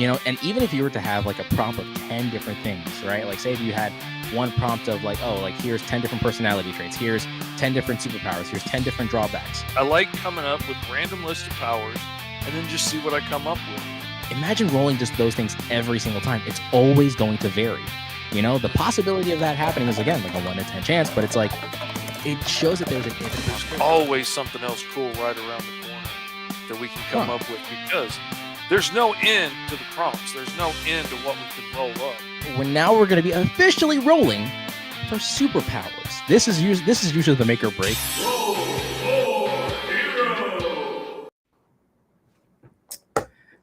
and even if you were to have like a prompt of 10 different things, right? Like say if you had one prompt of like, oh, like here's 10 different personality traits, here's 10 different superpowers, here's 10 different drawbacks. I like coming up with random list of powers and then just see what I come up with. Imagine rolling just those things every single time. It's always going to vary. The possibility of that happening is, again, like a 1 in 10 chance, but it's like, it shows that there's always something else cool right around the corner that we can come up with, because there's no end to the prompts. There's no end to what we can roll up. Now we're going to be officially rolling for superpowers. This is usually the make or break. Roll for hero.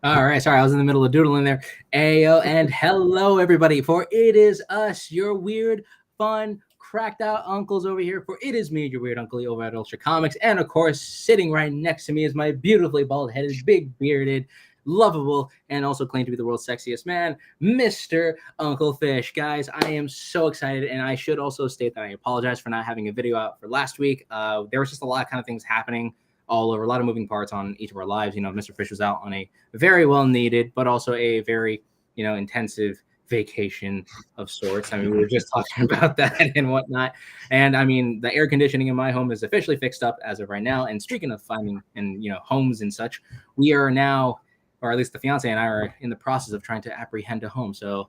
All right, sorry, I was in the middle of doodling there. Ayo, and hello, everybody, for it is us, your weird, fun, cracked out uncles over here. For it is me, your weird uncle over at Ultra Comics, and of course, sitting right next to me is my beautifully bald-headed, big-bearded, lovable, and also claimed to be the world's sexiest man, Mr. Uncle Fish. Guys, I am so excited, and I should also state that I apologize for not having a video out for last week. There was just a lot of kind of things happening all over, a lot of moving parts on each of our lives. Mr. Fish was out on a very well-needed, but also a very, intensive vacation of sorts. We were just talking about that and whatnot. And the air conditioning in my home is officially fixed up as of right now. And speaking of finding and, homes and such, we are now, or at least the fiance and I are in the process of trying to apprehend a home. So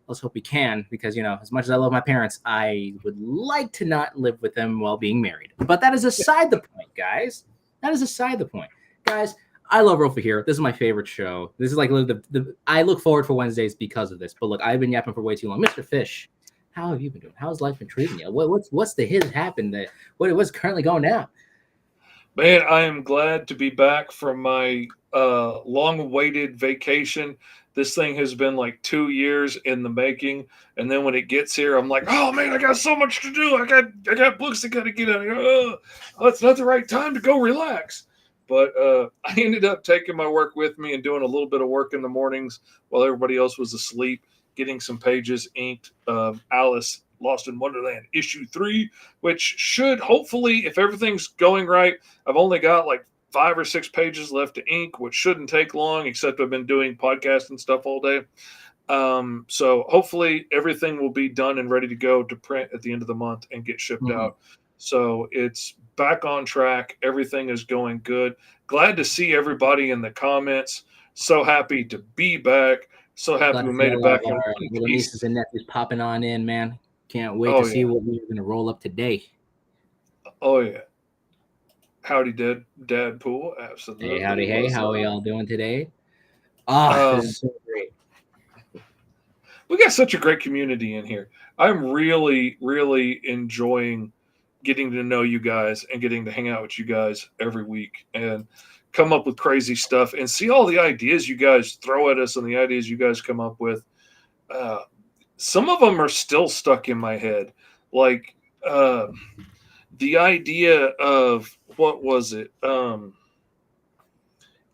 let's hope we can, because, as much as I love my parents, I would like to not live with them while being married. But that is aside the point, guys. That is aside the point. Guys, I love Roll for Hero. This is my favorite show. This is like I look forward for Wednesdays because of this. But look, I've been yapping for way too long. Mr. Fish, how have you been doing? How's life been treating you? What's the hit happened that what's currently going down? Man, I am glad to be back from my long-awaited vacation. This thing has been like 2 years in the making, and then when it gets here, I'm like, oh man, I got so much to do. I got books I got to get out. Oh, it's not the right time to go relax. But I ended up taking my work with me and doing a little bit of work in the mornings while everybody else was asleep, getting some pages inked of Alice Lost in Wonderland issue 3, which should hopefully, if everything's going right, I've only got like 5 or 6 pages left to ink, which shouldn't take long, except I've been doing podcasts and stuff all day. So hopefully everything will be done and ready to go to print at the end of the month and get shipped out. So it's back on track. Everything is going good. Glad to see everybody in the comments. So happy to be back. So happy we made it back. Our little nieces and nephews popping on in, man. Can't wait to see what we're going to roll up today. Oh, yeah. Howdy, Dad Pool. Absolutely. Hey, howdy, hey. How are y'all doing today? This is so great. We got such a great community in here. I'm really, really enjoying getting to know you guys and getting to hang out with you guys every week and come up with crazy stuff and see all the ideas you guys throw at us and the ideas you guys come up with. Some of them are still stuck in my head. Like the idea of, what was it?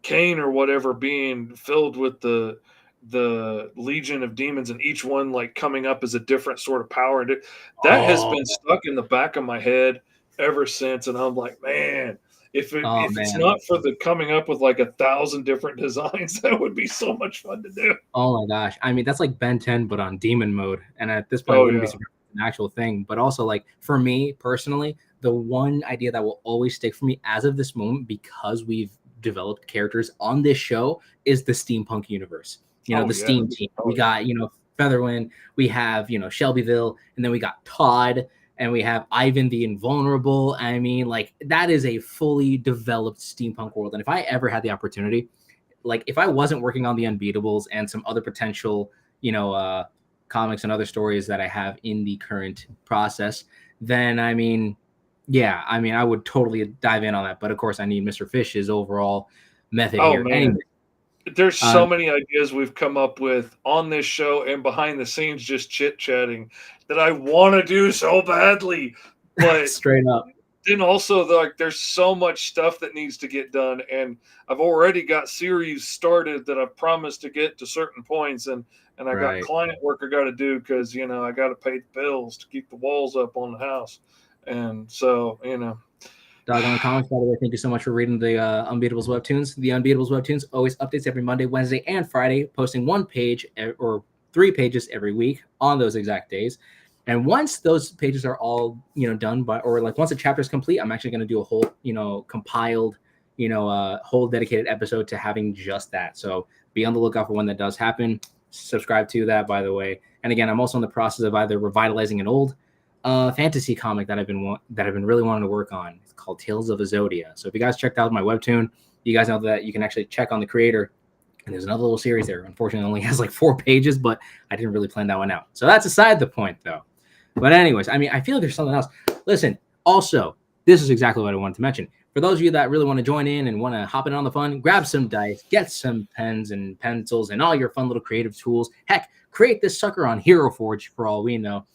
Cain or whatever being filled with the legion of demons, and each one like coming up as a different sort of power. And that has been stuck in the back of my head ever since. And I'm like, man, if it's not for the coming up with like 1,000 different designs, that would be so much fun to do. Oh my gosh. That's like Ben 10, but on demon mode. And at this point, it wouldn't be an actual thing. But also, like, for me personally, the one idea that will always stick for me as of this moment, because we've developed characters on this show, is the steampunk universe. The Steam team. We got, Featherwind, we have, Shelbyville, and then we got Todd, and we have Ivan the Invulnerable. That is a fully developed steampunk world. And if I ever had the opportunity, like if I wasn't working on the Unbeatables and some other potential, comics and other stories that I have in the current process, then I would totally dive in on that. But of course, I need Mr. Fish's overall method here. Man. Anyway. There's so many ideas we've come up with on this show and behind the scenes, just chit-chatting, that I want to do so badly. But straight up. Then also, there's so much stuff that needs to get done. And I've already got series started that I've promised to get to certain points. And I got client work I got to do because, I got to pay the bills to keep the walls up on the house. And so, Doggone Comics, by the way, thank you so much for reading the Unbeatables Webtoons. The Unbeatables Webtoons always updates every Monday, Wednesday, and Friday, posting 1 page or 3 pages every week on those exact days. And once those pages are all, done by, or like once a chapter is complete, I'm actually going to do a whole, compiled, whole dedicated episode to having just that. So be on the lookout for when that does happen. Subscribe to that, by the way. And again, I'm also in the process of either revitalizing an old fantasy comic that I've been really wanting to work on. It's called Tales of Azodia. So if you guys checked out my webtoon, you guys know that you can actually check on the creator. And there's another little series there. Unfortunately, it only has like 4 pages, but I didn't really plan that one out. So that's aside the point, though. But anyways, I mean, I feel like there's something else. Listen, also, this is exactly what I wanted to mention. For those of you that really want to join in and want to hop in on the fun, grab some dice, get some pens and pencils and all your fun little creative tools. Heck, create this sucker on Hero Forge for all we know.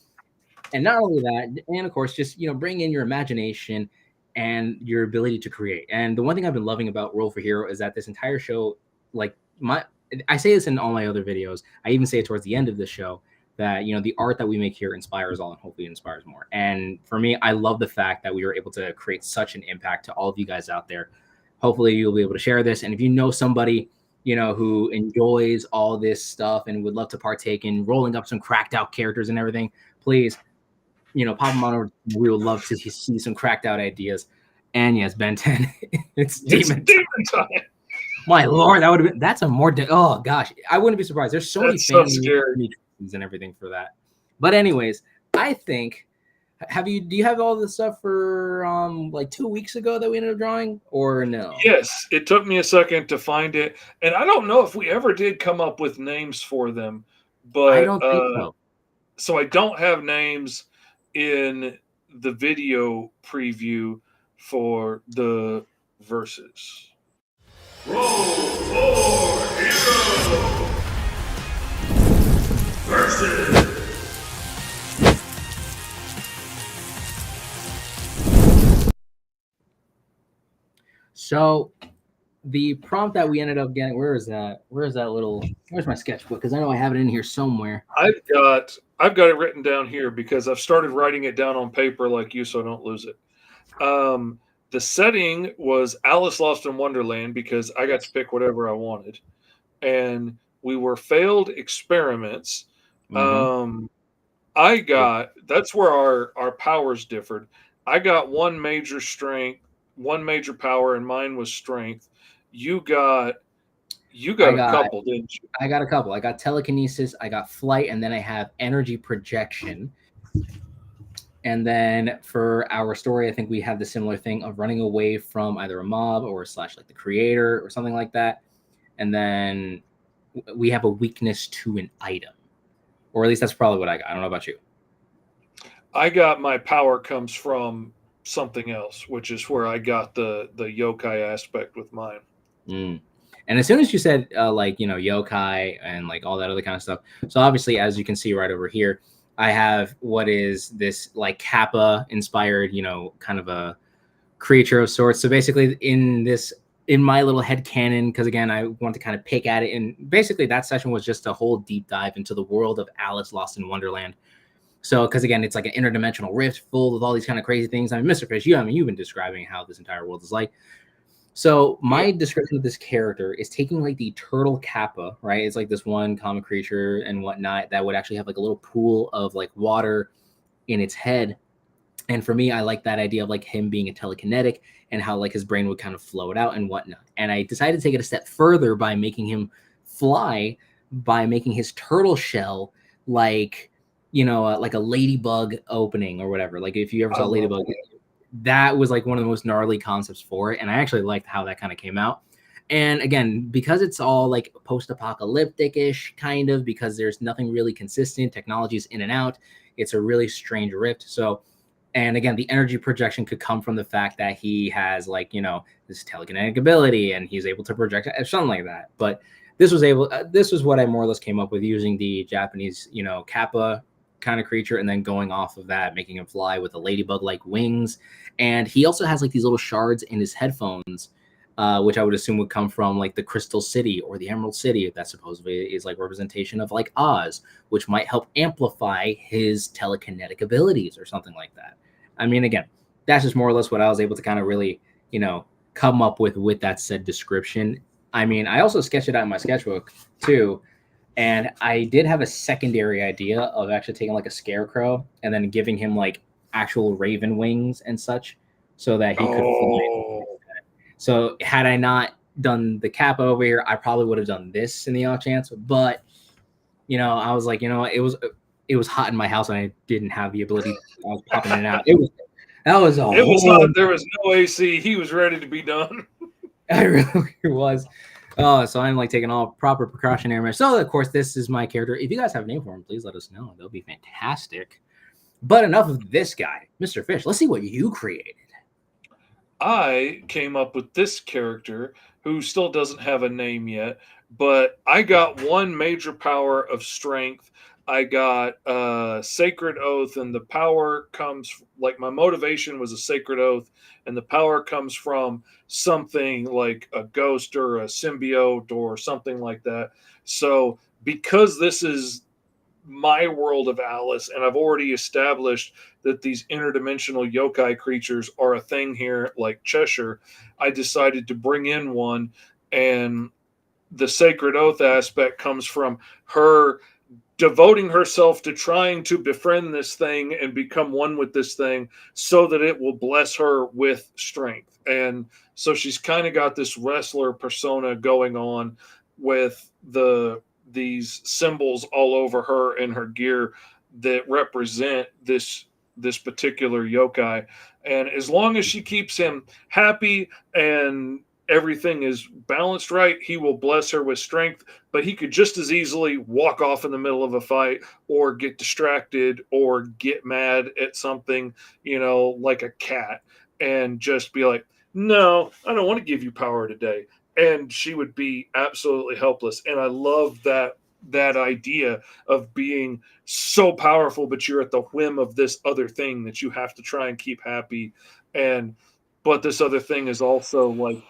And not only that, and of course, just bring in your imagination and your ability to create. And the one thing I've been loving about Roll for Hero is that this entire show, I say this in all my other videos. I even say it towards the end of the show that the art that we make here inspires all, and hopefully inspires more. And for me, I love the fact that we were able to create such an impact to all of you guys out there. Hopefully, you'll be able to share this. And if you know somebody who enjoys all this stuff and would love to partake in rolling up some cracked out characters and everything, please. Pop them on over. We would love to see some cracked out ideas. And yes, Ben 10, it's demon time. My Lord, that's a more. Oh gosh, I wouldn't be surprised. There's so many fans and everything for that. But anyways, I think. Do you have all this stuff for like 2 weeks ago that we ended up drawing, or no? Yes, it took me a second to find it, and I don't know if we ever did come up with names for them, but I don't think so. So I don't have names in the video preview for the verses. Roll for Hero versus. So the prompt that we ended up getting, where's my sketchbook? Because I know I have it in here somewhere. I've got it written down here because I've started writing it down on paper like you, so I don't lose it. The setting was Alice Lost in Wonderland because I got to pick whatever I wanted, and we were failed experiments. Mm-hmm. That's where our powers differed. I got one major strength, one major power, and mine was strength. You got a couple, didn't you? I got a couple. I got telekinesis, I got flight, and then I have energy projection. And then for our story, I think we have the similar thing of running away from either a mob or / like the creator or something like that. And then we have a weakness to an item, or at least that's probably what I got. I don't know about you. I got my power comes from something else, which is where I got the yokai aspect with mine. And as soon as you said yokai and like all that other kind of stuff, so obviously as you can see right over here, I have what is this like Kappa inspired kind of a creature of sorts. So basically in my little head canon, because again I want to kind of pick at it, and basically that session was just a whole deep dive into the world of Alice Lost in Wonderland. So, because again, it's like an interdimensional rift full of all these kind of crazy things. I mean, Mr. Fish, you've been describing how this entire world is like. So, my description of this character is taking like the turtle Kappa, right? It's like this one comic creature and whatnot that would actually have like a little pool of like water in its head. And for me, I like that idea of like him being a telekinetic and how like his brain would kind of float out and whatnot. And I decided to take it a step further by making him fly, by making his turtle shell like a ladybug opening or whatever. Like if you ever saw Ladybug, that was like one of the most gnarly concepts for it. And I actually liked how that kind of came out. And again, because it's all like post-apocalyptic-ish kind of, because there's nothing really consistent, technology's in and out, it's a really strange rift. So, and again, the energy projection could come from the fact that he has like, this telekinetic ability and he's able to project something like that. But this was what I more or less came up with using the Japanese, Kappa kind of creature, and then going off of that, making him fly with a ladybug like wings. And he also has like these little shards in his headphones, which I would assume would come from like the Crystal City or the Emerald City, that supposedly is like representation of like Oz, which might help amplify his telekinetic abilities or something like that. I mean, again, that's just more or less what I was able to kind of really, come up with that said description. I mean, I also sketched it out in my sketchbook too. And I did have a secondary idea of actually taking like a scarecrow and then giving him like actual raven wings and such so that he could fly. Oh, So had I not done the kappa over here, I probably would have done this in the off chance. But I was like, it was hot in my house and I didn't have the ability. I was popping in and out. That was a it was whole. hot. There was no AC. He was ready to be done. I really was. Oh, so I'm like taking all proper precautionary measures. So of course, this is my character. If you guys have a name for him, please let us know. That'll be fantastic. But enough of this guy, Mr. Fish. Let's see what you created. I came up with this character who still doesn't have a name yet, but I got one major power of strength. I got a sacred oath, and the power comes like my motivation was a sacred oath, and the power comes from something like a ghost or a symbiote or something like that. So, because this is my world of Alice, and I've already established that these interdimensional yokai creatures are a thing here, like Cheshire, I decided to bring in one. And the sacred oath aspect comes from her devoting herself to trying to befriend this thing and become one with this thing so that it will bless her with strength. And so she's kind of got this wrestler persona going on with these symbols all over her and her gear that represent this particular yokai. And as long as she keeps him happy and everything is balanced right, he will bless her with strength. But he could just as easily walk off in the middle of a fight or get distracted or get mad at something, like a cat, and just be like, no, I don't want to give you power today. And she would be absolutely helpless. And I love that idea of being so powerful, but you're at the whim of this other thing that you have to try and keep happy. And but this other thing is also like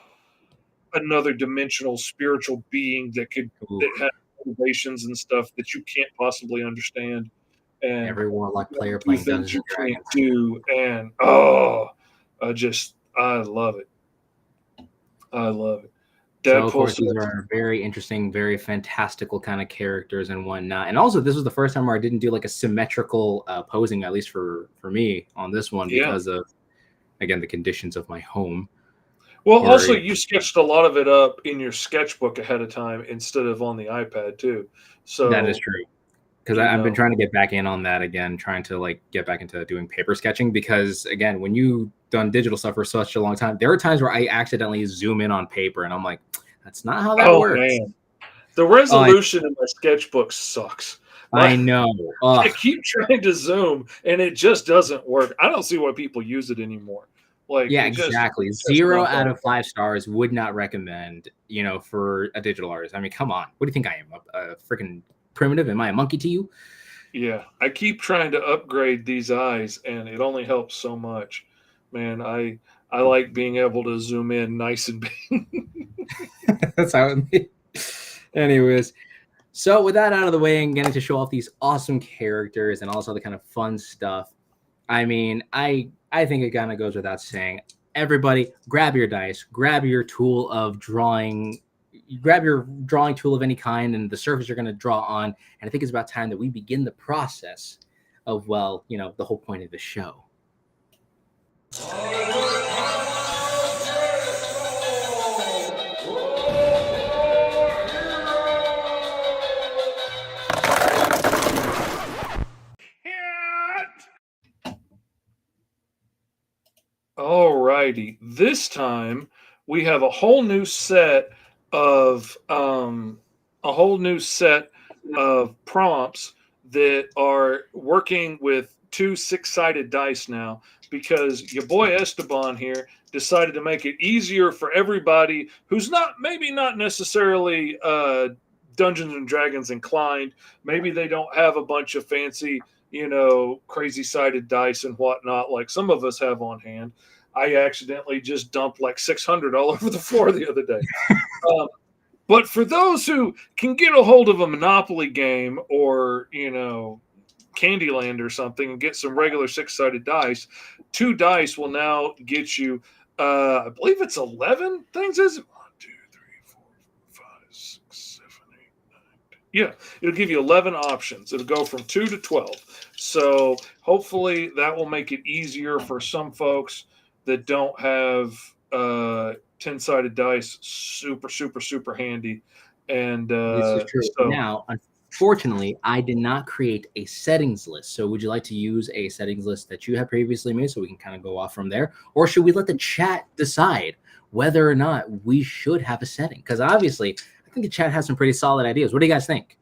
another dimensional spiritual being Ooh, that has motivations and stuff that you can't possibly understand, and every warlock player do playing things Dungeons you and can't Dragons. do. And I love it. I love it. So, Dad of pulls course, to these are very interesting, very fantastical kind of characters and whatnot. And also, this was the first time where I didn't do like a symmetrical posing, at least for me on this one, yeah. because of, again, the conditions of my home. Well, Or also you sketched a lot of it up in your sketchbook ahead of time instead of on the iPad too. that is So true. Because you I've been know, trying to get back in on that again, trying to like get back into doing paper sketching. Because again, when you done digital stuff for such a long time, there are times where I accidentally zoom in on paper, and I'm like, that's not how that oh works. man, the Oh, resolution in my sketchbook sucks. I My know. I Ugh. keep trying to zoom and it just doesn't work. I don't see why people use it anymore. Like Yeah, it's exactly. just 0 not out that. of 5 stars would not recommend, for a digital artist. I mean, come on. What do you think I am? A freaking primitive? Am I a monkey to you? Yeah, I keep trying to upgrade these eyes and it only helps so much. Man, I like being able to zoom in nice and big. That's how it. Anyways, so with that out of the way and getting to show off these awesome characters and also the kind of fun stuff, I mean, I think it kind of goes without saying. Everybody, grab your dice, grab your tool of drawing, grab your drawing tool of any kind, and the surface you're going to draw on. And I think it's about time that we begin the process of, well, the whole point of the show. All righty. This time we have a whole new set of prompts that are working with two six-sided dice now because your boy Esteban here decided to make it easier for everybody who's not necessarily Dungeons and Dragons inclined. Maybe they don't have a bunch of fancy, crazy sided dice and whatnot like some of us have on hand. I accidentally just dumped like 600 all over the floor the other day. But for those who can get a hold of a Monopoly game or, Candyland or something and get some regular 6-sided dice. 2 dice will now get you, I believe it's 11 things. Is it 1, 2, 3, 4, 5, 6, 7, 8, 9, 10. Yeah, it'll give you 11 options. It'll go from 2 to 12. So hopefully that will make it easier for some folks that don't have 10-sided dice. Super, super, super handy. And This is true. so Now, unfortunately, I did not create a settings list. So would you like to use a settings list that you have previously made so we can kind of go off from there? Or should we let the chat decide whether or not we should have a setting? Because obviously, I think the chat has some pretty solid ideas. What do you guys think?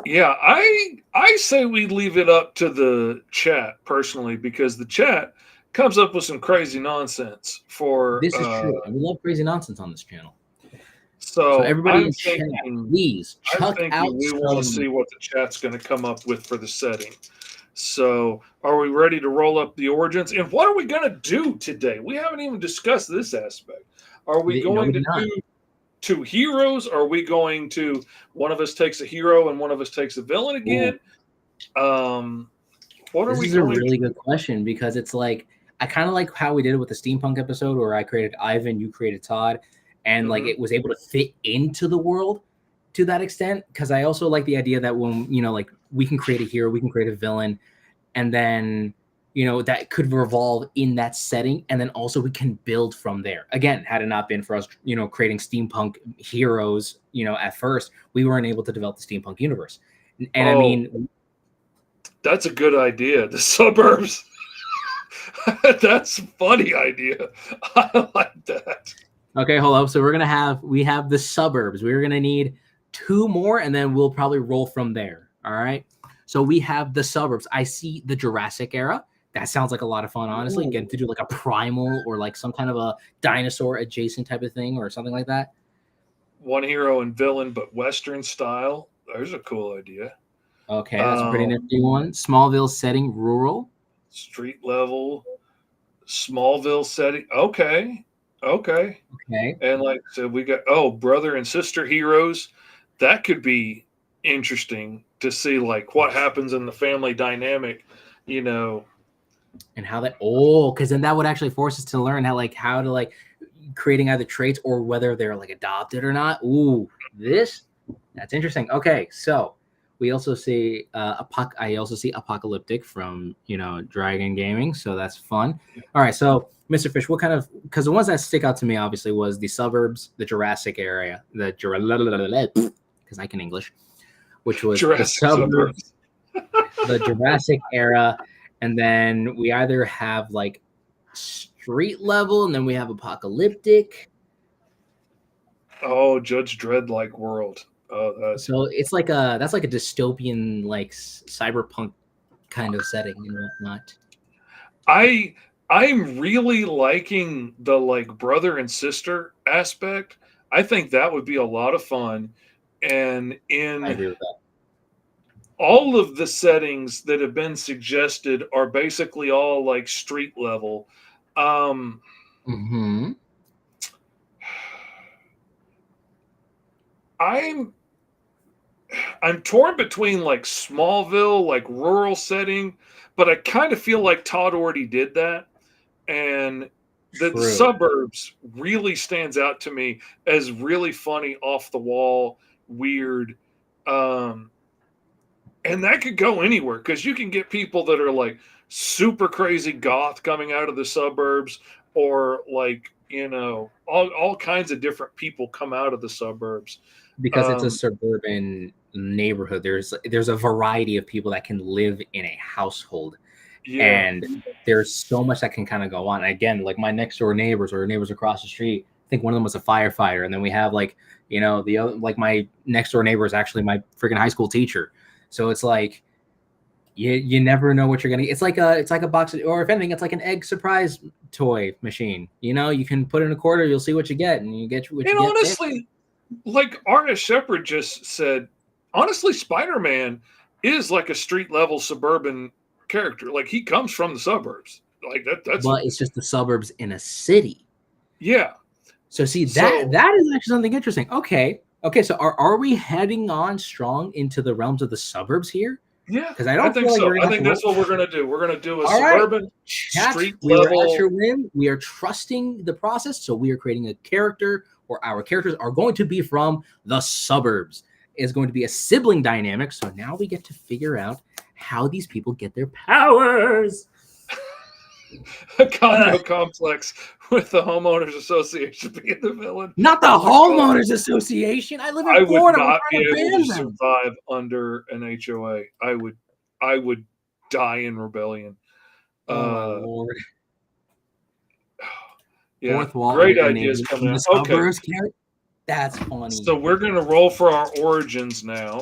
yeah, I say we leave it up to the chat personally, because the chat comes up with some crazy nonsense for This is true. And we love crazy nonsense on this channel. So everybody I'm in chat, thinking, please chuck out we want to some. see what the chat's going to come up with for the setting. So are we ready to roll up the origins? And what are we going to do today? We haven't even discussed this aspect. Are we going to do 2 heroes? Are we going to, one of us takes a hero and one of us takes a villain again? What are This we is a going to really good question, because it's like, I kind of like how we did it with the steampunk episode where I created Ivan, you created Todd, and like it was able to fit into the world to that extent. Because I also like the idea that when, you know, like we can create a hero, we can create a villain, and then, you know, that could revolve in that setting, and then also we can build from there. Again, had it not been for us, you know, creating steampunk heroes, you know, at first, we weren't able to develop the steampunk universe. And I mean, that's a good idea. The suburbs. That's a funny idea. I like that. okay, hold up. So we have the suburbs. We're gonna need 2 more, and then we'll probably roll from there. All right. So we have the suburbs. I see the Jurassic era. That sounds like a lot of fun, honestly. Getting to do like a primal or like some kind of a dinosaur adjacent type of thing or something like that. 1 hero and villain, but Western style. There's a cool idea. Okay, that's a pretty nifty one. Smallville setting, rural. Street level, Smallville setting. Okay. And like I said, we got brother and sister heroes. That could be interesting to see, like what happens in the family dynamic, you know. And how that because then that would actually force us to learn how to creating either traits or whether they're like adopted or not. Ooh, that's interesting. Okay, so we also see I also see apocalyptic from, you know, Dragon Gaming, so that's fun. All right, so Mr. Fish, what kind of, because the ones that stick out to me obviously was the suburbs, the Jurassic area, because I can English, which was Jurassic the suburbs, the Jurassic era, and then we either have like street level, and then we have apocalyptic. Oh, Judge Dredd like world. So it's like that's like a dystopian, like cyberpunk kind of setting and whatnot. I'm really liking the like brother and sister aspect. I think that would be a lot of fun. And I agree with that. all of the settings that have been suggested are basically all like street level. I'm torn between like Smallville, like rural setting, but I kind of feel like Todd already did that. And the suburbs really stands out to me as really funny, off the wall, weird. And that could go anywhere, because you can get people that are like super crazy goth coming out of the suburbs, or like, you know, all kinds of different people come out of the suburbs. Because it's a suburban neighborhood. There's a variety of people that can live in a household. Yeah. And there's so much that can kind of go on. Again, like my next door neighbors or neighbors across the street, I think one of them was a firefighter. And then we have like, you know, the other, like my next door neighbor is actually my freaking high school teacher. So it's like, you never know what you're going to get. It's like a box of, or if anything, it's like an egg surprise toy machine. You know, you can put in a quarter, you'll see what you get, and you get what you get. And honestly, like R.S. Shepard just said, honestly, Spider-Man is like a street level suburban character. Like he comes from the suburbs. Like that's. But it's just the suburbs in a city. Yeah. So see that is actually something interesting. Okay. So are we heading on strong into the realms of the suburbs here? Yeah, Because I don't think feel like so. we're gonna I have think to that's what we're gonna do. We're gonna do a All right. suburban Chat, street we were level. at your whim. We are trusting the process, so we are creating a character, or our characters are going to be from the suburbs. It's going to be a sibling dynamic. So now we get to figure out how these people get their powers. A condo complex with the homeowners association being the villain. Not the Oh my God. homeowners association. I live in I would Florida. not We're be trying to able to ban them. survive under an HOA. I would die in rebellion. Oh my lord. Yeah, Fourth wall great eliminated ideas in coming the out. Okay, suburbs character. That's funny. so we're gonna roll for our origins now.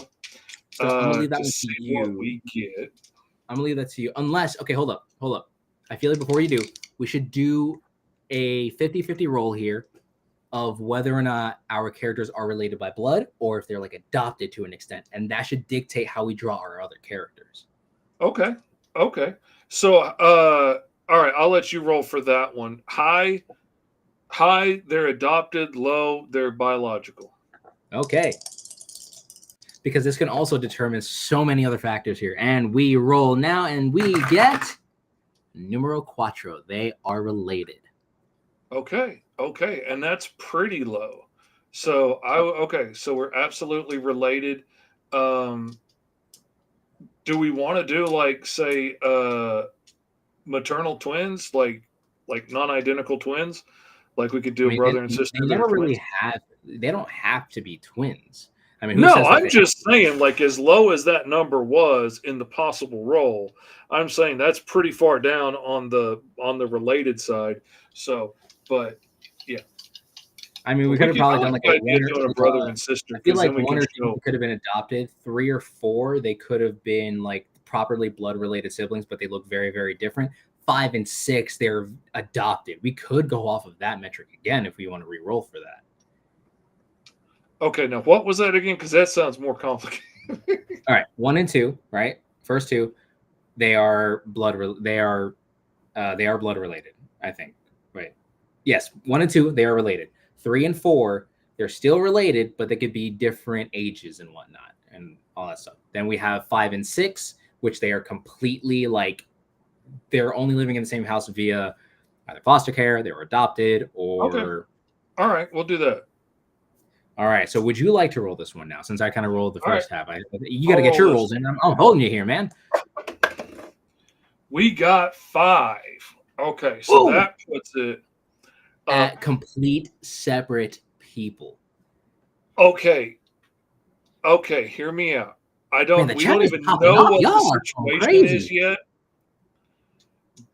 So I'm gonna leave that to one see to you. what we get. I'm gonna leave that to you. Unless, okay, hold up. I feel like before you do, we should do a 50-50 roll here of whether or not our characters are related by blood or if they're like adopted to an extent. And that should dictate how we draw our other characters. Okay. So all right, I'll let you roll for that one. High, they're adopted, low, they're biological. Okay. Because this can also determine so many other factors here. And we roll now and we get numero cuatro. They are related. Okay, and that's pretty low. So so we're absolutely related. Do we want to do like say maternal twins, like non-identical twins? Like we could do a brother and sister. They that are never really twins? have. They don't have to be twins. I mean, No, says that I'm they just saying, like, as low as that number was in the possible roll, I'm saying that's pretty far down on the related side. So, but yeah, I mean, we could have probably done like a one doing or a brother and sister. I feel like then we one can or two could have been adopted. 3 or 4, they could have been like properly blood related siblings, but they look very, very different. 5 and 6, they're adopted. We could go off of that metric again if we want to re-roll for that. Okay, now what was that again? Because that sounds more complicated. All right, 1 and 2, right? First 2, they are blood. They are blood related. I think. Right? Yes, 1 and 2, they are related. 3 and 4, they're still related, but they could be different ages and whatnot, and all that stuff. Then we have 5 and 6, which they are completely like they're only living in the same house via either foster care, they were adopted, or. Okay. All right, we'll do that. All right. So would you like to roll this one now? Since I kind of rolled the first half, you got to I'll get your roll rolls in. I'm holding you here, man. We got 5. Okay, so that puts it at complete separate people. Okay, hear me out. We don't even know what the situation is yet.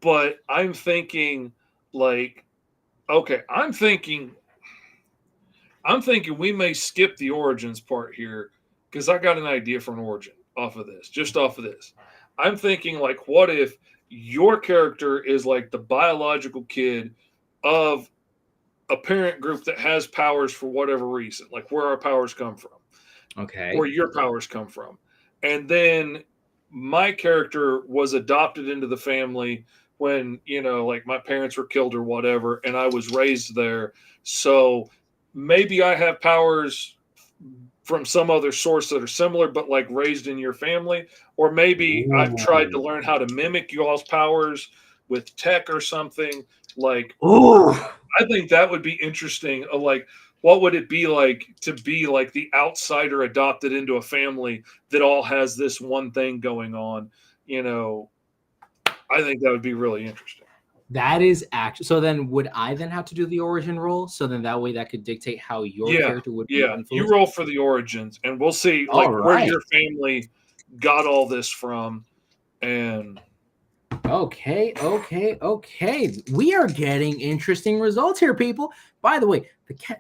But I'm thinking like, okay, I'm thinking we may skip the origins part here because I got an idea for an origin off of this. I'm thinking like, what if your character is like the biological kid of a parent group that has powers for whatever reason, like where our powers come from. Okay. Where your powers come from. And then my character was adopted into the family when, like my parents were killed or whatever, and I was raised there. So maybe I have powers from some other source that are similar, but like raised in your family. Or maybe I've tried to learn how to mimic y'all's powers with tech or something. Like, I think that would be interesting. Like, what would it be like to be like the outsider adopted into a family that all has this one thing going on? I think that would be really interesting. That is actually. So then would I then have to do the origin roll? So then that way that could dictate how your character would be influenced? You roll for the origins and we'll see like where your family got all this from. And Okay. We are getting interesting results here, people. By the way,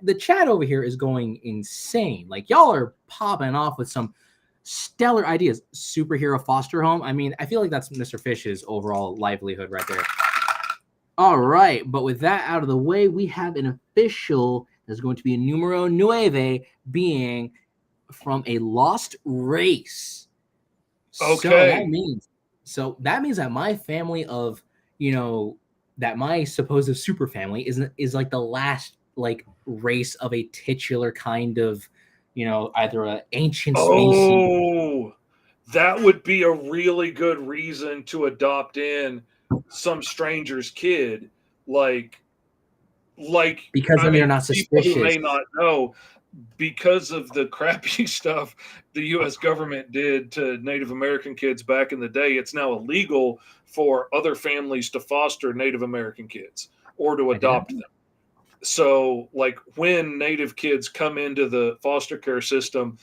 the chat over here is going insane. Like y'all are popping off with some stellar ideas. Superhero foster home. I mean, I feel like that's Mr. Fish's overall livelihood right there. All right, but with that out of the way, we have an official. There's going to be a numero nueve being from a lost race. Okay. So that means that my family of, that my supposed super family is like the last like race of a titular kind of, either an ancient species. that would be a really good reason to adopt in some stranger's kid, like Because I then you're mean, not people who suspicious. may not know, because of the crappy stuff the U.S. government did to Native American kids back in the day, it's now illegal for other families to foster Native American kids or to I did not. adopt them. So, like when Native kids come into the foster care system,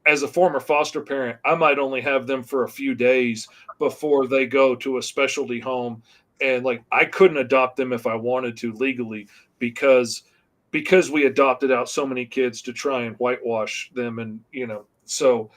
as a former foster parent, I might only have them for a few days before they go to a specialty home. And like I couldn't adopt them if I wanted to legally because we adopted out so many kids to try and whitewash them. And so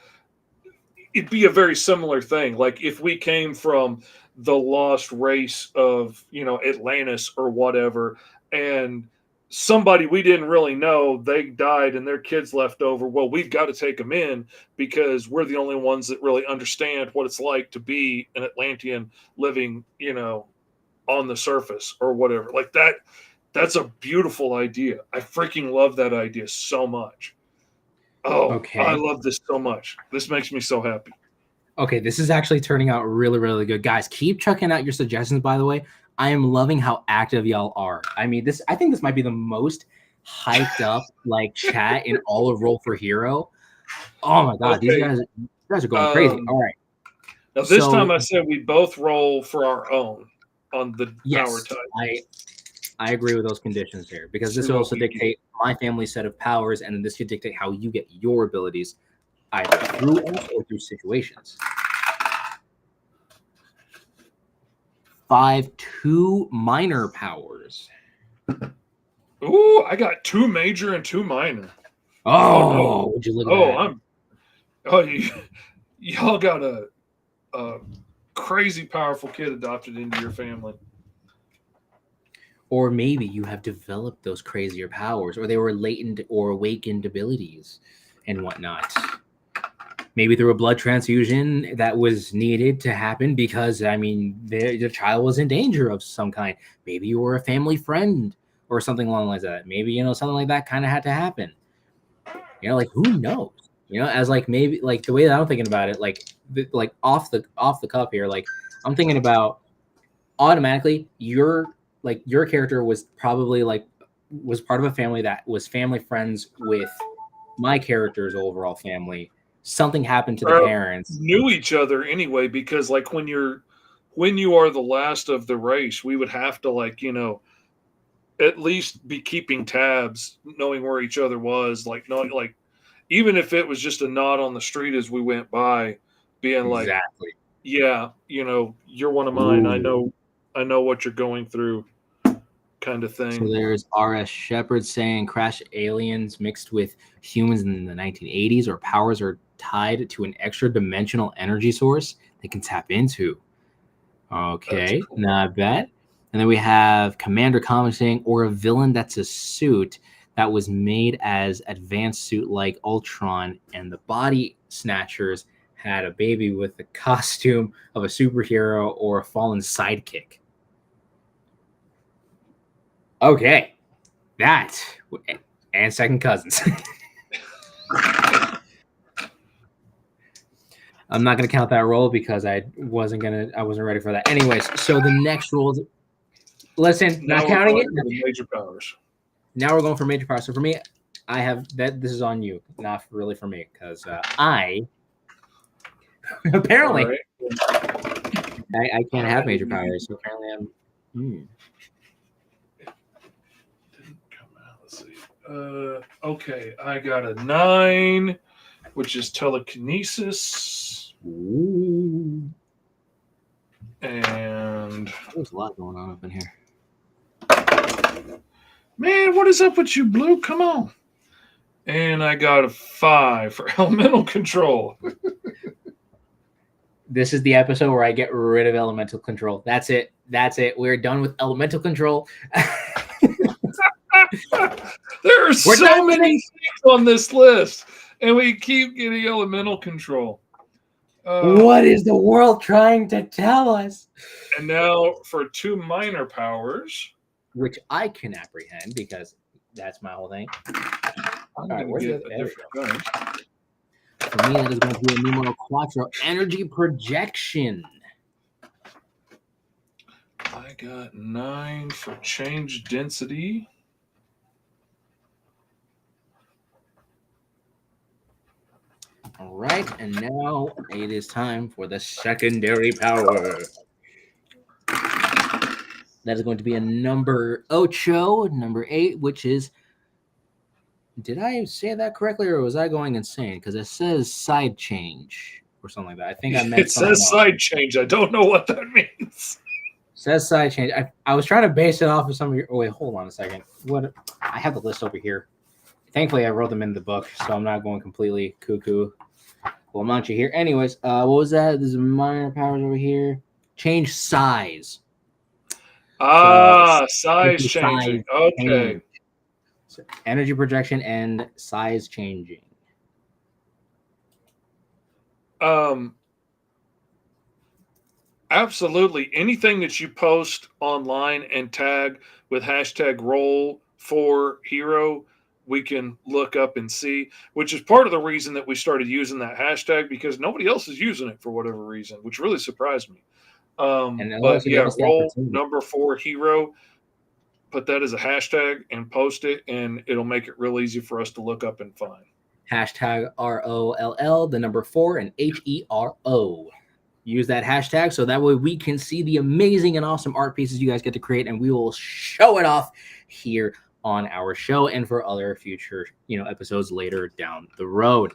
it'd be a very similar thing. Like if we came from the lost race of, Atlantis or whatever, and somebody we didn't really know, they died and their kids left over. Well, we've got to take them in because we're the only ones that really understand what it's like to be an Atlantean living, on the surface or whatever. Like that's a beautiful idea. I freaking love that idea so much. Oh, I Okay. love this so much. This makes me so happy. Okay, this is actually turning out really, really good. Guys, keep checking out your suggestions, by the way. I am loving how active y'all are. I mean, I think this might be the most hyped up like chat in all of Roll for Hero. Oh my god, these Okay. guys are going crazy. All right. Now this So time I said we both roll for our own on the power yes, type. I agree with those conditions here because this See will what also we get. dictate my family's set of powers, and then this could dictate how you get your abilities, either through us or through situations. 5, 2 minor powers. Ooh, I got 2 major and 2 minor. Oh, no. would you look at that? Y'all got a crazy powerful kid adopted into your family. Or maybe you have developed those crazier powers, or they were latent or awakened abilities and whatnot. Maybe through a blood transfusion that was needed to happen because, I mean, the child was in danger of some kind. Maybe you were a family friend or something along the lines of that. Maybe, something like that kind of had to happen. Like who knows? As like maybe like the way that I'm thinking about it, like off the cuff here, like I'm thinking about automatically your character was probably was part of a family that was family friends with my character's overall family. Something happened to the parents. Knew each other anyway because like when you are the last of the race, we would have to at least be keeping tabs, knowing where each other was, knowing even if it was just a nod on the street as we went by, being Exactly. yeah, you're one of mine. Ooh. I know what you're going through, kind of thing. So there's R.S. Shepard saying crash aliens mixed with humans in the 1980s, or powers are tied to an extra dimensional energy source they can tap into. Okay, Cool. not bad. And then we have Commander Comics saying, or a villain that's a suit that was made as advanced suit like Ultron, and the body snatchers had a baby with the costume of a superhero or a fallen sidekick. Okay, that and second cousins. I'm not gonna count that roll because I wasn't ready for that. Anyways, so the next roll. Listen, Now not counting it. Major powers. Now we're going for major powers. So for me, I have that. This is on you, not really for me, because I apparently Right. I can't have major powers. So apparently I'm. Didn't come out. Let's see. Okay, I got a 9, which is telekinesis. Ooh. And There's a lot going on up in here. Man, what is up with you, Blue? Come on. And I got a 5 for elemental control. This is the episode where I get rid of elemental control. That's it. We're done with elemental control. There are so many things on this list, and we keep getting elemental control. What is the world trying to tell us? And now for 2 minor powers, which I can apprehend because that's my whole thing. I'm going to get a different gun. For me, that is going to be a numero quattro, energy projection. I got 9 for change density. All right, and now it is time for the secondary power. That is going to be a number ocho, number 8, which is. Did I say that correctly, or was I going insane? Because it says side change or something like that. I think I meant It something says else. side change. I don't know what that means. Says side change. I was trying to base it off of some of your. Oh wait, hold on a second. What? I have the list over here. Thankfully, I wrote them in the book, so I'm not going completely cuckoo. Well, I'm not you here. Anyways, what was that? There's minor powers over here. Change size. Size changing. Okay. change. So energy projection and size changing. Absolutely. Anything that you post online and tag with hashtag roll for hero, we can look up and see, which is part of the reason that we started using that hashtag, because nobody else is using it for whatever reason, which really surprised me. And But yeah, us the roll opportunity. number 4 hero, put that as a hashtag and post it, and it'll make it real easy for us to look up and find. Hashtag ROLL, the number 4, and HERO. Use that hashtag so that way we can see the amazing and awesome art pieces you guys get to create, and we will show it off here on our show and for other future episodes later down the road.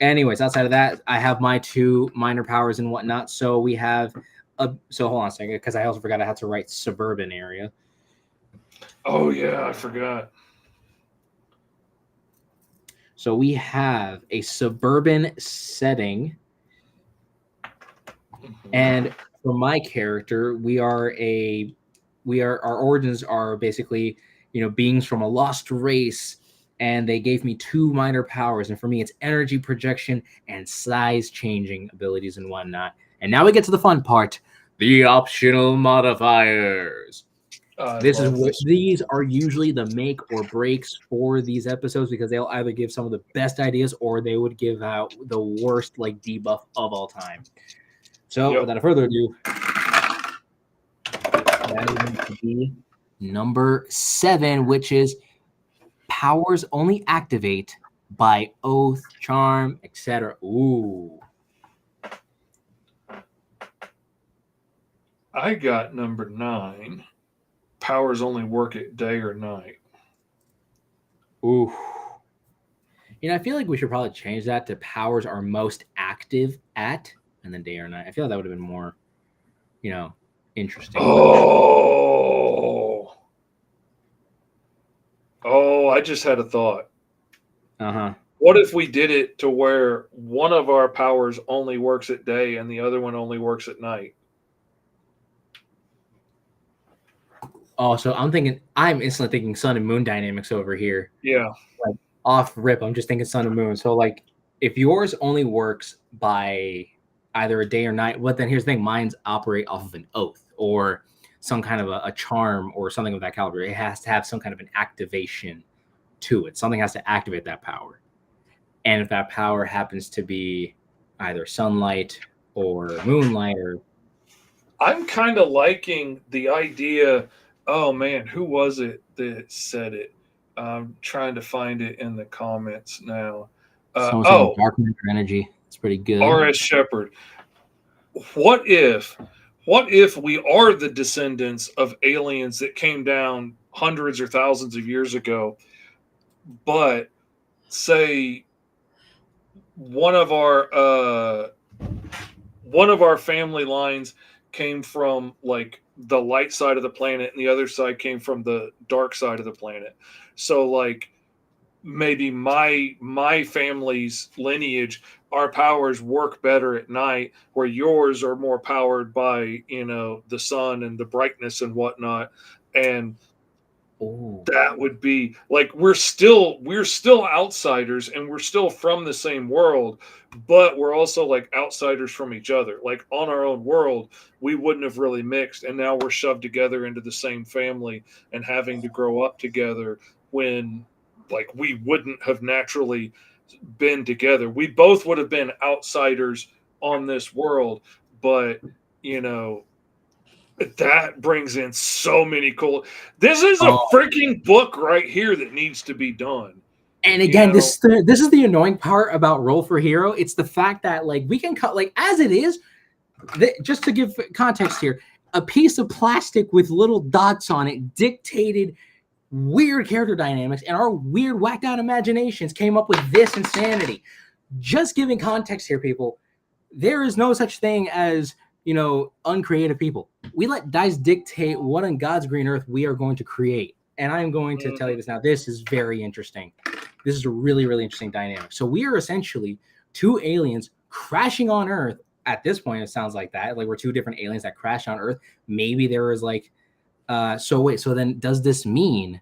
Anyways, outside of that, I have my 2 minor powers and whatnot. So we have so hold on a second, because I also forgot I had to write suburban area. Oh yeah, I forgot. So we have a suburban setting. And for my character, our origins are basically, beings from a lost race, and they gave me 2 minor powers. And for me, it's energy projection and size changing abilities and whatnot. And now we get to the fun part, the optional modifiers. These are usually the make or breaks for these episodes, because they'll either give some of the best ideas or they would give out the worst debuff of all time. So, without further ado, that is going to be number 7, which is powers only activate by oath, charm, etc. Ooh. I got number 9. Powers only work at day or night. Ooh. I feel like we should probably change that to powers are most active at, and then day or night. I feel like that would have been more, interesting. Oh, I just had a thought. What if we did it to where one of our powers only works at day and the other one only works at night? Oh, so I'm instantly thinking sun and moon dynamics over here. Yeah. Off rip, I'm just thinking sun and moon. So if yours only works by either a day or night, well, then here's the thing: mine's operate off of an oath or some kind of a charm or something of that caliber. It has to have some kind of an activation to it. Something has to activate that power. And if that power happens to be either sunlight or moonlight, or I'm kind of liking the idea. Oh man, who was it that said it? I'm trying to find it in the comments now. dark matter energy. It's pretty good. R.S. Shepard. What if we are the descendants of aliens that came down hundreds or thousands of years ago, but say one of our family lines came from the light side of the planet and the other side came from the dark side of the planet. So maybe my family's lineage, our powers work better at night, where yours are more powered by the sun and the brightness and whatnot. And that would be we're still outsiders, and we're still from the same world, but we're also outsiders from each other. On our own world, we wouldn't have really mixed, and now we're shoved together into the same family and having to grow up together when we wouldn't have naturally been together. We both would have been outsiders on this world, but you know, that brings in so many cool. This is a Oh, freaking book right here that needs to be done. and You again, know, this is the annoying part about Roll for Hero. It's the fact that like we can cut like as it is. Just to give context here, a piece of plastic with little dots on it dictated weird character dynamics, and our weird, whacked out imaginations came up with this insanity. Just giving context here, people. There is no such thing as uncreative people. We let dice dictate what on God's green earth we are going to create. And I'm going to tell you this now. This is very interesting. This is a really, really interesting dynamic. So we are essentially two aliens crashing on Earth. At this point, it sounds like that. Like we're two different aliens that crash on Earth. Maybe there was like, so then does this mean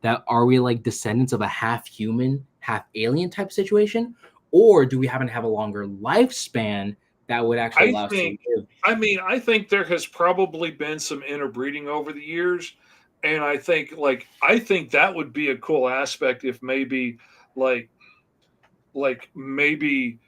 that are we like descendants of a half human, half alien type situation? Or do we happen to have a longer lifespan that would actually allow us to live? I think there has probably been some interbreeding over the years, and I think that would be a cool aspect if maybe like maybe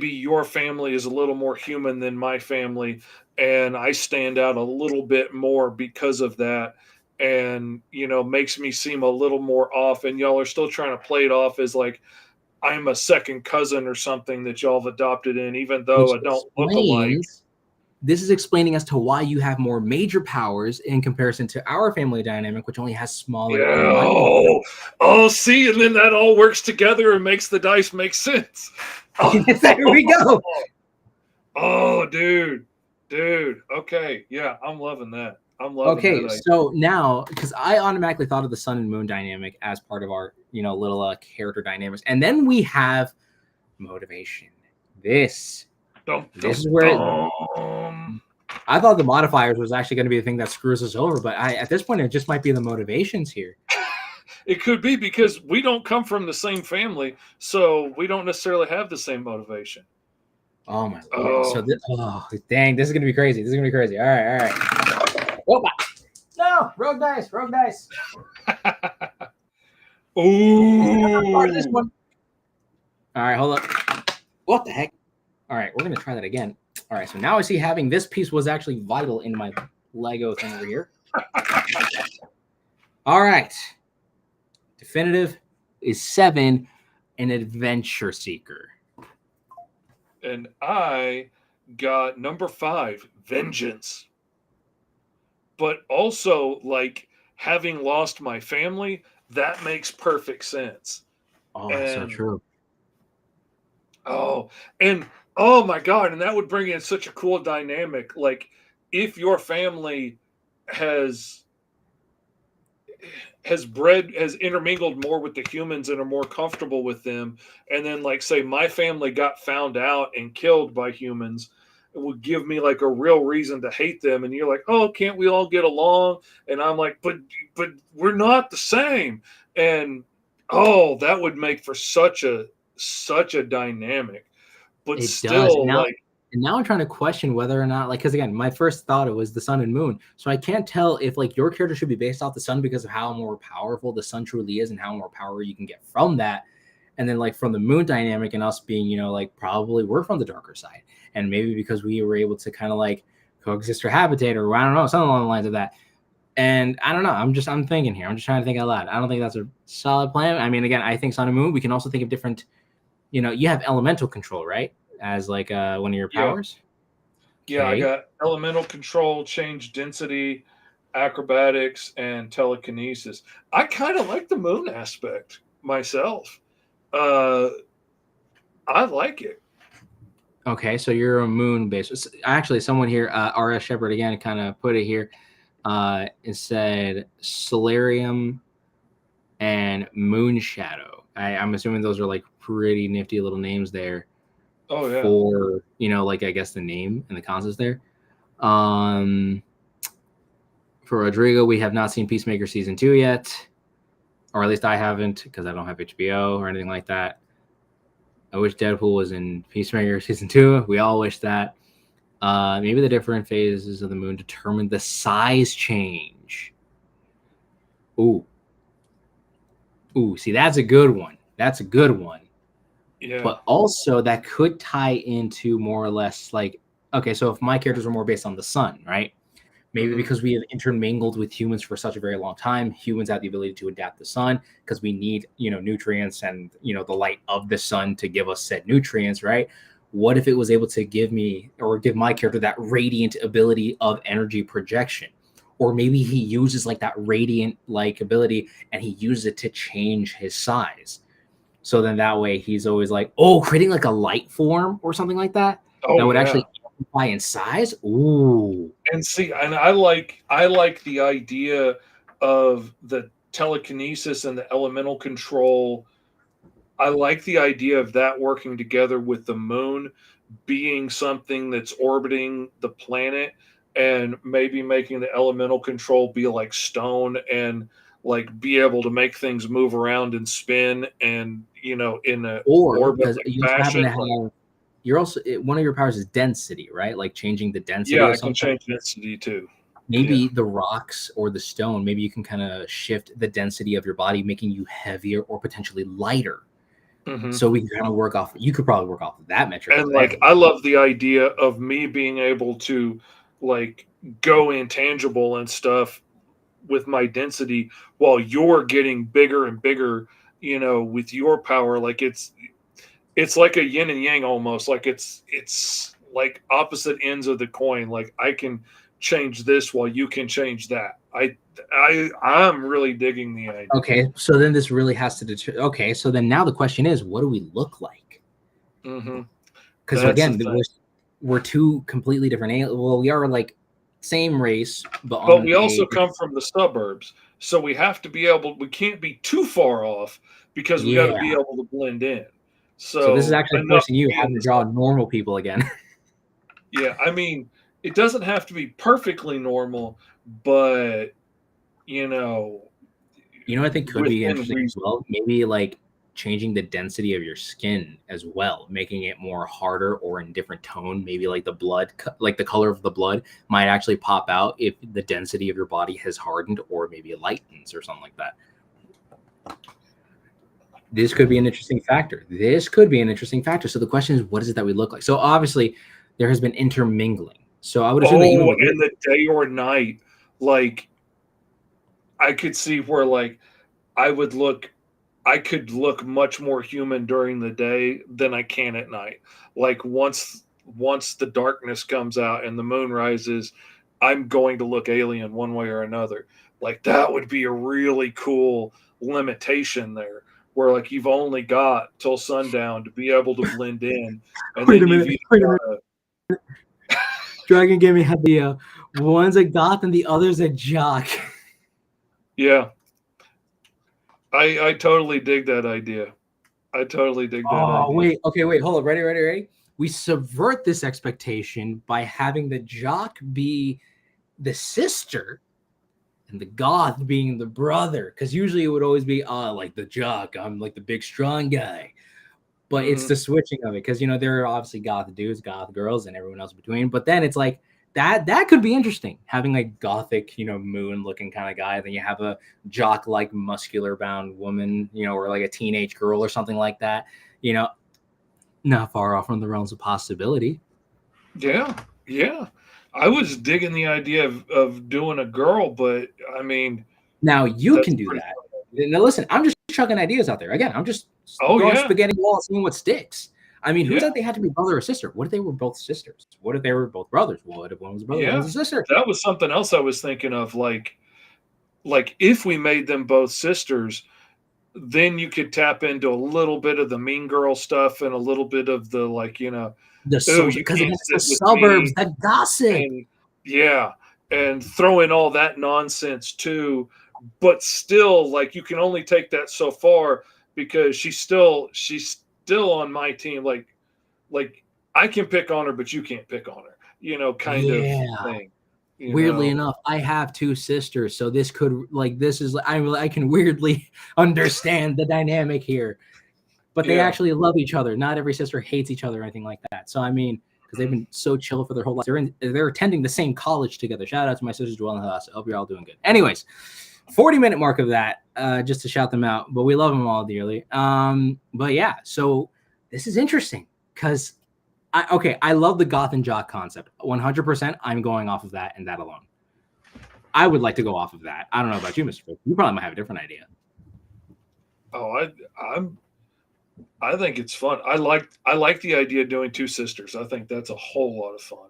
your family is a little more human than my family, and I stand out a little bit more because of that, and makes me seem a little more off, and y'all are still trying to play it off as like I'm a second cousin or something that y'all have adopted in, even though Which I don't look alike. this is explaining as to why you have more major powers in comparison to our family dynamic, which only has smaller. Yeah. Oh, see, and then that all works together and makes the dice make sense. There we go. Oh, dude. Okay, yeah, I'm loving that. Okay, that. so now because I automatically thought of the sun and moon dynamic as part of our little character dynamics, and then we have motivation. This is where I thought the modifiers was actually going to be the thing that screws us over, but at this point it just might be the motivations here. It could be because we don't come from the same family, so we don't necessarily have the same motivation. Oh my lord! So dang, this is gonna be crazy. All right. Opa. No, rogue dice. Ooh. This one. All right, hold up. What the heck? All right, we're gonna try that again. All right, so now I see having this piece was actually vital in my Lego thing over here. All right. Definitive is 7, an adventure seeker. And I got number 5, vengeance. But also, like, having lost my family, that makes perfect sense. Oh, that's so true. Oh, and oh my God, and that would bring in such a cool dynamic. Like, if your family has intermingled more with the humans and are more comfortable with them, and then like say my family got found out and killed by humans, it would give me like a real reason to hate them, and you're like, oh, can't we all get along? And I'm like, but we're not the same. And oh, that would make for such a dynamic. But it still does. like, and now I'm trying to question whether or not, like, because again, my first thought it was the sun and moon. So I can't tell if like your character should be based off the sun because of how more powerful the sun truly is and how more power you can get from that. And then like from the moon dynamic and us being, like probably we're from the darker side. And maybe because we were able to kind of like coexist or habitate or I don't know, something along the lines of that. And I don't know. I'm thinking here. I'm just trying to think out loud. I don't think that's a solid plan. I mean, again, I think sun and moon, we can also think of different, you have elemental control, right? As like one of your powers. Yeah, I got elemental control, change density, acrobatics, and telekinesis. I kind of like the moon aspect myself. I like it. Okay, so you're a moon based. Actually, someone here, R.S. Shepard again, kind of put it here. It said Solarium and Moon Shadow. I'm assuming those are like pretty nifty little names there. Oh yeah. For like I guess the name and the concepts there. For Rodrigo, we have not seen Peacemaker season 2 yet, or at least I haven't because I don't have HBO or anything like that. I wish Deadpool was in Peacemaker season 2. We all wish that. Maybe the different phases of the moon determine the size change. Ooh, see, that's a good one. Yeah. But also that could tie into more or less like, okay, so if my characters are more based on the sun, right? Maybe Mhm. because we have intermingled with humans for such a very long time, humans have the ability to adapt the sun because we need, nutrients and, the light of the sun to give us said nutrients, right? What if it was able to give me or give my character that radiant ability of energy projection? Or maybe he uses like that radiant like ability and he uses it to change his size. So then that way he's always like, oh, creating like a light form or something like that that Oh would yeah. actually amplify in size. Ooh. And see, and I like the idea of the telekinesis and the elemental control. I like the idea of that working together with the moon being something that's orbiting the planet, and maybe making the elemental control be like stone, and like be able to make things move around and spin, and in a Or orbit because like you also happen fashion. to Like, have, you're also one of your powers is density, right? Like changing the yeah, density of I can something. change density too. Yeah. Maybe the rocks or the stone, maybe you can kind of shift the density of your body, making you heavier or potentially lighter. Hmm. So we can kind of work off. You could probably work off of that metric And over like, there. I love the idea of me being able to like go intangible and stuff with my density, while you're getting bigger and bigger, with your power. Like, it's like a yin and yang almost. Like, it's like opposite ends of the coin. Like, I can change this while you can change that. I'm really digging the idea. Okay, so then this really has to okay, so then now the question is, what do we look like? Hmm. Because That's the again, thing. we're two completely different. Well, we are like same race, but But on we a also come from the suburbs, so we have to be able. We can't be too far off, because we got to yeah. be able to blend in. So this is So actually enough forcing to you be in having the to draw sun. normal people again. Yeah, I mean, it doesn't have to be perfectly normal, but you know, You know what I think could be within interesting as reason. well? Maybe like changing the density of your skin as well, making it more harder or in different tone. Maybe like the blood, like the color of the blood might actually pop out if the density of your body has hardened or maybe it lightens or something like that. This could be an interesting factor. This could be an interesting factor. So the question is, what is it that we look like? So obviously there has been intermingling. So I would assume that even Oh, with and the day or night, like I could see where like I would look I could look much more human during the day than I can at night. Like, once the darkness comes out and the moon rises, I'm going to look alien one way or another. Like, that would be a really cool limitation there, where like you've only got till sundown to be able to blend in, and wait a then you've minute, either wait a minute. got Dragon Gaming had the one's a goth and the other's a jock. yeah. I totally dig that idea. I totally dig that Oh, idea. wait. Okay, wait. Hold up. Ready, ready, ready. We subvert this expectation by having the jock be the sister and the goth being the brother. Because usually it would always be, like the jock. I'm like the big, strong guy. But it's Hmm. the switching of it. Because, there are obviously goth dudes, goth girls, and everyone else between. But then it's like, that could be interesting. Having like gothic, moon looking kind of guy. Then you have a jock like muscular bound woman, or like a teenage girl or something like that. You know, not far off from the realms of possibility. Yeah, yeah. I was digging the idea of doing a girl, but I mean, Now you that's can do pretty that. fun. Now listen, I'm just chucking ideas out there. Again, I'm just Oh throwing yeah, spaghetti wall, seeing what sticks. I mean, who yeah, said they had to be brother or sister? What if they were both sisters? What if they were both brothers? What if one was a brother, one was yeah. a sister? That was something else I was thinking of. Like if we made them both sisters, then you could tap into a little bit of the mean girl stuff, and a little bit of the like, The oh, social, you because again, can't it's the sit with suburbs, me, that gossip. and yeah, and throw in all that nonsense too. But still, like, you can only take that so far, because she's still on my team. Like I can pick on her, but you can't pick on her. Kind of Yeah. thing. You Weirdly know. enough, I have two sisters, so this could like this is I can weirdly understand the dynamic here. But they Yeah. actually love each other. Not every sister hates each other or anything like that. So I mean, because they've been so chill for their whole life, they're attending the same college together. Shout out to my sisters Joelle and Halas. I hope you're all doing good. Anyways, 40-minute mark of that, just to shout them out. But we love them all dearly. But yeah, so this is interesting because I love the goth and jock concept. 100%, I'm going off of that and that alone. I would like to go off of that. I don't know about you, Mr. Fick. You probably might have a different idea. Oh, I think it's fun. I like the idea of doing two sisters. I think that's a whole lot of fun.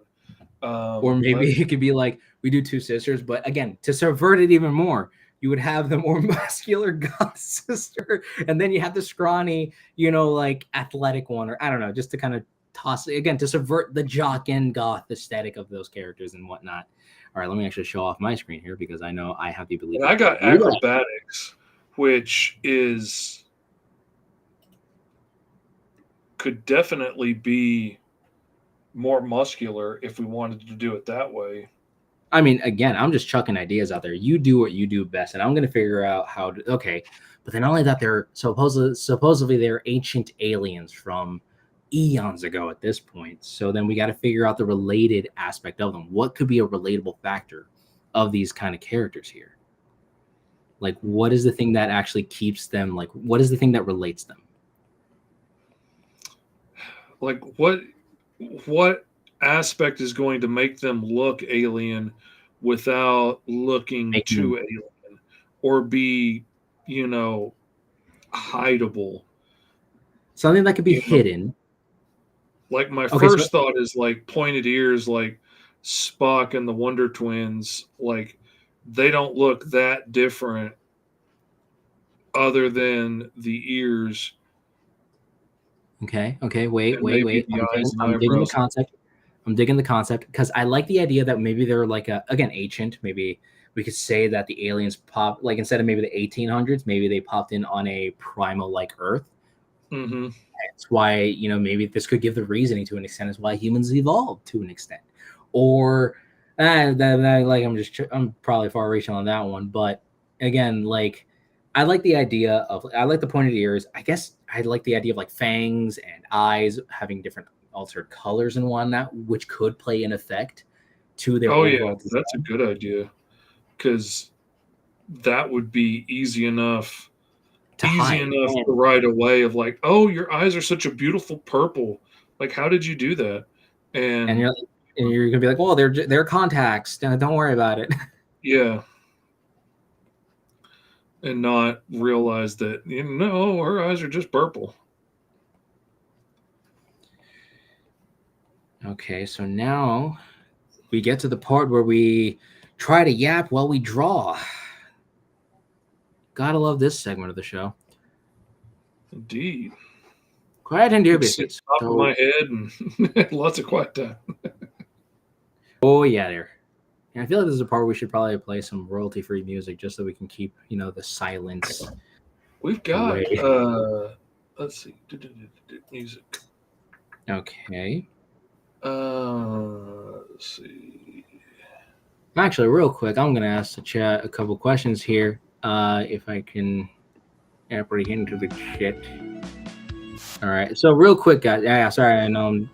Or maybe it could be like we do two sisters, but again, to subvert it even more, you would have the more muscular goth sister, and then you have the scrawny, like athletic one, or I don't know, just to kind of toss it again to subvert the jock and goth aesthetic of those characters and whatnot. All right, let me actually show off my screen here because I know I have the ability. And I got acrobatics, which could definitely be more muscular if we wanted to do it that way. I mean, again, I'm just chucking ideas out there. You do what you do best, and I'm going to figure out how to. Okay, but then not only that, they're supposedly they're ancient aliens from eons ago at this point. So then we got to figure out the related aspect of them. What could be a relatable factor of these kind of characters here? Like, what is the thing that actually keeps them? Like, what is the thing that relates them? Like, what aspect is going to make them look alien without looking too alien or be, hideable? Something that could be hidden. Like my first thought is like pointed ears, like Spock and the Wonder Twins. Like they don't look that different other than the ears. Okay. Wait. I'm digging the concept. I'm digging the concept because I like the idea that maybe they're like again, ancient. Maybe we could say that the aliens pop, like instead of maybe the 1800s, maybe they popped in on a primal like Earth. Mm-hmm. That's why, maybe this could give the reasoning to an extent as why humans evolved to an extent. Or I'm probably far reaching on that one. But again, like I like the pointed ears. I guess I like the idea of like fangs and eyes having different altered colors and whatnot, which could play an effect to their overall design. That's a good idea because that would be easy enough to right away of like, oh, your eyes are such a beautiful purple. Like, how did you do that? And you're gonna be like, well, they're contacts. Don't worry about it. Yeah. And not realize that, her eyes are just purple. Okay, so now we get to the part where we try to yap while we draw. Gotta love this segment of the show. Indeed. Quiet and dear biscuits. Top of my head and lots of quiet time. Oh yeah, there. And I feel like this is a part where we should probably play some royalty-free music just so we can keep, the silence. We've got let's see. Music. Okay. Let's see. Actually, real quick, I'm gonna ask the chat a couple questions here. If I can apprehend to the shit. All right. So real quick, guys. Yeah, sorry. I know.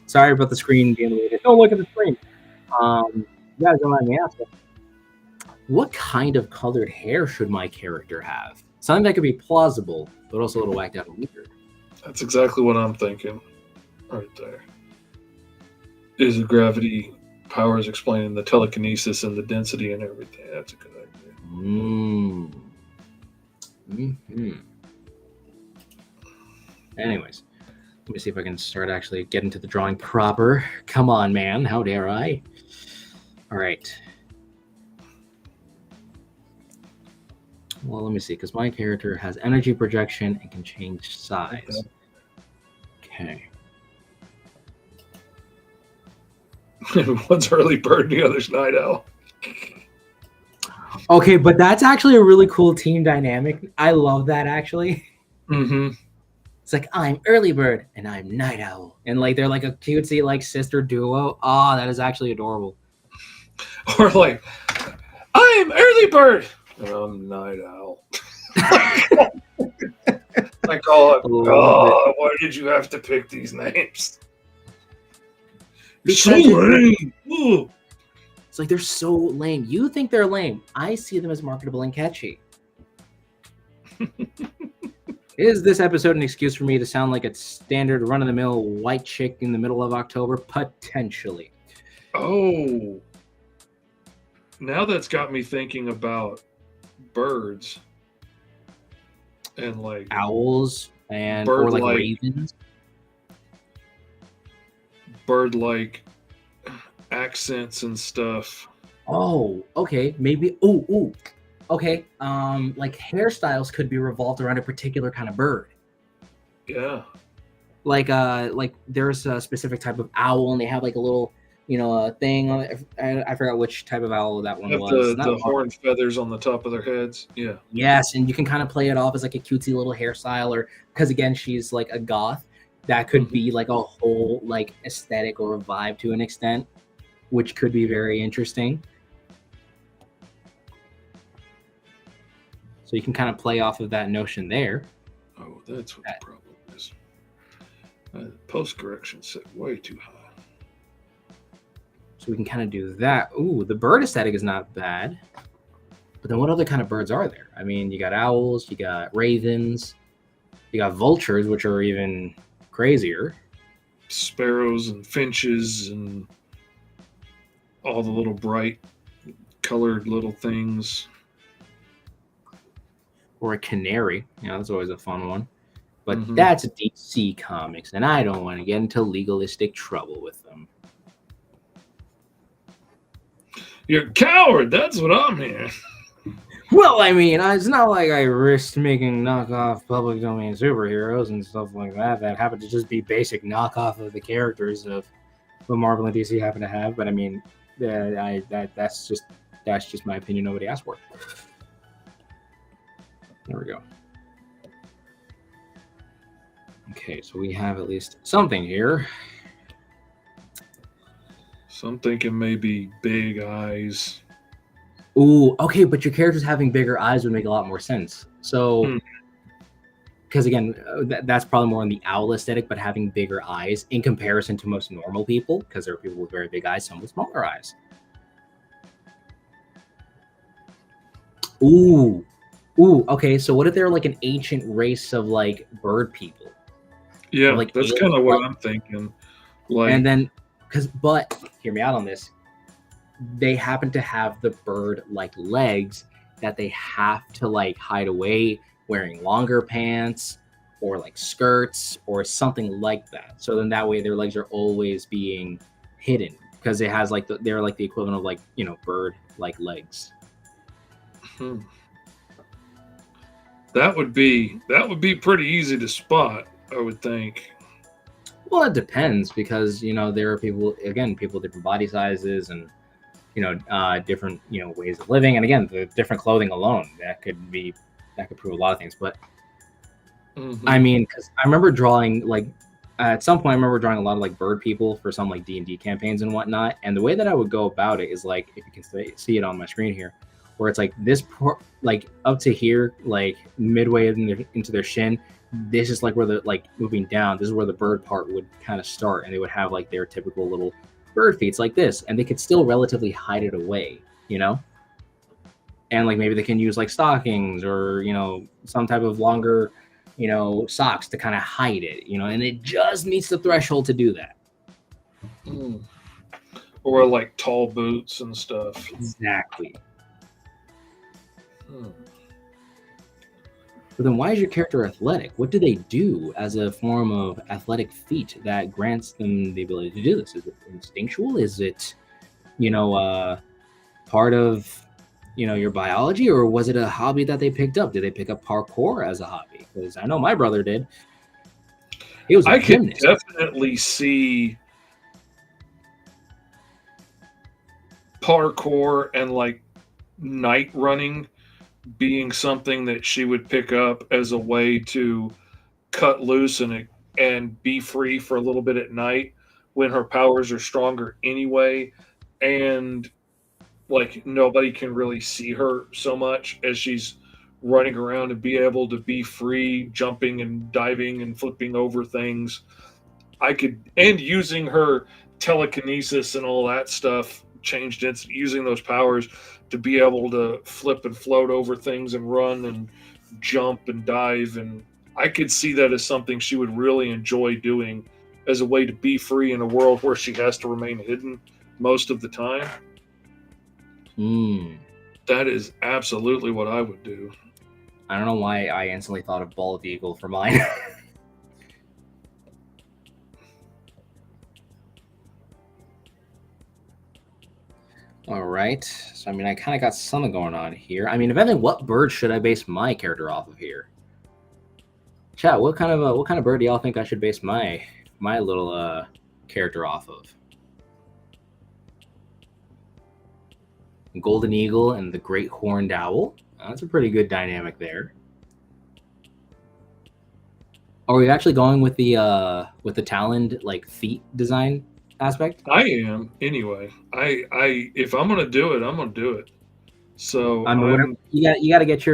Sorry about the screen being the way it is. Don't look at the screen. You guys don't mind me asking. What kind of colored hair should my character have? Something that could be plausible, but also a little whacked out and weird. That's exactly what I'm thinking. Right there. Is the gravity powers explaining the telekinesis and the density and everything. That's a good idea. Anyways, let me see if I can start actually getting to the drawing proper. Come on, man. How dare I? All right. Well, let me see, because my character has energy projection and can change size. Okay. One's early bird, the other's night owl. Okay, but that's actually a really cool team dynamic. I love that, actually. Mm-hmm. It's like, I'm early bird and I'm night owl. And like they're like a cutesy like sister duo. Oh, that is actually adorable. Or like, I'm early bird and I'm night owl. Like, oh, why did you have to pick these names? You're so lame. Ooh. It's like they're so lame. You think they're lame. I see them as marketable and catchy. Is this episode an excuse for me to sound like a standard run-of-the-mill white chick in the middle of October? Potentially. Oh, now that's got me thinking about birds and like Owls and Bird or like like- ravens. bird-like accents and stuff. Oh, okay. Maybe. Oh. Okay. Like hairstyles could be revolved around a particular kind of bird. Yeah. Like there's a specific type of owl, and they have like a little, thing on it. I forgot which type of owl that one Have was. the horn feathers on the top of their heads. Yeah. Yes, and you can kind of play it off as like a cutesy little hairstyle, or because again, she's like a goth. That could be like a whole like aesthetic or a vibe to an extent, which could be very interesting. So you can kind of play off of that notion there. Oh, that's what the problem is. Post correction set way too high. So we can kind of do that. Ooh, the bird aesthetic is not bad. But then what other kind of birds are there? I mean, you got owls, you got ravens, you got vultures, which are even crazier. Sparrows and finches and all the little bright colored little things. Or a canary. That's always a fun one. But Mhm. that's DC Comics, and I don't want to get into legalistic trouble with them. You're a coward. That's what I'm hearing. Well, I mean, it's not like I risked making knockoff public domain superheroes and stuff like that happen to just be basic knockoff of the characters of what Marvel and DC happen to have. But I mean, that's just my opinion. Nobody asked for it. There we go. Okay, so we have at least something here. So I'm thinking maybe big eyes. Ooh, okay, but your characters having bigger eyes would make a lot more sense. So, because again, that's probably more on the owl aesthetic, but having bigger eyes in comparison to most normal people, because there are people with very big eyes, some with smaller eyes. Ooh, okay, so what if they're like an ancient race of like bird people? Yeah, Like that's alien- kind of what I'm thinking. Like, And then, but hear me out on this. They happen to have the bird-like legs that they have to like hide away wearing longer pants or like skirts or something like that. So then that way their legs are always being hidden because it has like they're like the equivalent of like bird-like legs. that would be pretty easy to spot, I would think. Well, it depends because there are people with different body sizes and different ways of living, and again the different clothing alone that could prove a lot of things. But I mean, because I remember drawing like at some point I remember drawing a lot of like bird people for some like D&D campaigns and whatnot, and the way that I would go about it is like, if you can see it on my screen here, where it's like this like up to here, like midway into their shin, this is like where the like moving down, this is where the bird part would kind of start, and they would have like their typical little bird feet like this, and they could still relatively hide it away, and like maybe they can use like stockings or some type of longer socks to kind of hide it, and it just meets the threshold to do that. Or like tall boots and stuff. Exactly. But then why is your character athletic? What do they do as a form of athletic feat that grants them the ability to do this? Is it instinctual? Is it, part of, your biology? Or was it a hobby that they picked up? Did they pick up parkour as a hobby? Because I know my brother did. He was a I could gymnast. definitely see parkour and like night running being something that she would pick up as a way to cut loose and be free for a little bit at night when her powers are stronger anyway, and like nobody can really see her so much as she's running around and be able to be free, jumping and diving and flipping over things. And using her telekinesis and all that stuff, using those powers to be able to flip and float over things and run and jump and dive and I could see that as something she would really enjoy doing as a way to be free in a world where she has to remain hidden most of the time. Hmm. That is absolutely what I would do. I don't know why I instantly thought of bald eagle for mine. All right. So I mean, I kind of got something going on here. I mean, if anything, what bird should I base my character off of here? Chat. What kind of bird do y'all think I should base my little character off of? Golden eagle and the great horned owl. That's a pretty good dynamic there. Are we actually going with the taloned like feet design aspect? I am anyway. I if I'm gonna do it, I'm gonna do it. So I mean, whatever, you got to get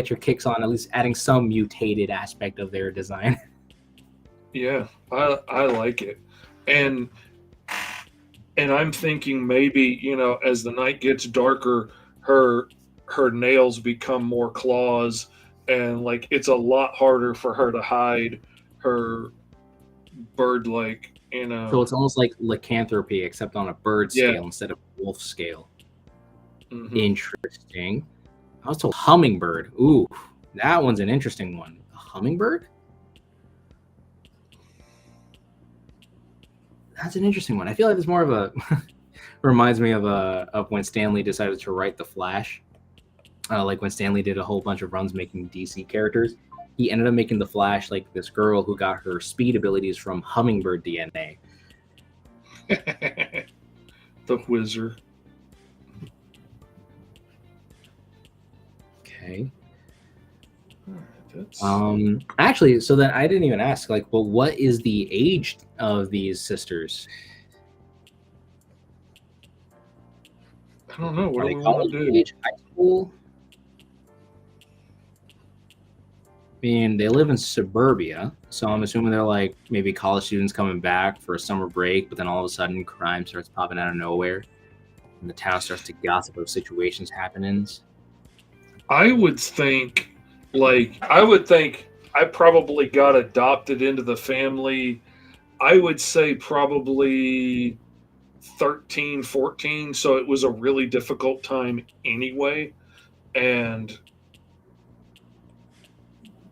your kicks on at least adding some mutated aspect of their design. yeah, I like it, and I'm thinking maybe, as the night gets darker, her nails become more claws, and like it's a lot harder for her to hide her bird like. So it's almost like lycanthropy, except on a bird Yeah. scale instead of wolf scale. Mhm. Interesting. I was told hummingbird. Ooh, that one's an interesting one. A hummingbird? That's an interesting one. I feel like it's more of a reminds me of when Stanley decided to write the Flash. Like when Stanley did a whole bunch of runs making DC characters, he ended up making the Flash like this girl who got her speed abilities from hummingbird DNA. The wizard. Okay. That's... Actually, so then I didn't even ask, like, well, what is the age of these sisters? I don't know. What Are do they we want college to do? age, high school? I mean, they live in suburbia, so I'm assuming they're like maybe college students coming back for a summer break, but then all of a sudden crime starts popping out of nowhere, and the town starts to gossip of situations happenings. I would think I probably got adopted into the family. I would say probably 13, 14. So it was a really difficult time anyway. And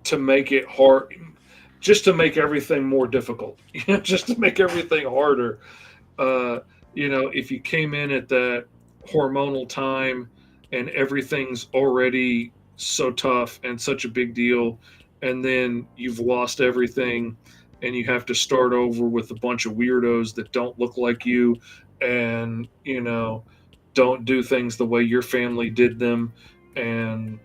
to make it hard, just to make everything more difficult, just to make everything harder. If you came in at that hormonal time and everything's already so tough and such a big deal, and then you've lost everything and you have to start over with a bunch of weirdos that don't look like you and, don't do things the way your family did them. And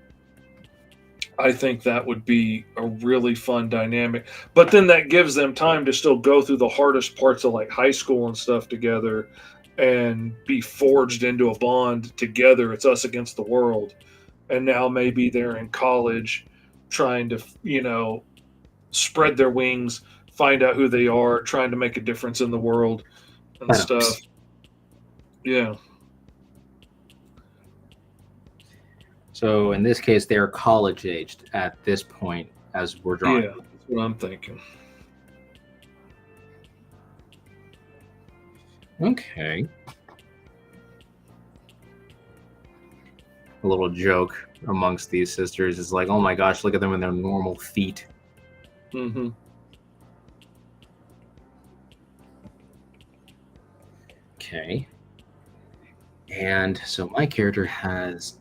I think that would be a really fun dynamic. But then that gives them time to still go through the hardest parts of like high school and stuff together and be forged into a bond together. It's us against the world. And now maybe they're in college trying to, spread their wings, find out who they are, trying to make a difference in the world and stuff. Yeah. So in this case, they're college aged at this point as we're drawing. Yeah, that's what I'm thinking. Okay. A little joke amongst these sisters is like, oh my gosh, look at them in their normal feet. Mm-hmm. Okay. And so my character has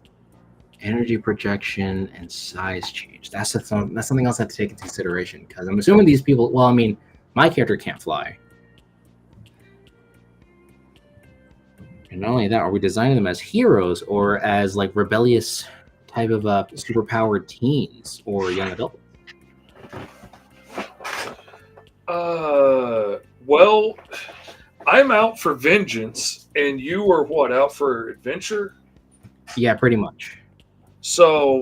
energy projection and size change. That's something else I have to take into consideration because I'm assuming these people. Well, I mean, my character can't fly, and not only that, are we designing them as heroes or as like rebellious type of superpowered teens or young adults? Well, I'm out for vengeance, and you are what, out for adventure? Yeah, pretty much. So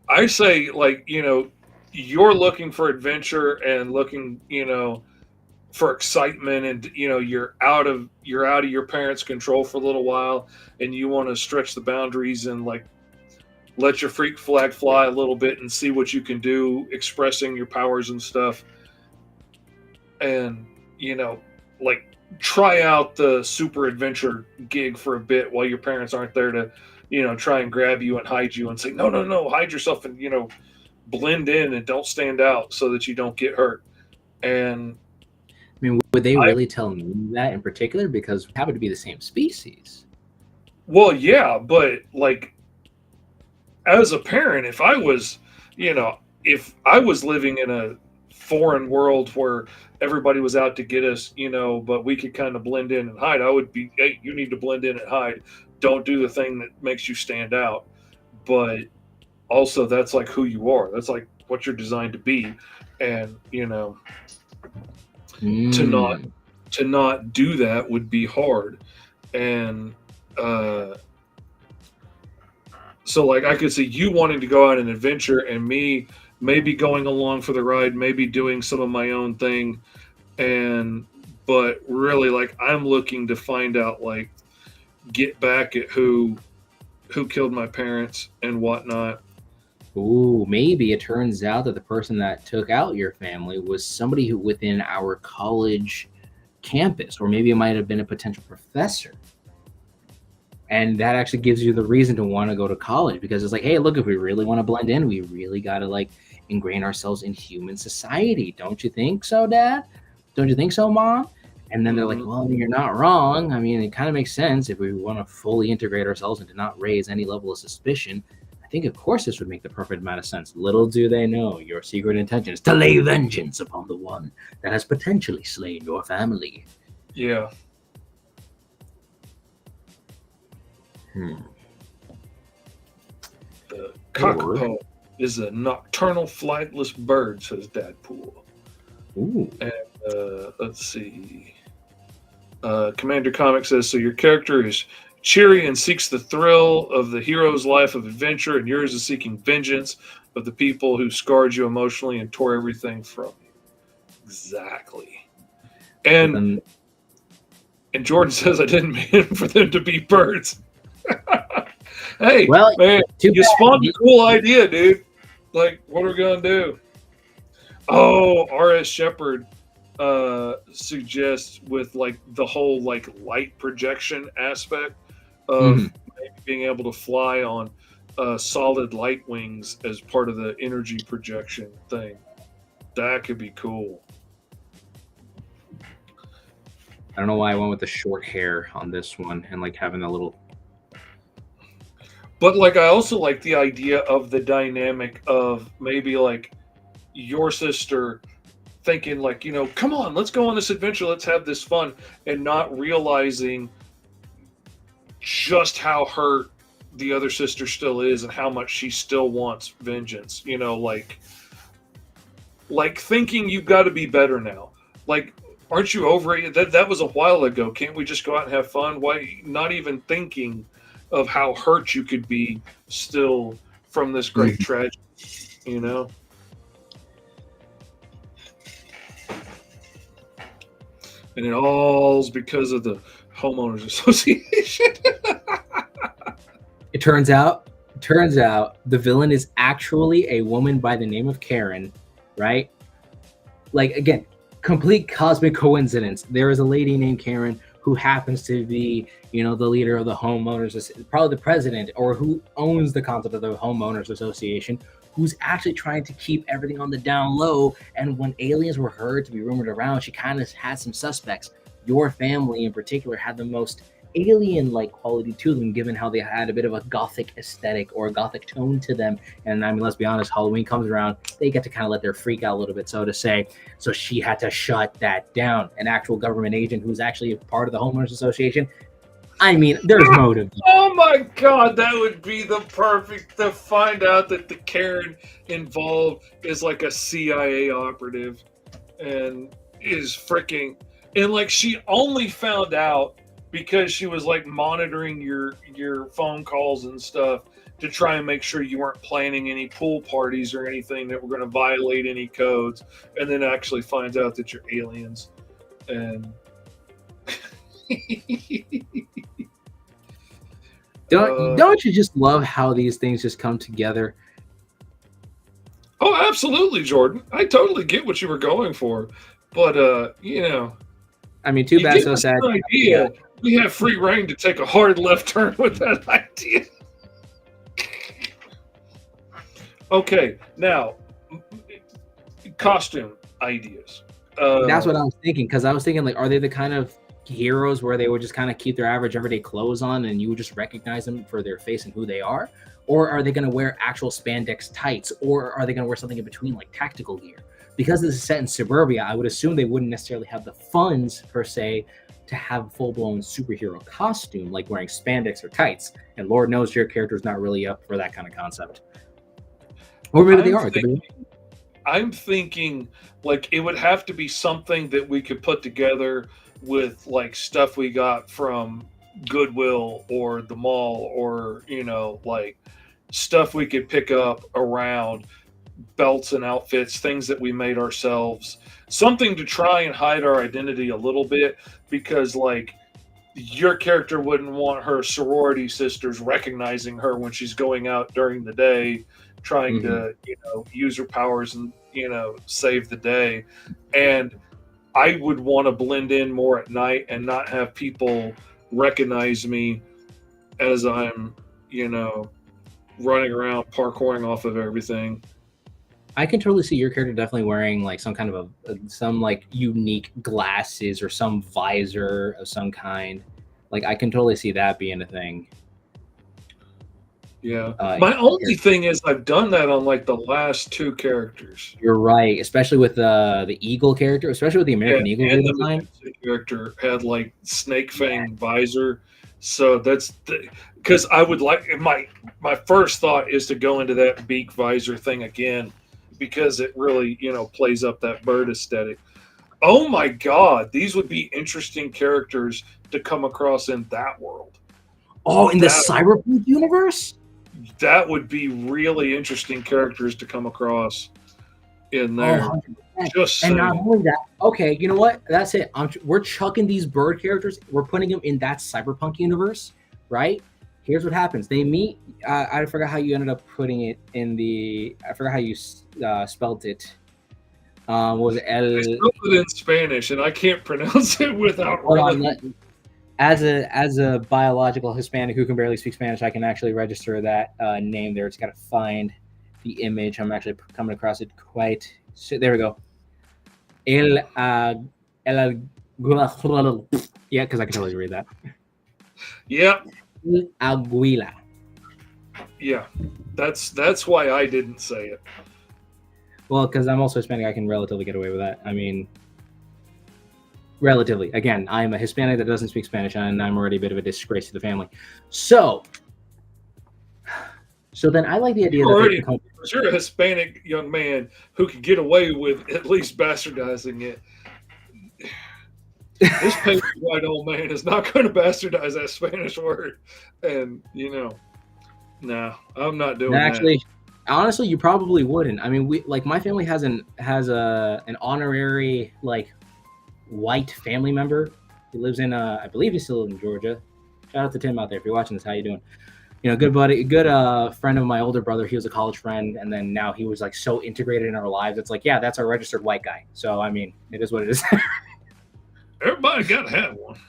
I say, like, you're looking for adventure and looking, for excitement, and you're out of your parents' control for a little while, and you want to stretch the boundaries and like let your freak flag fly a little bit and see what you can do, expressing your powers and stuff. And, like try out the super adventure gig for a bit while your parents aren't there to, try and grab you and hide you and say, no, no, no, hide yourself and, blend in and don't stand out so that you don't get hurt. And I mean, would they I- really tell me that in particular? Because we happen to be the same species. well, yeah, but like as a parent, if I was, if I was living in a foreign world where everybody was out to get us, but we could kind of blend in and hide, I would be, hey, you need to blend in and hide. Don't do the thing that makes you stand out. But also, that's like who you are. That's like what you're designed to be. And, to not do that would be hard. And, so like I could see you wanting to go on an adventure and me maybe going along for the ride, maybe doing some of my own thing. But really like I'm looking to find out, like, get back at who killed my parents and whatnot. Ooh, maybe it turns out that the person that took out your family was somebody who within our college campus, or maybe it might have been a potential professor. And that actually gives you the reason to want to go to college, because it's like, hey, look, if we really want to blend in, we really got to like ingrain ourselves in human society. Don't you think so, Dad? Don't you think so, Mom? And then they're like, well, you're not wrong. I mean, it kind of makes sense if we want to fully integrate ourselves and to not raise any level of suspicion. I think, of course, this would make the perfect amount of sense. Little do they know your secret intention is to lay vengeance upon the one that has potentially slain your family. Yeah. The kakapo is a nocturnal flightless bird, says Dadpool. Ooh. And let's see. Commander Comic says, so your character is cheery and seeks the thrill of the hero's life of adventure, and yours is seeking vengeance of the people who scarred you emotionally and tore everything from you. Exactly. And Jordan says, I didn't mean for them to be birds. Hey, well, man, you spawned a cool idea, dude. Like, what are we going to do? Oh, R.S. Shepard suggests with, like, the whole, like, light projection aspect of maybe being able to fly on solid light wings as part of the energy projection thing. That could be cool. I don't know why I went with the short hair on this one and, like, having a little... But, like, I also like the idea of the dynamic of maybe, like, your sister thinking, like, come on, let's go on this adventure, let's have this fun, and not realizing just how hurt the other sister still is and how much she still wants vengeance. Like thinking you've got to be better now. Like, aren't you over it? That was a while ago. Can't we just go out and have fun? Why not even thinking of how hurt you could be still from this great tragedy, And it all's because of the homeowners association. It turns out the villain is actually a woman by the name of Karen, right? Like, again, complete cosmic coincidence. There is a lady named Karen who happens to be, the leader of the homeowners, probably the president, or who owns the concept of the homeowners association, who's actually trying to keep everything on the down low. And when aliens were heard to be rumored around, she kind of had some suspects. Your family in particular had the most alien-like quality to them, given how they had a bit of a gothic aesthetic or a gothic tone to them. And I mean, let's be honest, Halloween comes around, they get to kind of let their freak out a little bit, so to say. So she had to shut that down. An actual government agent who's actually a part of the homeowners association. I mean, there's motive. Oh my God, that would be the perfect to find out that the Karen involved is like a CIA operative and is freaking, and like she only found out because she was like monitoring your phone calls and stuff to try and make sure you weren't planning any pool parties or anything that were going to violate any codes, and then actually finds out that you're aliens. And Don't you just love how these things just come together? Oh, absolutely, Jordan. I totally get what you were going for, but I mean, too you bad, give so us sad. an idea. We have free reign to take a hard left turn with that idea. Okay, now costume ideas. That's what I was thinking, because I was thinking, like, are they the kind of heroes where they would just kind of keep their average everyday clothes on and you would just recognize them for their face and who they are? Or are they going to wear actual spandex tights? Or are they going to wear something in between, like tactical gear? Because this is set in suburbia, I would assume they wouldn't necessarily have the funds, per se, to have a full-blown superhero costume, like wearing spandex or tights. And Lord knows your character is not really up for that kind of concept. Or maybe they are. I'm thinking like it would have to be something that we could put together with like stuff we got from Goodwill or the mall, or like stuff we could pick up around, belts and outfits, things that we made ourselves, something to try and hide our identity a little bit, because like your character wouldn't want her sorority sisters recognizing her when she's going out during the day trying to use her powers and save the day. And I would want to blend in more at night and not have people recognize me as I'm running around parkouring off of everything. I can totally see your character definitely wearing like some kind of some like unique glasses or some visor of some kind. Like I can totally see that being a thing. Yeah. My only thing is I've done that on like the last two characters. You're right, especially with the Eagle character, especially with the American Eagle and the character had like snake fang visor. So that's because I would like my first thought is to go into that beak visor thing again, because it really plays up that bird aesthetic. Oh my god, these would be interesting characters to come across in that world. Oh, in the cyberpunk universe? That would be really interesting characters to come across in there. Oh, and not only that, okay, you know what? That's it. We're chucking these bird characters. We're putting them in that cyberpunk universe, right? Here's what happens. They meet. I forgot how you ended up putting it in the. I forgot how you spelled it. Was it I spelled it in Spanish, and I can't pronounce it without really. As a biological Hispanic who can barely speak Spanish, I can actually register that name there. It's got to find the image. I'm actually coming across it quite. So there we go. Yeah, because I can totally read that. Yeah. Aguila. Yeah, that's why I didn't say it. Well, because I'm also Hispanic, I can relatively get away with that. I mean, relatively. Again, I'm a Hispanic that doesn't speak Spanish, and I'm already a bit of a disgrace to the family. So then I like the idea that you're a Hispanic young man who could get away with at least bastardizing it. This paper white old man is not going to bastardize that Spanish word, and no, I'm not doing that. Honestly, you probably wouldn't. I mean, my family has an honorary like white family member. He lives in I believe he's still in Georgia. Shout out to Tim out there if you're watching this. How you doing? Good buddy, good friend of my older brother. He was a college friend, and then now he was like so integrated in our lives. It's like, yeah, that's our registered white guy. So I mean, it is what it is. Everybody gotta have one.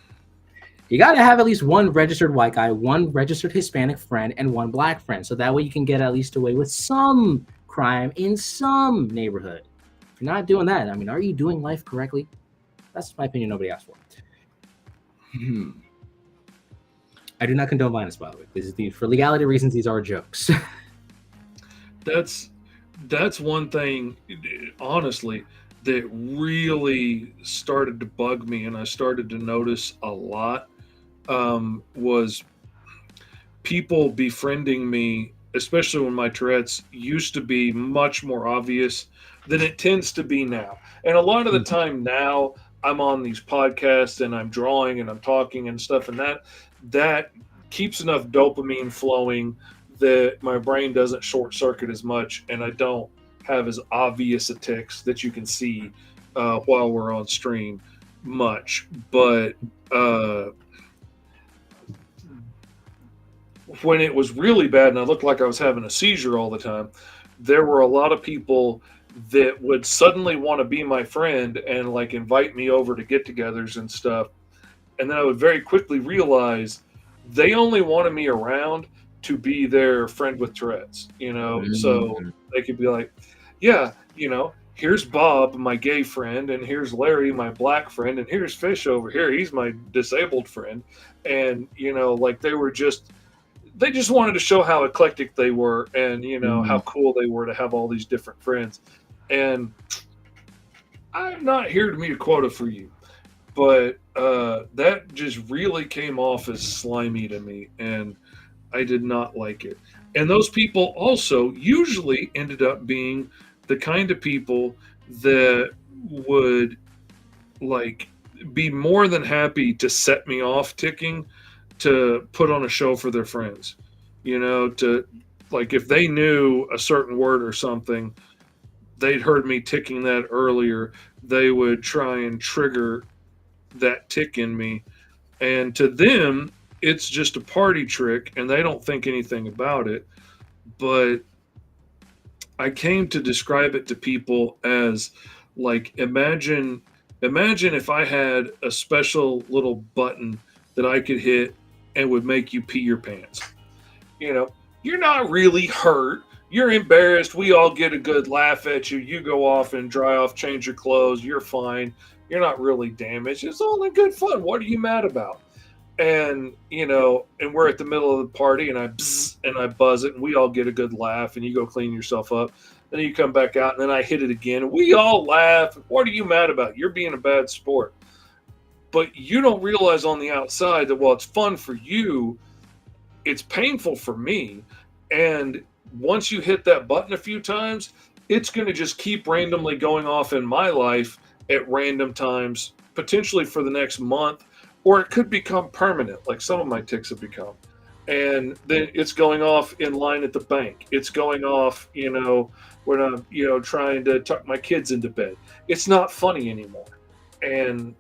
You gotta have at least one registered white guy, one registered Hispanic friend, and one black friend. So that way you can get at least away with some crime in some neighborhood. If you're not doing that, I mean, are you doing life correctly? That's my opinion. Nobody asked for. I do not condone violence, by the way. This is for legality reasons. These are jokes. That's one thing, honestly, that really started to bug me, and I started to notice a lot. Was people befriending me, especially when my Tourette's used to be much more obvious than it tends to be now. And a lot of the time now, I'm on these podcasts and I'm drawing and I'm talking and stuff, and that keeps enough dopamine flowing that my brain doesn't short circuit as much, and I don't have as obvious a tics that you can see while we're on stream much. But when it was really bad and I looked like I was having a seizure all the time, there were a lot of people that would suddenly want to be my friend and like invite me over to get-togethers and stuff. And then I would very quickly realize they only wanted me around to be their friend with Tourette's, so Mm. they could be like, yeah, here's Bob, my gay friend, and here's Larry, my black friend, and here's Fish over here. He's my disabled friend. And, like they just wanted to show how eclectic they were and, how Mm. cool they were to have all these different friends. And I'm not here to meet a quota for you, but that just really came off as slimy to me. And I did not like it. And those people also usually ended up being the kind of people that would like be more than happy to set me off ticking to put on a show for their friends. To like if they knew a certain word or something, they'd heard me ticking that earlier, they would try and trigger that tick in me. And to them, it's just a party trick and they don't think anything about it. But I came to describe it to people as like imagine if I had a special little button that I could hit and would make you pee your pants. You know, you're not really hurt. You're embarrassed. We all get a good laugh at you. You go off and dry off, change your clothes. You're fine. You're not really damaged. It's all in good fun. What are you mad about? And and we're at the middle of the party, and I buzz it, and we all get a good laugh, and you go clean yourself up. Then you come back out, and then I hit it again, and we all laugh. What are you mad about? You're being a bad sport. But you don't realize on the outside that while it's fun for you, it's painful for me. And once you hit that button a few times, it's going to just keep randomly going off in my life at random times, potentially for the next month, or it could become permanent, like some of my ticks have become. And then it's going off in line at the bank. It's going off, when I'm, trying to tuck my kids into bed. It's not funny anymore. And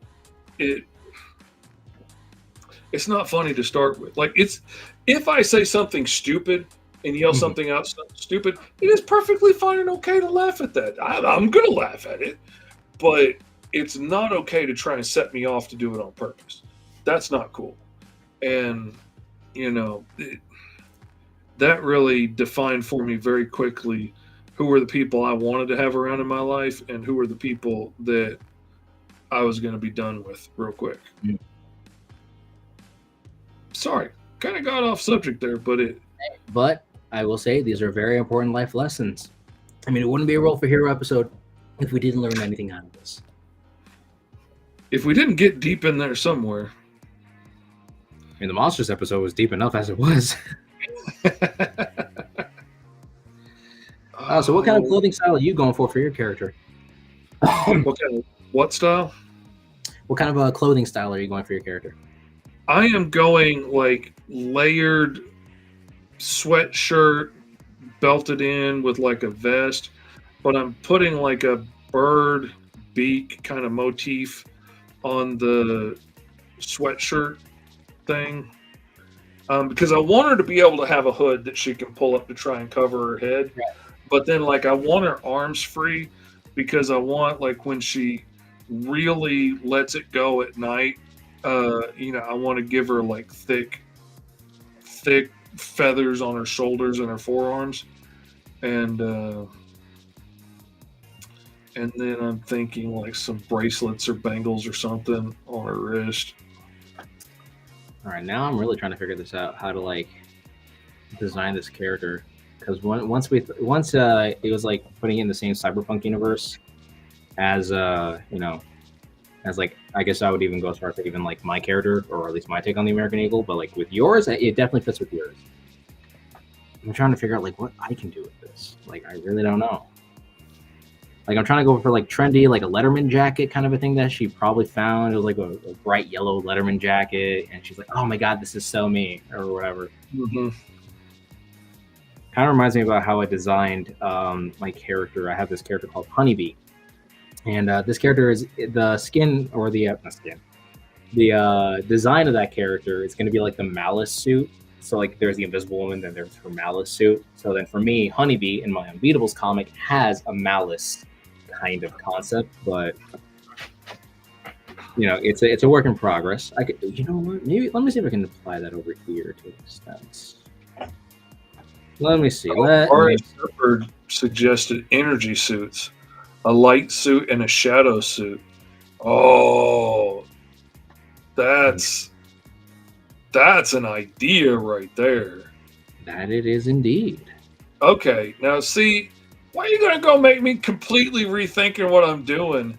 it's not funny to start with. Like if I say something stupid and yell something out stupid, it is perfectly fine and okay to laugh at that. I'm going to laugh at it, but it's not okay to try and set me off to do it on purpose. That's not cool. And, that really defined for me very quickly who were the people I wanted to have around in my life and who were the people that I was going to be done with real quick. Mm. Sorry, kind of got off subject there, But I will say these are very important life lessons. I mean, it wouldn't be a Roll for Hero episode if we didn't learn anything out of this. if we didn't get deep in there somewhere. I mean, the Monsters episode was deep enough as it was. So what kind of clothing style are you going for your character? What style? What kind of a clothing style are you going for your character? I am going like layered sweatshirt belted in with like a vest, but I'm putting like a bird beak kind of motif on the sweatshirt thing. Because I want her to be able to have a hood that she can pull up to try and cover her head. Right. But then like I want her arms free because I want like when she really lets it go at night, I want to give her like thick feathers on her shoulders and her forearms. And then I'm thinking like some bracelets or bangles or something on her wrist. All right, now I'm really trying to figure this out, how to like design this character, because once it was like putting it in the same cyberpunk universe as as like I guess I would even go as far as even like my character, or at least my take on the American Eagle, but like with yours, it definitely fits with yours. I'm trying to figure out like what I can do with this. Like I really don't know. Like I'm trying to go for like trendy, like a Letterman jacket kind of a thing that she probably found. It was like a bright yellow Letterman jacket, and she's like, "Oh my god, this is so me," or whatever. Mm-hmm. Kind of reminds me about how I designed my character. I have this character called Honeybee, and this character is the skin, or the not skin. The design of that character is going to be like the Malice suit So like there's the Invisible Woman, then there's her Malice suit. So then for me, Honeybee in my Unbeatables comic has a Malice kind of concept, but it's a work in progress. I could, you know what? Maybe let me see if I can apply that over here to an extent. Let me see. Shepard suggested energy suits, a light suit and a shadow suit. Oh, that's an idea right there. That it is indeed. Okay, now see, why are you gonna go make me completely rethinking what I'm doing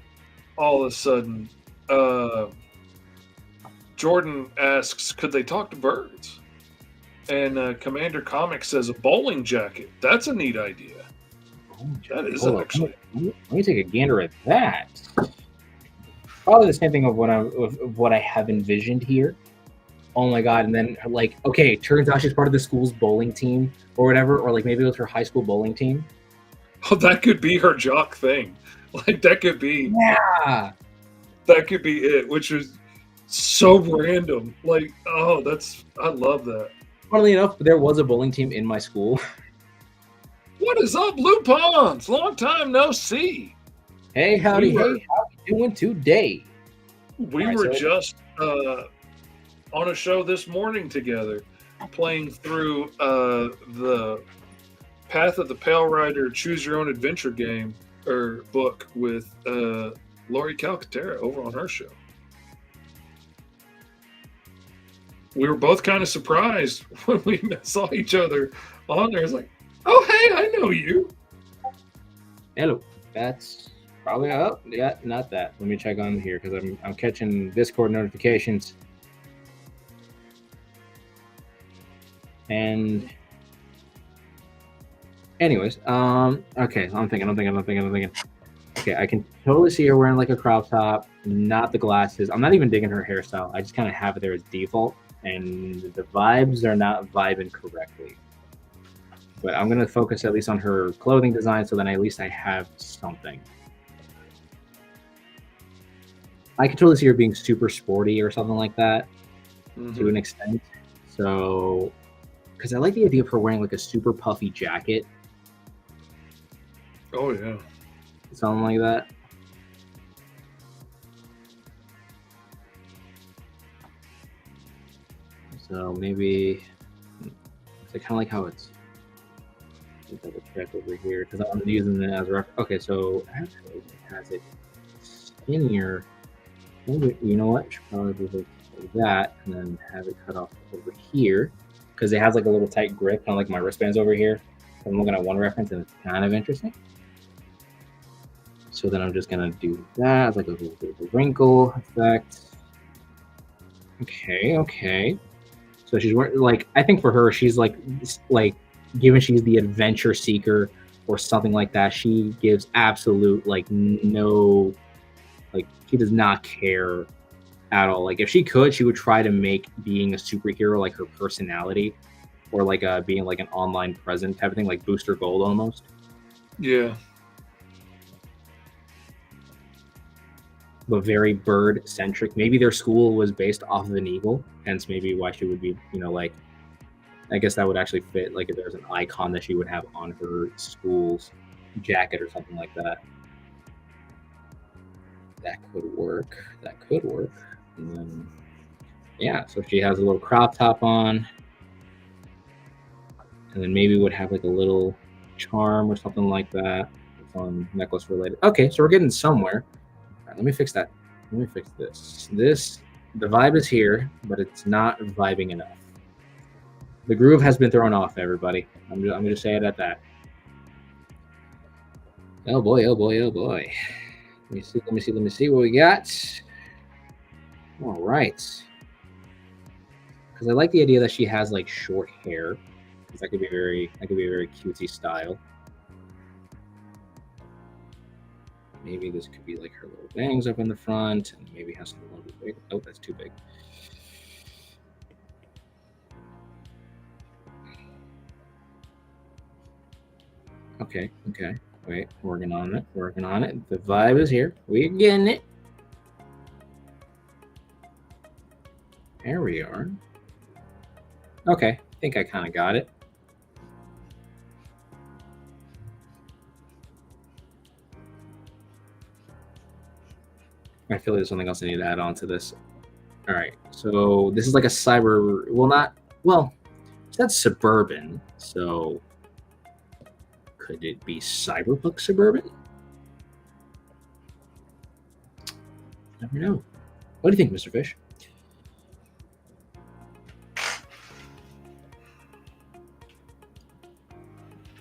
all of a sudden? Jordan asks, could they talk to birds? And Commander Comics says a bowling jacket. That's a neat idea. That is actually. Let me take a gander at that. Probably the same thing of what I have envisioned here. Oh my god! And then like, okay, turns out she's part of the school's bowling team or whatever, or like maybe it was her high school bowling team. Oh, that could be her jock thing. Like that could be. Yeah. That could be it, which is so random. Like, oh, I love that. Funnily enough, there was a bowling team in my school. What is up, Blue Ponds? Long time no see. Hey, howdy, how you doing today? We were just on a show this morning together, playing through the Path of the Pale Rider Choose Your Own Adventure game or book with Lori Calcaterra over on her show. We were both kind of surprised when we saw each other on there. It's like, oh, hey, I know you. Hello. That's probably yeah, not that. Let me check on here because I'm catching Discord notifications. And anyways, okay, I'm thinking. Okay, I can totally see her wearing like a crop top, not the glasses. I'm not even digging her hairstyle. I just kind of have it there as default, and the vibes are not vibing correctly. But I'm gonna focus at least on her clothing design, so then at least I have something. I could totally see her being super sporty or something like that, to an extent. So, because I like the idea of her wearing like a super puffy jacket. Oh yeah. Something like that. So maybe it's kind of like how it's double check over here because I'm using it as a reference. Okay, so actually it has it skinnier. Maybe, you know what? Should probably do like that and then have it cut off over here because it has like a little tight grip, kind of like my wristbands over here. I'm looking at one reference and it's kind of interesting. So then I'm just gonna do that. It's like a little bit of a wrinkle effect. Okay. So she's wearing like, I think for her, she's like given she's the adventure seeker or something like that, she gives absolute like no, like she does not care at all. Like if she could, she would try to make being a superhero like her personality, or like being like an online presence type of thing, like Booster Gold almost. Yeah. But very bird centric. Maybe their school was based off of an eagle, hence maybe why she would be, like, I guess that would actually fit. Like if there's an icon that she would have on her school's jacket or something like that. That could work. And then, yeah, so she has a little crop top on. And then maybe would have like a little charm or something like that. It's on necklace related. Okay, so we're getting somewhere. All right, let me fix that. Let me fix this. The vibe is here, but it's not vibing enough. The groove has been thrown off, everybody. I'm going to say it at that. Oh boy. Let me see what we got. All right. Because I like the idea that she has like short hair. Because that could be a very cutesy style. Maybe this could be like her little bangs up in the front, and maybe has something a little bit big. Oh, that's too big. Okay. Wait, working on it. The vibe is here. We're getting it. There we are. Okay. think I kind of got it. I feel like there's something else I need to add on to this. All right, so this is like a cyber. Well, that's suburban. So could it be cyberpunk suburban? Never know. What do you think, Mr. Fish?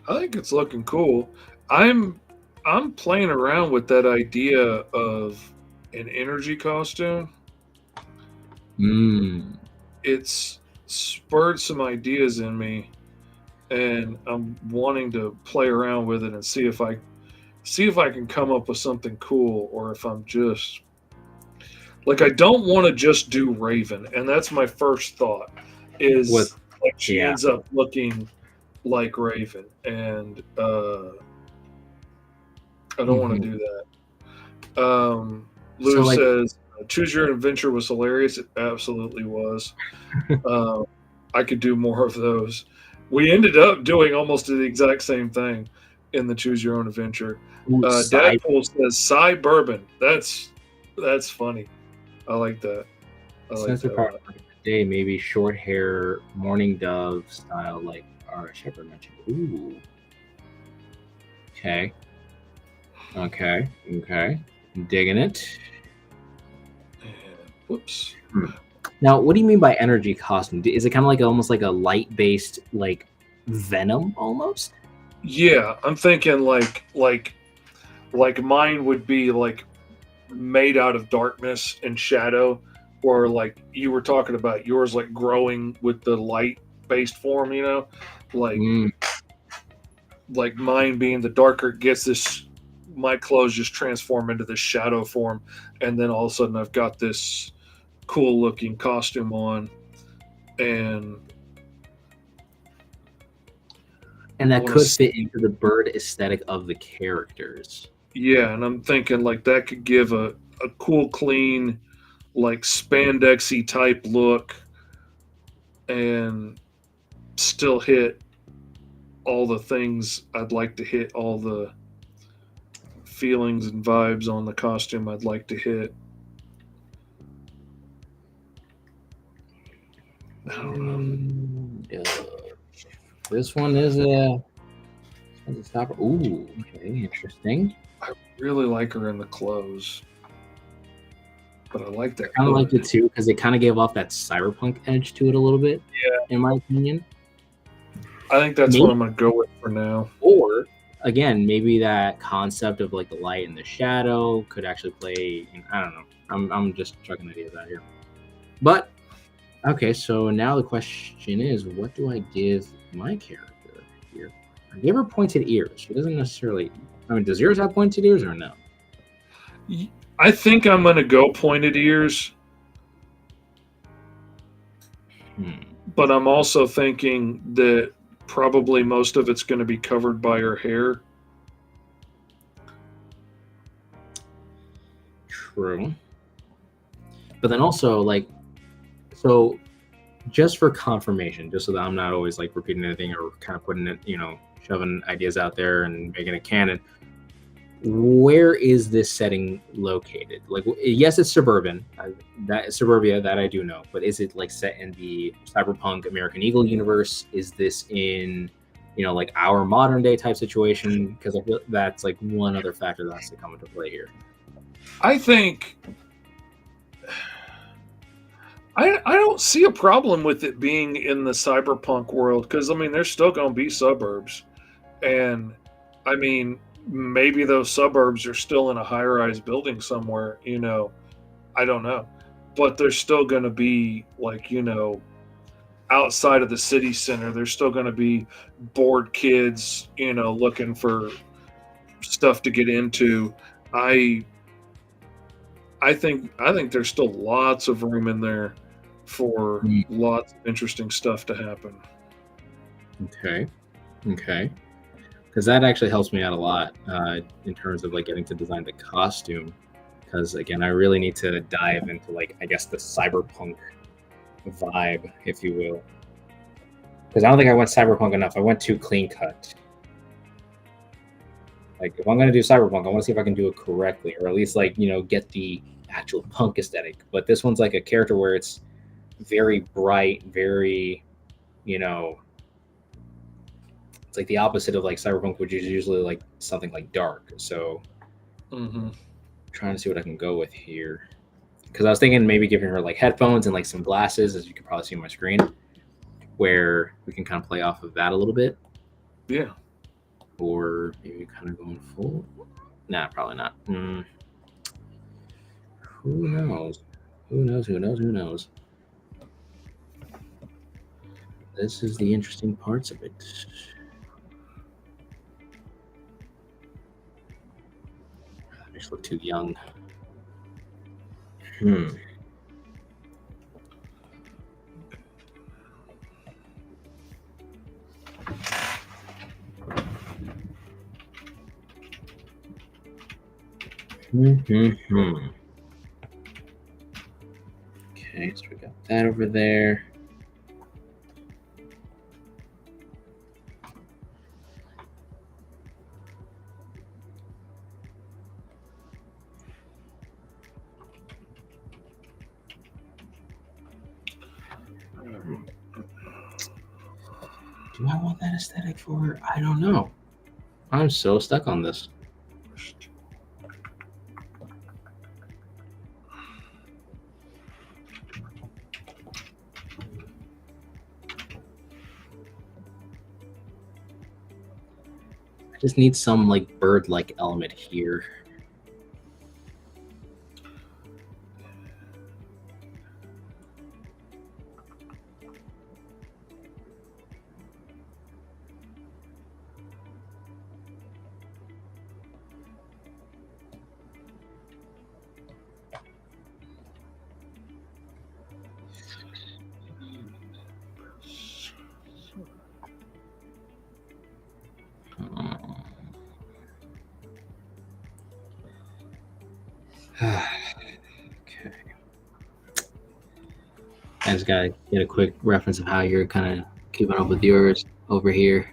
I think it's looking cool. I'm playing around with that idea of an energy costume. It's spurred some ideas in me, and I'm wanting to play around with it and see if I can come up with something cool, or if I'm just like, I don't want to just do Raven, and that's my first thought. Is With- like she yeah. ends up looking like Raven, and I don't want to do that. Lou So, like- says, "Choose Your Adventure was hilarious." It absolutely was. I could do more of those. We ended up doing almost the exact same thing in the Choose Your Own Adventure. Ooh, Dadpool says, "Cyburban." That's funny. I like that. I like Sensor that a power lot. of the day, maybe short hair, morning dove style, like our shepherd mentioned. Ooh. Okay. Digging it. And, whoops. Now, what do you mean by energy costume? Is it kind of like almost like a light based like Venom almost? Yeah, I'm thinking like mine would be like made out of darkness and shadow, or like you were talking about yours, like growing with the light based form, like mine being the darker it gets, this my clothes just transform into this shadow form, and then all of a sudden I've got this cool looking costume on, and that wanna could s- fit into the bird aesthetic of the characters. yeah, and I'm thinking like that could give a cool, clean, like spandexy type look, and still hit all the things I'd like to hit, all the feelings and vibes on the costume I'd like to hit. I don't know. This one is a stopper. Ooh, okay, interesting. I really like her in the clothes, but I like that. Kind of hood. liked it too because it kind of gave off that cyberpunk edge to it a little bit. Yeah. In my opinion. I think that's what I'm going to go with for now. Or again, maybe that concept of like the light and the shadow could actually play. I don't know. I'm just chucking ideas out here. But okay, so now the question is, what do I give my character here? I gave her pointed ears. She doesn't necessarily. I mean, does yours have pointed ears or no? I think I'm going to go pointed ears, but I'm also thinking that probably most of it's going to be covered by her hair. True. But then also, like, so just for confirmation, just so that I'm not always like repeating anything or kind of putting it, shoving ideas out there and making it canon. Where is this setting located? Like, yes, it's suburban. That is suburbia, that I do know. But is it like set in the cyberpunk American Eagle universe? Is this in, like our modern day type situation? Because I feel that's like one other factor that has to come into play here. I think I don't see a problem with it being in the cyberpunk world, because I mean there's still going to be suburbs, and I mean maybe those suburbs are still in a high-rise building somewhere, I don't know, but there's still going to be like, outside of the city center, there's still going to be bored kids, looking for stuff to get into. I think there's still lots of room in there for lots of interesting stuff to happen. Okay. Because that actually helps me out a lot in terms of like getting to design the costume. Because again, I really need to dive into like, I guess, the cyberpunk vibe, if you will. Because I don't think I went cyberpunk enough. I went too clean cut. Like, if I'm gonna do cyberpunk, I want to see if I can do it correctly, or at least like get the actual punk aesthetic. But this one's like a character where it's very bright, very, it's like the opposite of like cyberpunk, which is usually like something like dark. So, trying to see what I can go with here. Because I was thinking maybe giving her like headphones and like some glasses, as you can probably see on my screen, where we can kind of play off of that a little bit. Yeah. Or maybe kind of going full. Nah, probably not. Who knows? Who knows? This is the interesting parts of it. I just look too young. Okay, so we got that over there. Do I want that aesthetic for her? I don't know. I'm so stuck on this. I just need some like bird-like element here. Okay. I just gotta get a quick reference of how you're kind of keeping up with yours over here.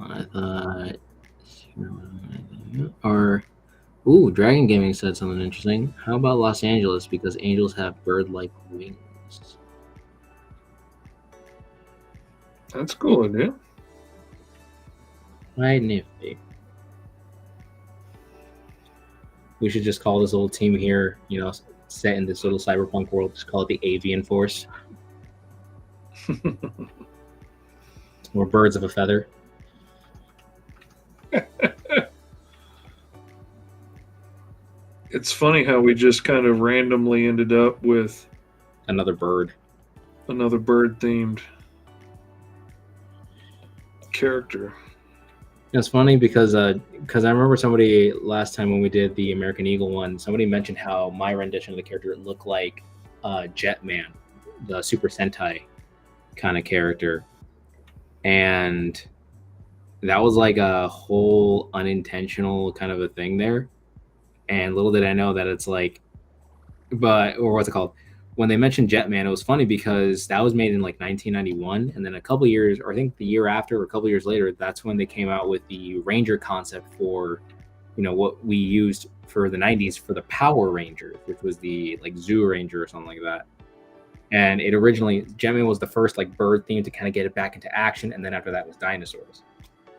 I thought, ooh, Dragon Gaming said something interesting. How about Los Angeles? Because angels have bird-like wings. That's cool, idea. Right, nifty. We should just call this little team here, set in this little cyberpunk world, just call it the Avian Force. Or birds of a feather. It's funny how we just kind of randomly ended up with another bird themed character. It's funny because I remember somebody last time when we did the American Eagle one, somebody mentioned how my rendition of the character looked like Jetman, the Super Sentai kind of character, and that was like a whole unintentional kind of a thing there. And little did I know that it's like, or what's it called? When they mentioned Jetman, it was funny because that was made in like 1991, and then a couple years, or I think the year after, or a couple years later, that's when they came out with the Ranger concept for, what we used for the 90s for the Power Rangers, which was the like Zoo Ranger or something like that. And it originally, Jetman was the first like bird theme to kind of get it back into action, and then after that was dinosaurs.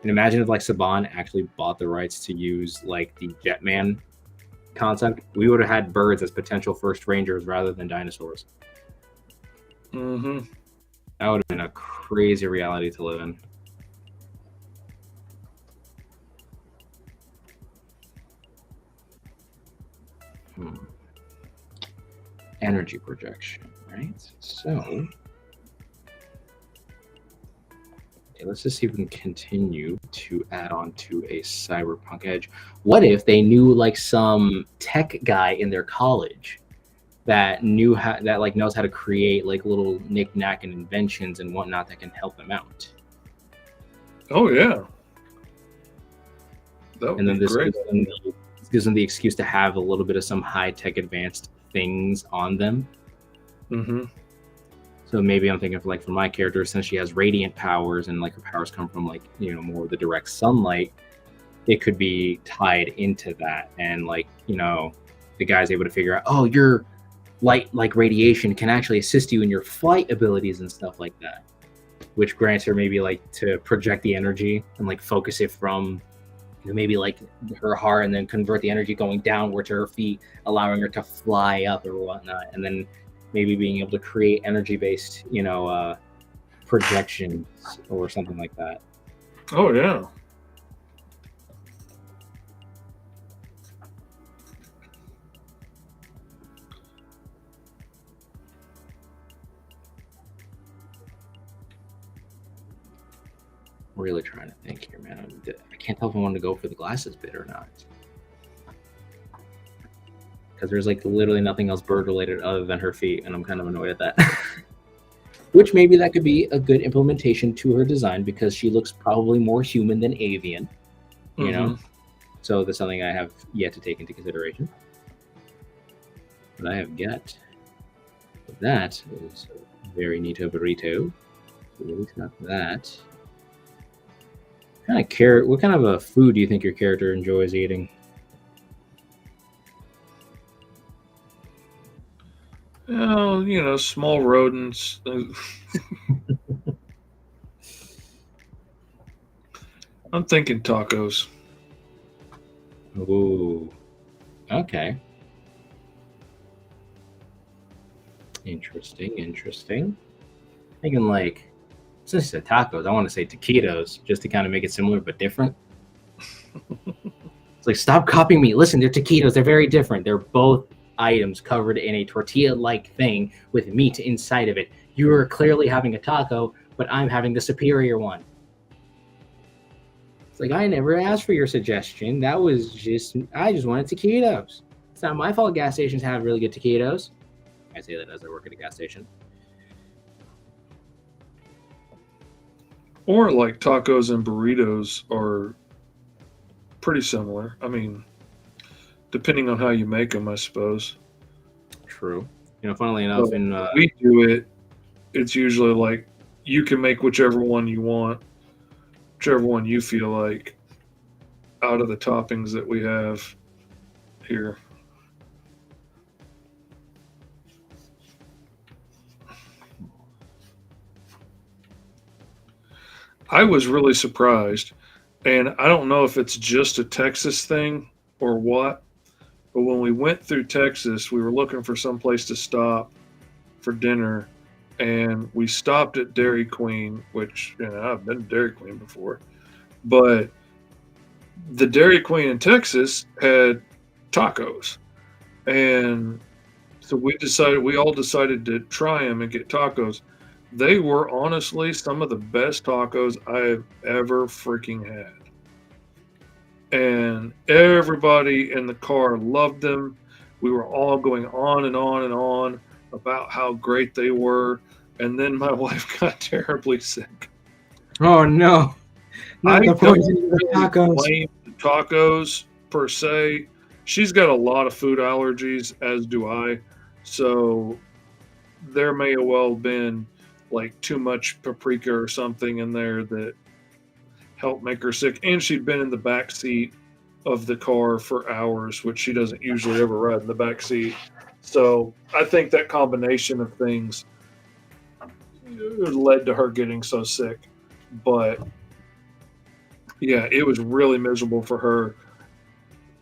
And imagine if like Saban actually bought the rights to use like the Jetman concept, we would have had birds as potential first rangers rather than dinosaurs. That would have been a crazy reality to live in. Energy projection, right? So let's just see if we can continue to add on to a cyberpunk edge. What if they knew like some tech guy in their college that that like knows how to create like little knick-knack and inventions and whatnot that can help them out. Oh yeah, that would And then be great. this gives them the excuse to have a little bit of some high-tech advanced things on them. Mm-hmm. So maybe I'm thinking of like for my character, since she has radiant powers and like her powers come from like, you know, more of the direct sunlight, it could be tied into that. And like, you know, the guy's able to figure out, oh, your light like radiation can actually assist you in your flight abilities and stuff like that, which grants her maybe like to project the energy and like focus it from, you know, maybe like her heart, and then convert the energy going downward to her feet, allowing her to fly up or whatnot. And then maybe being able to create energy-based, you know, projections or something like that. Oh yeah. Really trying to think here, man. I can't tell if I want to go for the glasses bit or not, because there's like literally nothing else bird related other than her feet, and I'm kind of annoyed at that. Which maybe that could be a good implementation to her design, because she looks probably more human than avian, you know. So that's something I have yet to take into consideration. But I have got that is very neato burrito. So at least got that. What kind of a food do you think your character enjoys eating? Oh, you know, small rodents. I'm thinking tacos. Ooh, okay. Interesting. Thinking like, since it's tacos, I want to say taquitos, just to kind of make it similar but different. It's like, stop copying me. Listen, they're taquitos. They're very different. They're both items covered in a tortilla-like thing with meat inside of it. You are clearly having a taco, but I'm having the superior one. It's like, I never asked for your suggestion. I just wanted taquitos. It's not my fault gas stations have really good taquitos. I say that as I work at a gas station. Or like tacos and burritos are pretty similar. I mean, depending on how you make them, I suppose. True. You know, funnily enough, When we do it, it's usually like you can make whichever one you want, whichever one you feel like, out of the toppings that we have here. I was really surprised, and I don't know if it's just a Texas thing or what, but when we went through Texas, we were looking for some place to stop for dinner, and we stopped at Dairy Queen, which, you know, I've been to Dairy Queen before, but the Dairy Queen in Texas had tacos, and so we all decided to try them and get tacos. They were honestly some of the best tacos I've ever freaking had. And everybody in the car loved them. We were all going on and on and on about how great they were. And then my wife got terribly sick. oh no, not I the don't poison of the really tacos. blame the tacos per se. She's got a lot of food allergies, as do I. So there may have well been like too much paprika or something in there that helped make her sick. And she'd been in the back seat of the car for hours, which she doesn't usually ever ride in the back seat. So I think that combination of things led to her getting so sick. But yeah, it was really miserable for her.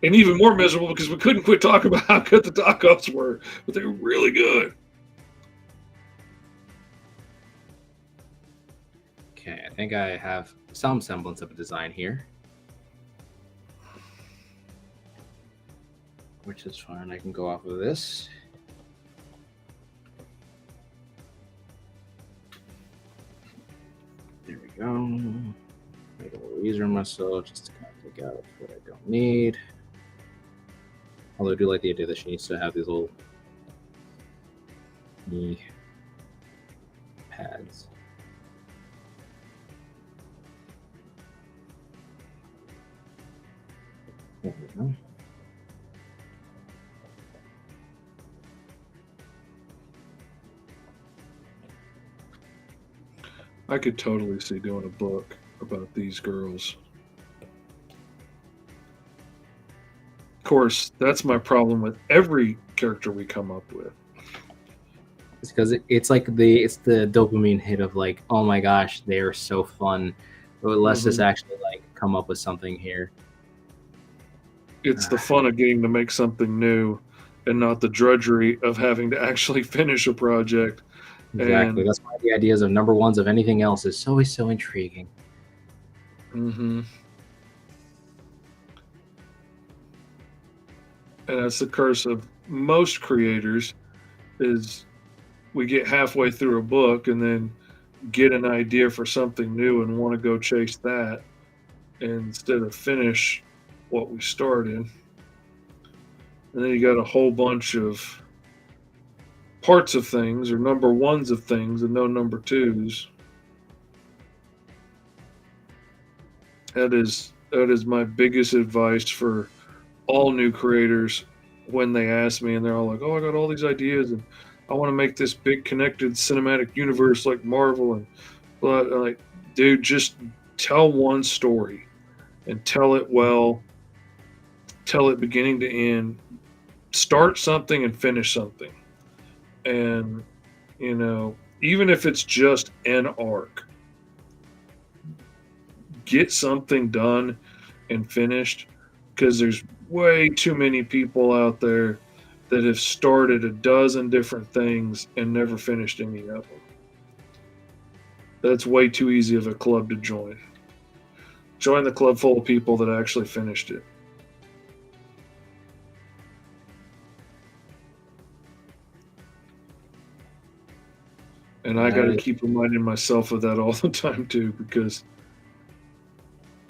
And even more miserable because we couldn't quit talking about how good the tacos were, but they were really good. Okay, I think I have some semblance of a design here, which is fine. I can go off of this. There we go. Make it a little easier on myself, just to kind of take out what I don't need. Although I do like the idea that she needs to have these little knee pads. There we go. I could totally see doing a book about these girls. Of course, that's my problem with every character we come up with. It's because it's like it's the dopamine hit of like, oh my gosh, they are so fun. But let's just actually like come up with something here. It's the fun of getting to make something new and not the drudgery of having to actually finish a project. Exactly. And That's why the ideas of number ones of anything else is always so intriguing. and that's the curse of most creators is we get halfway through a book and then get an idea for something new and want to go chase that instead of finish what we started. And then you got a whole bunch of parts of things or number ones of things and no number twos. That is my biggest advice for all new creators when they ask me and they're all like, "Oh, I got all these ideas and I want to make this big connected cinematic universe like Marvel." And but like, dude, just tell one story and tell it well. Tell it beginning to end. Start something and finish something. And even if it's just an arc, get something done and finished because there's way too many people out there that have started a dozen different things and never finished any of them. That's way too easy of a club to join. Join the club full of people that actually finished it. And I got to keep reminding myself of that all the time too, because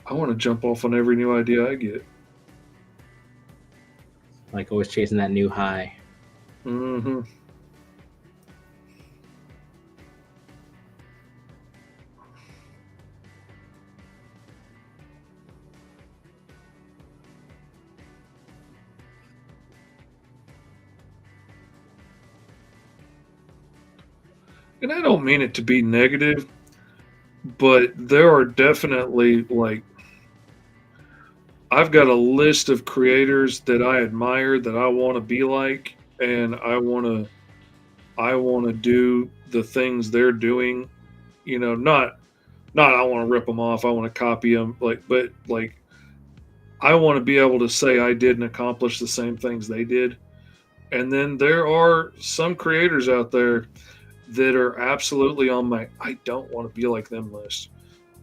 I want to jump off on every new idea I get. Like always chasing that new high. Mm-hmm. And I don't mean it to be negative, but there are definitely like I've got a list of creators that I admire that I want to be like, and I want to do the things they're doing. Not I want to rip them off. I want to copy them. But I want to be able to say I did and accomplish the same things they did. And then there are some creators out there that are absolutely on my I don't want to be like them list.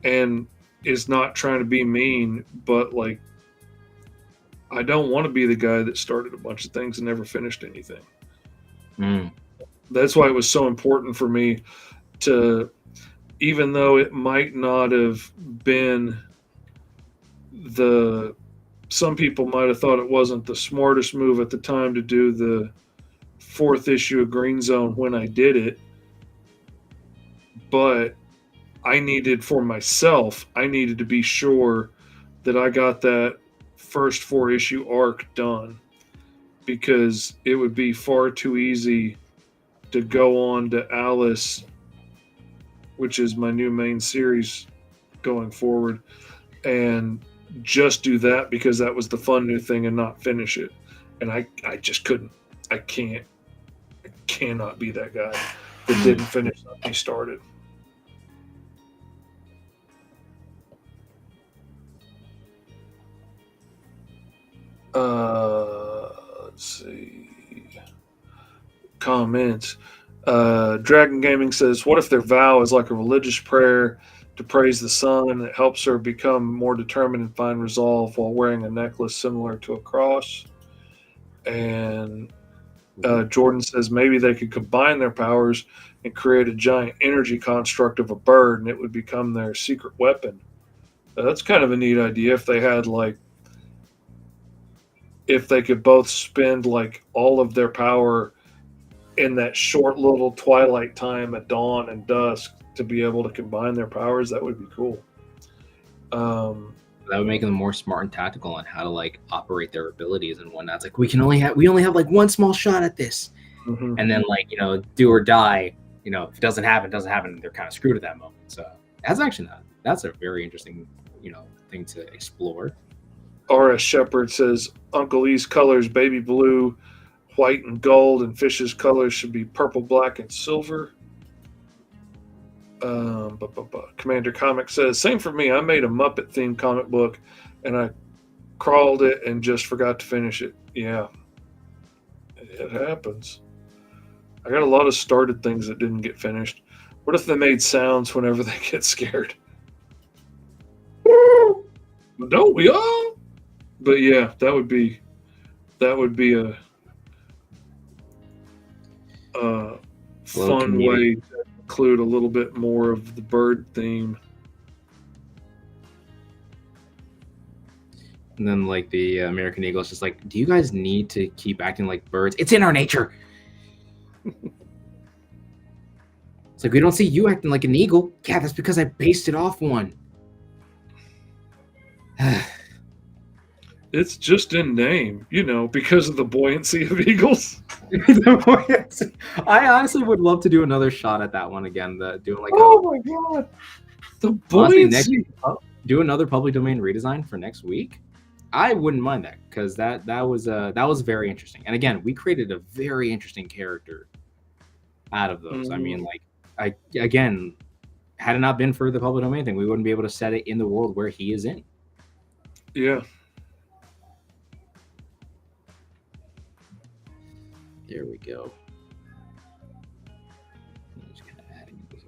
And it's not trying to be mean, but like I don't want to be the guy that started a bunch of things and never finished anything. That's why it was so important for me to, even though it might not have been some people might have thought it wasn't the smartest move at the time to do the fourth issue of Green Zone when I did it, but I needed to be sure that I got that first 4-issue arc done, because it would be far too easy to go on to Alice, which is my new main series going forward, and just do that because that was the fun new thing and not finish it. And I just couldn't. I cannot be that guy that didn't finish something he started. Let's see. Comments. Dragon Gaming says, "What if their vow is like a religious prayer to praise the sun, and it helps her become more determined and find resolve while wearing a necklace similar to a cross?" And Jordan says maybe they could combine their powers and create a giant energy construct of a bird, and it would become their secret weapon. That's kind of a neat idea if they had if they could both spend like all of their power in that short little twilight time at dawn and dusk to be able to combine their powers, that would be cool. That would make them more smart and tactical on how to like operate their abilities and whatnot. It's like we only have like one small shot at this, mhm. and then like do or die. If it doesn't happen, they're kind of screwed at that moment. So that's a very interesting thing to explore. R.S. Shepard says Uncle E's colors baby blue, white, and gold, and Fish's colors should be purple, black, and silver. Commander Comic says, same for me. I made a Muppet themed comic book and I crawled it and just forgot to finish it. Yeah, it happens. I got a lot of started things that didn't get finished. What if they made sounds whenever they get scared? Don't we all? But yeah, that would be a fun way to include a little bit more of the bird theme. And then like the American Eagle is just like, do you guys need to keep acting like birds? It's in our nature. It's like, we don't see you acting like an eagle. Yeah, that's because I based it off one. It's just in name, because of the buoyancy of eagles. I honestly would love to do another shot at that one again. Doing like my god, the buoyancy. Do another public domain redesign for next week. I wouldn't mind that because that was very interesting. And again, we created a very interesting character out of those. I mean, like had it not been for the public domain thing, we wouldn't be able to set it in the world where he is in. Yeah. There we go. I'm just kind of adding these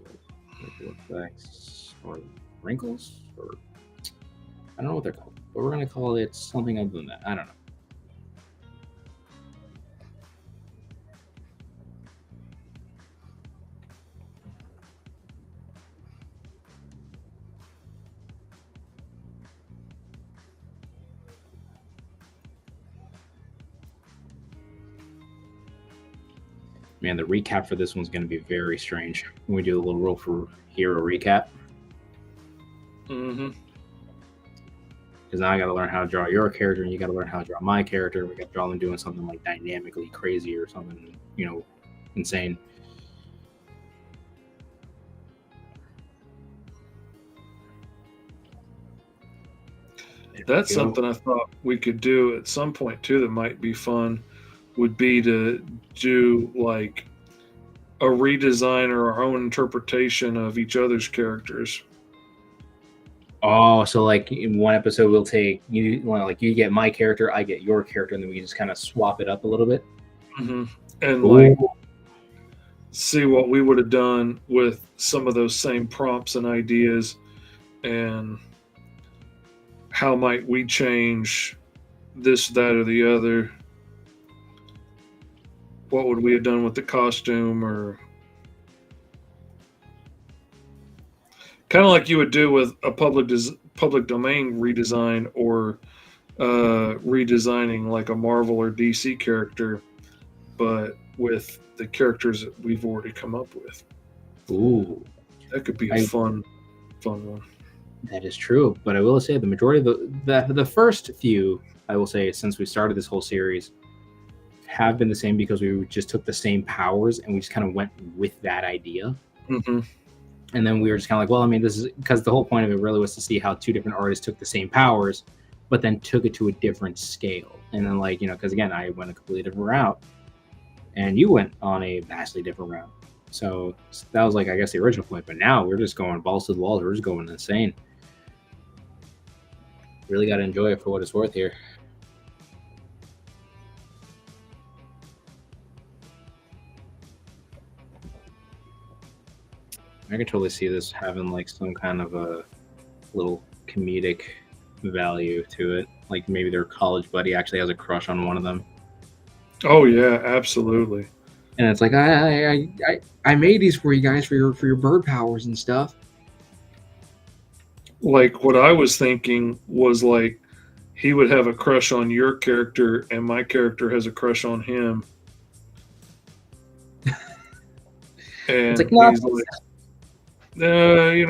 little effects or wrinkles, or I don't know what they're called, but we're going to call it something other than that. I don't know. Man, the recap for this one's going to be very strange when we do a little roll for hero recap. Mm-hmm. Because now I got to learn how to draw your character, and you got to learn how to draw my character. We got to draw them doing something like dynamically crazy or something, insane. That's something I thought we could do at some point too that might be fun, would be to do like a redesign or our own interpretation of each other's characters. Oh, so like in one episode we'll take you get my character, I get your character, and then we just kind of swap it up a little bit. Mm-hmm. And like see what we would have done with some of those same prompts and ideas, and how might we change this, that, or the other. What would we have done with the costume, or kind of like you would do with a public domain redesign, or redesigning like a Marvel or DC character, but with the characters that we've already come up with. Ooh, that could be a fun one. That is true, but I will say the majority of the first few, I will say, since we started this whole series, have been the same because we just took the same powers and we just kind of went with that idea. Mm-hmm. And then we were just kind of like, well, I mean, this is because the whole point of it really was to see how two different artists took the same powers, but then took it to a different scale. And then because again, I went a completely different route and you went on a vastly different route. So that was I guess the original point, but now we're just going balls to the walls. We're just going insane. Really got to enjoy it for what it's worth here. I can totally see this having some kind of a little comedic value to it. Like maybe their college buddy actually has a crush on one of them. Oh yeah, absolutely. And it's like I made these for you guys for your bird powers and stuff. Like what I was thinking was like he would have a crush on your character and my character has a crush on him. And It's like, no, he's like,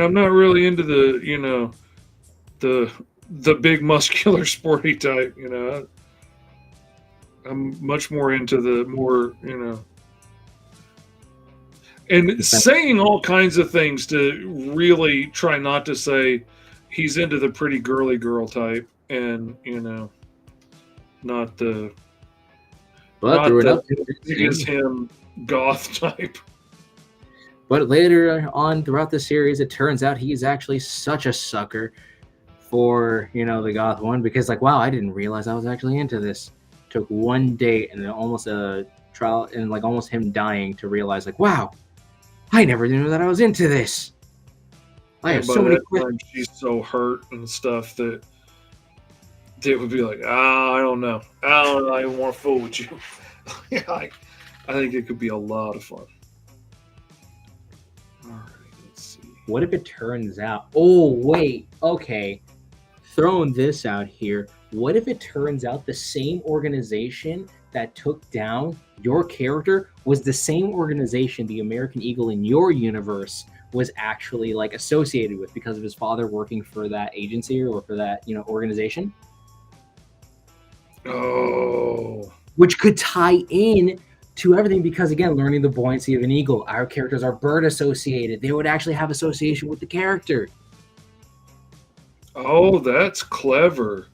I'm not really into the big muscular sporty type. I'm much more into the more, and saying all kinds of things to really try not to say he's into the pretty girly girl type, and not the but threw it up. big as him goth type. But later on throughout the series, it turns out he's actually such a sucker for, the goth one, because like, wow, I didn't realize I was actually into this. Took one date and almost a trial and like almost him dying to realize like, wow, I never knew that I was into this. I have so many questions. She's so hurt and stuff that it would be like, I don't know. I don't want to fool with you. I think it could be a lot of fun. All right, let's see. What if it turns out? Oh wait, okay. Throwing this out here. What if it turns out the same organization that took down your character was the same organization the American Eagle in your universe was actually like associated with because of his father working for that agency or for that, organization? Oh. Which could tie in to everything because, again, learning the buoyancy of an eagle. Our characters are bird associated. They would actually have association with the character. Oh, that's clever.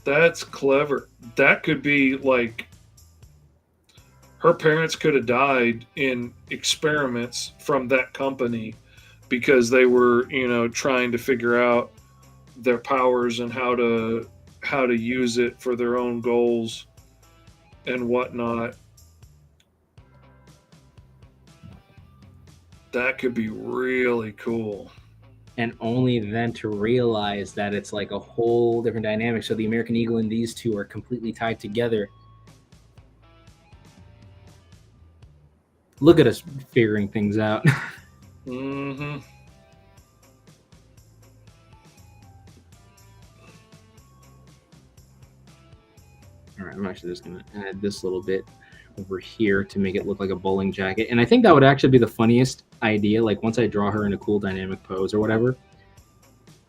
That's clever. That could be like her parents could have died in experiments from that company because they were, trying to figure out their powers and how to use it for their own goals and whatnot. That could be really cool. And only then to realize that it's like a whole different dynamic. So the American Eagle and these two are completely tied together. Look at us figuring things out. Mm-hmm. All right, I'm actually just going to add this little bit over here to make it look like a bowling jacket. And I think that would actually be the funniest idea. Like once I draw her in a cool dynamic pose or whatever,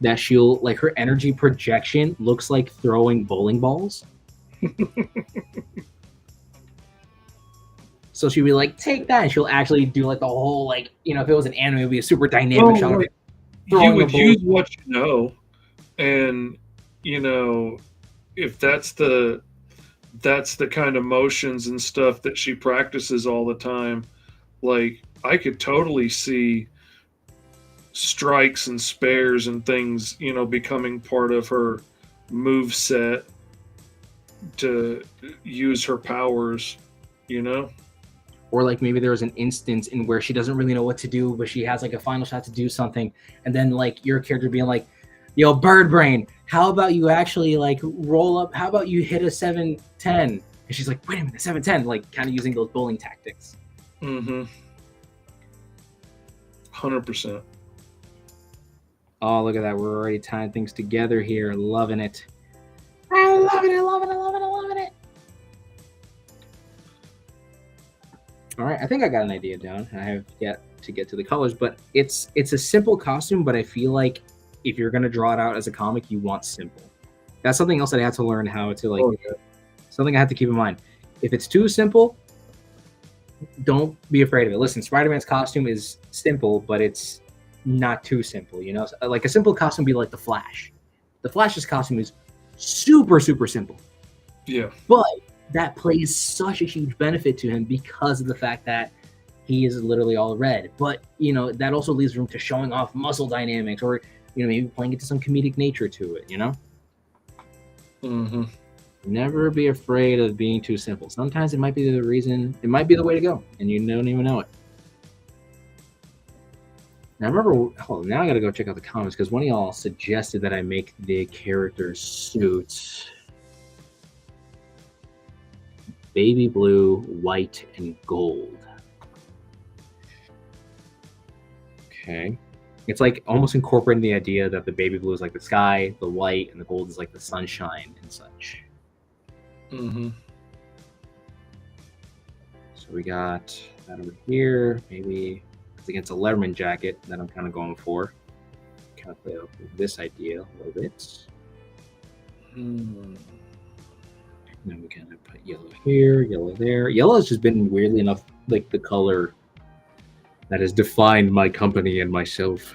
that she'll like her energy projection looks like throwing bowling balls. So she'd be like, take that. And she'll actually do like the whole, like, if it was an anime, it would be a super dynamic shot of it. You would use what you know. And, if that's the kind of motions and stuff that she practices all the time, like I could totally see strikes and spares and things, becoming part of her move set to use her powers, Or like maybe there was an instance in where she doesn't really know what to do, but she has like a final shot to do something. And then like your character being like, yo, bird brain, how about you actually like roll up? How about you hit a 7-10? And she's like, wait a minute, 7-10, like kind of using those bowling tactics. Mm-hmm. 100%. Oh, look at that. We're already tying things together here. Loving it. I love it. I love it. I love it. I love it. All right. I think I got an idea down. I have yet to get to the colors, but it's a simple costume, but I feel like if you're going to draw it out as a comic, you want simple. That's something else that I had to learn how to like, something I have to keep in mind. If it's too simple, don't be afraid of it. Listen, Spider-Man's costume is simple, but it's not too simple, Like a simple costume would be like the Flash. The Flash's costume is super, super simple. Yeah. But that plays such a huge benefit to him because of the fact that he is literally all red. But, that also leaves room to showing off muscle dynamics or, maybe playing it to some comedic nature to it, Mm-hmm. Never be afraid of being too simple. Sometimes it might be the reason, it might be the way to go, and you don't even know it. Now, now I gotta go check out the comments because one of y'all suggested that I make the character's suits baby blue, white, and gold. Okay. It's like almost incorporating the idea that the baby blue is like the sky, the white, and the gold is like the sunshine and such. Mm-hmm. So we got that over here. Maybe it's against a Letterman jacket that I'm kind of going for. Kind of play off with this idea a little bit. And then we kind of put yellow here, yellow there. Yellow has just been weirdly enough like the color that has defined my company and myself.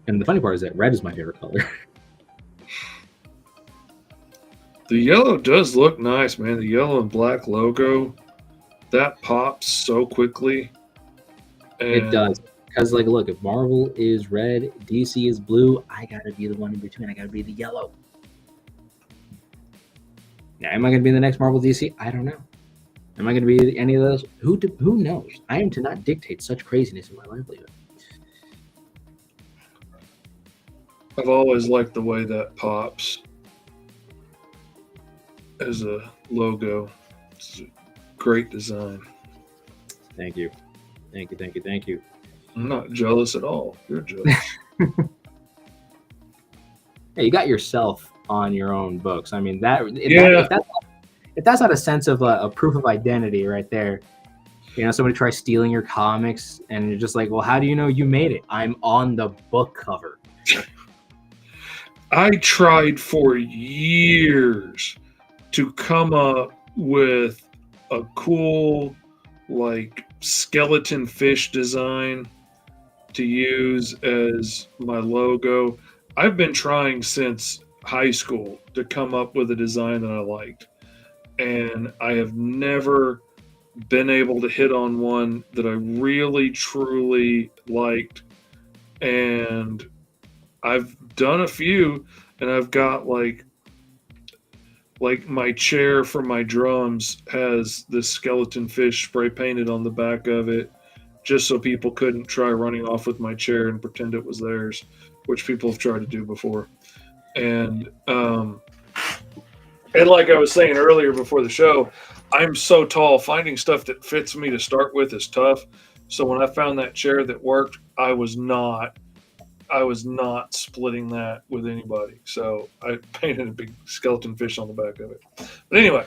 And the funny part is that red is my favorite color. The yellow does look nice, man. The yellow and black logo, that pops so quickly. It does. Because, like, look, if Marvel is red, DC is blue, I gotta be the one in between. I gotta be the yellow. Now, am I gonna be in the next Marvel DC? I don't know. Am I gonna be any of those? Who knows? I am to not dictate such craziness in my livelihood. I've always liked the way that pops as a logo. It's a great design. Thank you. Thank you, thank you, thank you. I'm not jealous at all. You're jealous. Hey, you got yourself on your own books. I mean, Yeah. if that's not a sense of a proof of identity right there, you know, somebody tries stealing your comics and you're just like, well, how do you know you made it? I'm on the book cover. I tried for years to come up with a cool, like, skeleton fish design to use as my logo. I've been trying since high school to come up with a design that I liked, and I have never been able to hit on one that I really truly liked. And I've done a few, and I've got like my chair for my drums has this skeleton fish spray painted on the back of it, just so people couldn't try running off with my chair and pretend it was theirs, which people have tried to do before. And like I was saying earlier before the show, I'm so tall, finding stuff that fits me to start with is tough. So when I found that chair that worked, I was not splitting that with anybody. So I painted a big skeleton fish on the back of it. But anyway,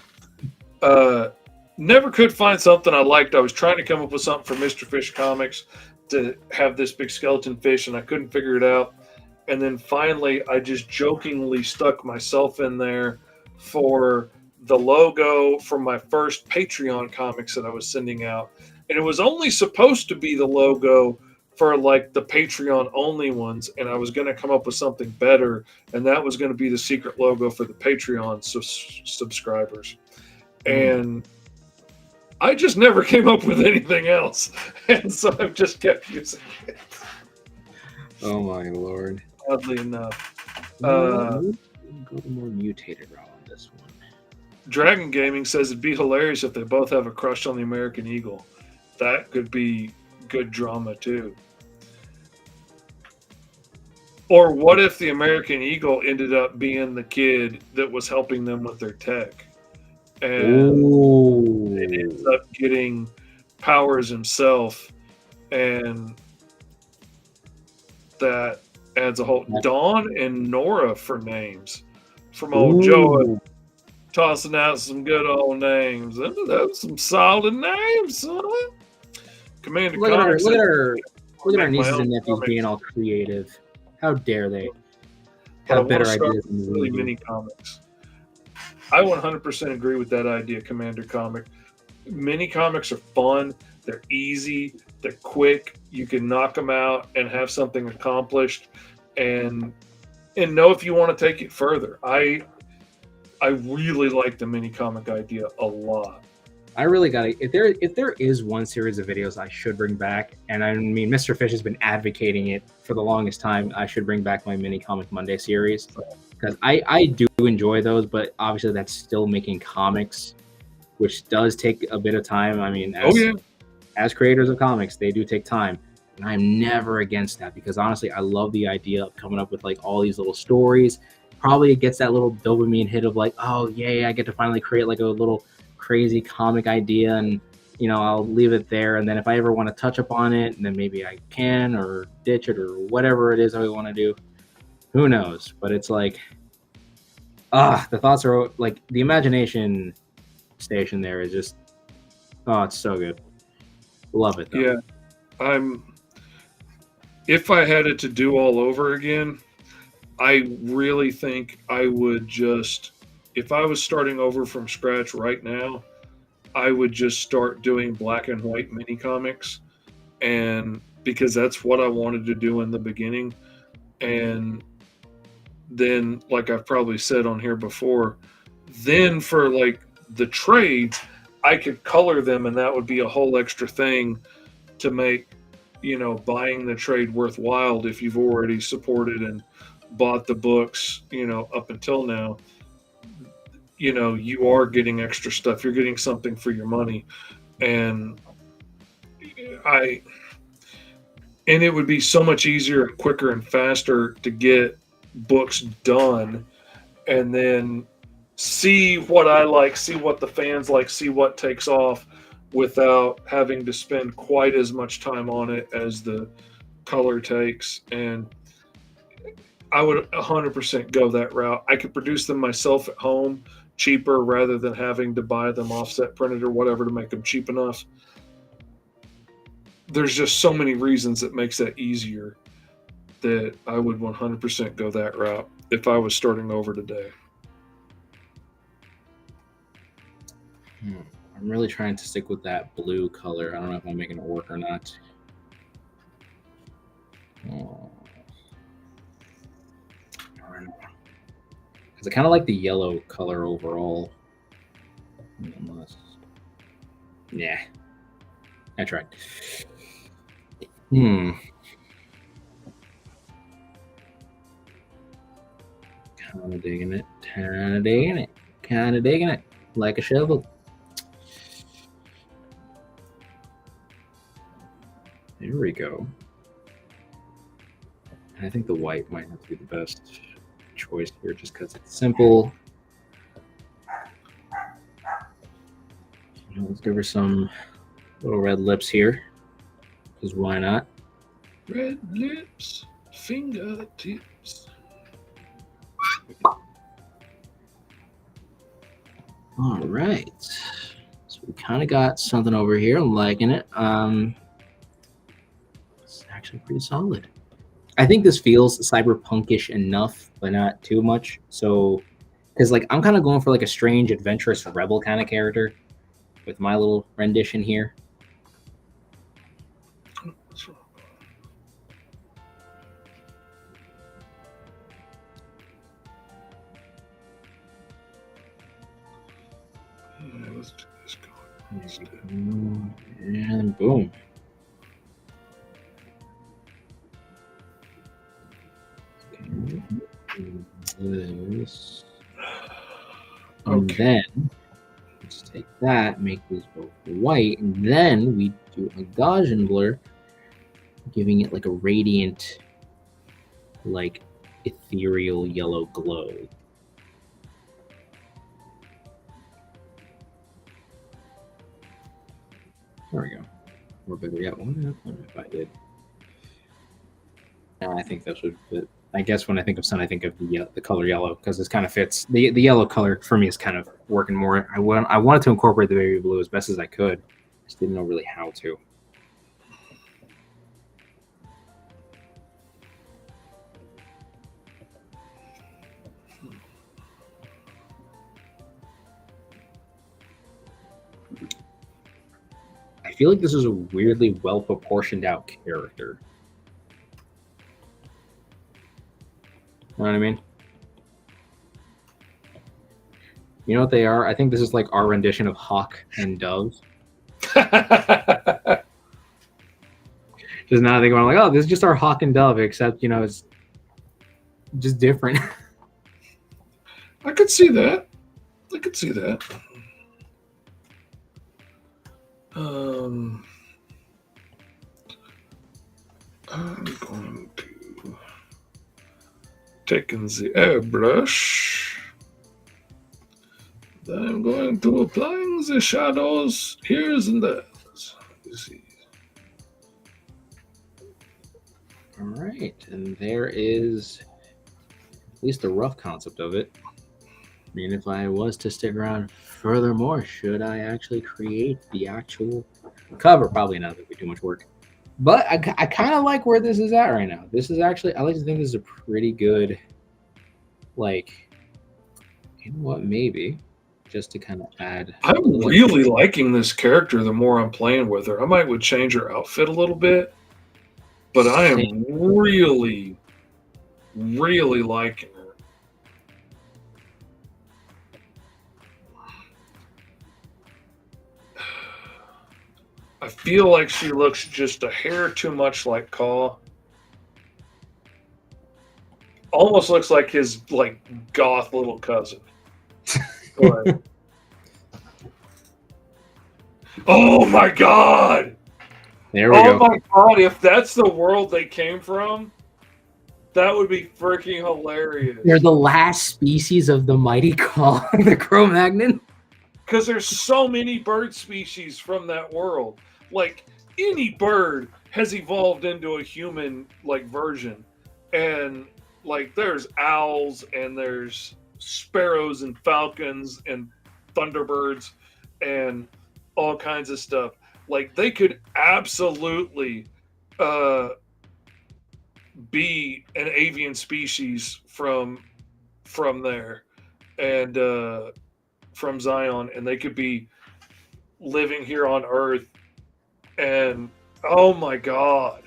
never could find something I liked. I was trying to come up with something for Mr. Fish Comics to have this big skeleton fish, and I couldn't figure it out. And then finally, I just jokingly stuck myself in there for the logo for my first Patreon comics that I was sending out. And it was only supposed to be the logo for like the Patreon only ones, and I was going to come up with something better, and that was going to be the secret logo for the Patreon subscribers. And I just never came up with anything else, and so I've just kept using it. Oh my lord! Oddly enough, Go the more mutated route on this one. Dragon Gaming says it'd be hilarious if they both have a crush on the American Eagle. That could be good drama too. Or what if the American Eagle ended up being the kid that was helping them with their tech, and it ends up getting powers himself, and that adds a whole Dawn and Nora for names from old Joe, tossing out some good old names. Those some solid names, son. Commander Look at our nieces and nephews comics. being all creative. How dare they But have I better wanna start ideas than with we really do. mini comics. I 100% agree with that idea, Commander Comic. Mini comics are fun. They're easy. They're quick. You can knock them out and have something accomplished, and know if you want to take it further. I really like the mini comic idea a lot. I really got it. If there is one series of videos I should bring back, and I mean, Mr. Fish has been advocating it for the longest time, I should bring back my Mini Comic Monday series, because I do enjoy those, but obviously that's still making comics, which does take a bit of time. I mean, as creators of comics, they do take time, and I'm never against that, because honestly, I love the idea of coming up with like all these little stories. Probably it gets that little dopamine hit of like, oh yay, I get to finally create like a little crazy comic idea, and you know, I'll leave it there, and then if I ever want to touch upon it, then maybe I can, or ditch it, or whatever it is I want to do. Who knows? But it's like, the thoughts are like, the imagination station there is just, oh, it's so good. Love it though. Yeah, if I had it to do all over again, I really think I would just, if I was starting over from scratch right now, I would just start doing black and white mini comics, and because that's what I wanted to do in the beginning. And then, like I've probably said on here before, then for like the trades, I could color them, and that would be a whole extra thing to make, buying the trade worthwhile if you've already supported and bought the books, up until now. You are getting extra stuff. You're getting something for your money. And I and it would be so much easier and quicker and faster to get books done, and then see what I like, see what the fans like, see what takes off, without having to spend quite as much time on it as the color takes. And I would 100% go that route. I could produce them myself at home cheaper rather than having to buy them offset printed or whatever to make them cheap enough. There's just so many reasons that makes that easier, that I would 100% go that route if I was starting over today. I'm really trying to stick with that blue color. I don't know if I'm making it work or not. Because I kind of like the yellow color overall. Yeah, I tried. Kind of digging it. Kind of digging it. Kind of digging it. Like a shovel. There we go. I think the white might have to be the best choice here, just because it's simple. Let's give her some little red lips here, because why not? Red lips, fingertips. All right. So we kind of got something over here. I'm liking it. It's actually pretty solid. I think this feels cyberpunkish enough, but not too much. So, because like I'm kind of going for like a strange, adventurous rebel kind of character with my little rendition here. Yeah, let's do this And boom. This. And then let's take that, make these both white, and then we do a Gaussian blur, giving it like a radiant, like ethereal yellow glow. There we go. Or better yet, what if I did? I think this would fit. I guess when I think of sun, I think of the color yellow, because this kind of fits. The yellow color for me is kind of working more. I wanted to incorporate the baby blue as best as I could. Just didn't know really how to. I feel like this is a weirdly well proportioned out character. You know what I mean? You know what they are? I think this is like our rendition of Hawk and Dove. Just now I think I'm like, oh, this is just our Hawk and Dove, except, it's just different. I could see that. I'm going to take in the airbrush. Then I'm going to applying the shadows here and there. You see. All right, and there is at least a rough concept of it. mean, if I was to stick around furthermore, should I actually create the actual cover? Probably not. That would be too much work. But I kind of like where this is at right now. This is actually, I like to think this is a pretty good, like, you know what, maybe just to kind of add. I'm really liking this character the more I'm playing with her. I might would change her outfit a little bit, but I am really, really liking her. I feel like she looks just a hair too much like Kaw. Almost looks like his like goth little cousin. But, oh my god! There we Oh go. my god! If that's the world they came from, that would be freaking hilarious. They're the last species of the mighty Caw, the Cro-Magnon. Because there's so many bird species from that world. Like any bird has evolved into a human like version, and like there's owls and there's sparrows and falcons and thunderbirds and all kinds of stuff. Like they could absolutely be an avian species from there and from Zion, and they could be living here on Earth. And oh my god,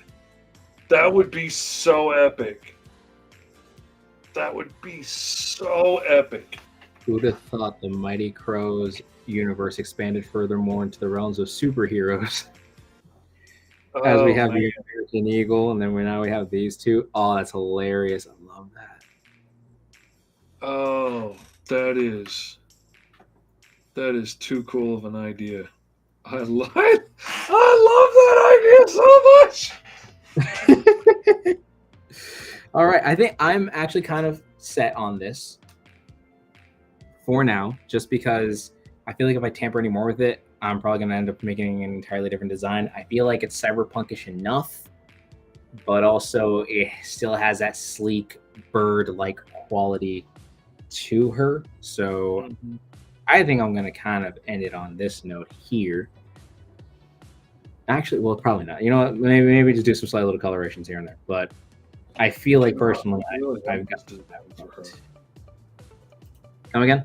that would be so epic. That would be so epic. Who'd have thought the Mighty Crows universe expanded furthermore into the realms of superheroes? As we have the American Eagle, and then now we have these two. Oh, that's hilarious. I love that. Oh, that is too cool of an idea. I love that idea so much. All right, I think I'm actually kind of set on this for now, just because I feel like if I tamper any more with it, I'm probably going to end up making an entirely different design. I feel like it's cyberpunkish enough, but also it still has that sleek bird-like quality to her. So I think I'm going to kind of end it on this note here. Actually, well, probably not. You know what? Maybe just do some slight little colorations here and there. But I feel like personally, I've got to come again.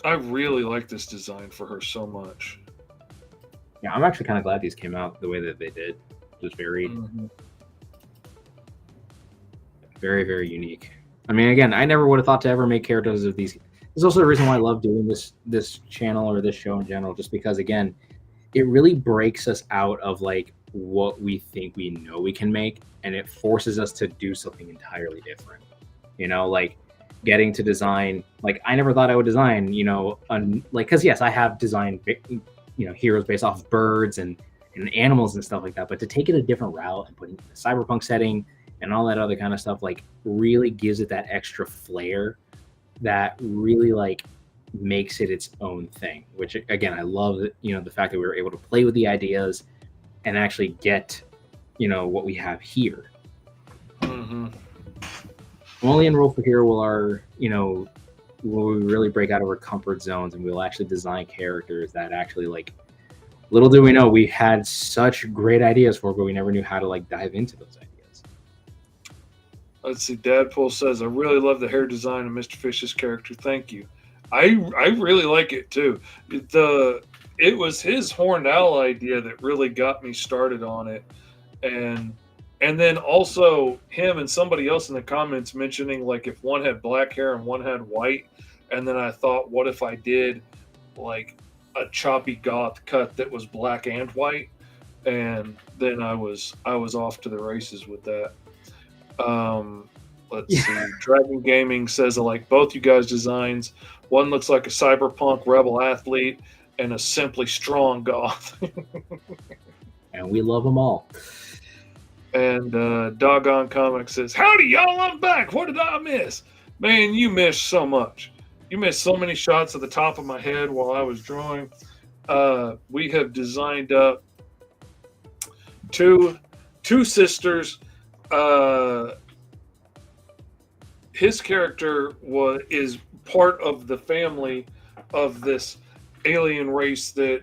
I really like this design for her so much. Yeah, I'm actually kind of glad these came out the way that they did. Just very, very, very unique. I mean, again, I never would have thought to ever make characters of these. There's also the reason why I love doing this channel or this show in general, just because, again, it really breaks us out of like what we think we know we can make, and it forces us to do something entirely different. You know, like getting to design, like I never thought I would design, you know, like, because yes, I have designed, you know, heroes based off of birds and animals and stuff like that, but to take it a different route and put it in a cyberpunk setting and all that other kind of stuff, like really gives it that extra flair that really like makes it its own thing, which again, I love, you know, the fact that we were able to play with the ideas and actually get, you know, what we have here. Only in Roll for Hero will our, you know, will we really break out of our comfort zones, and we'll actually design characters that actually, like, little do we know, we had such great ideas for, but we never knew how to like dive into those ideas. Let's see. Dadpool says, I really love the hair design of Mr. Fish's character. Thank you. I really like it too. It was his horned owl idea that really got me started on it, and then also him and somebody else in the comments mentioning like if one had black hair and one had white, and then I thought, what if I did like a choppy goth cut that was black and white, and then I was off to the races with that. Let's see. Dragon Gaming says, I like both you guys' designs. One looks like a cyberpunk rebel athlete and a simply strong goth. And we love them all. And Doggone Comics says, howdy y'all, I'm back. What did I miss? Man, you missed so much. You missed so many shots at the top of my head while I was drawing. We have designed up two sisters. his character is part of the family of this alien race that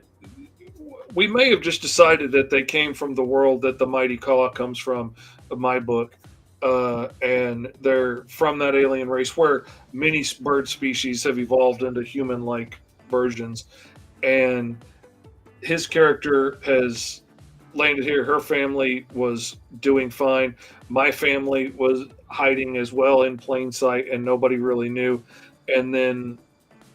we may have just decided that they came from the world that the Mighty Caw comes from, of my book, and they're from that alien race where many bird species have evolved into human-like versions, and his character has landed here. Her family was doing fine. My family was hiding as well in plain sight, and nobody really knew. And then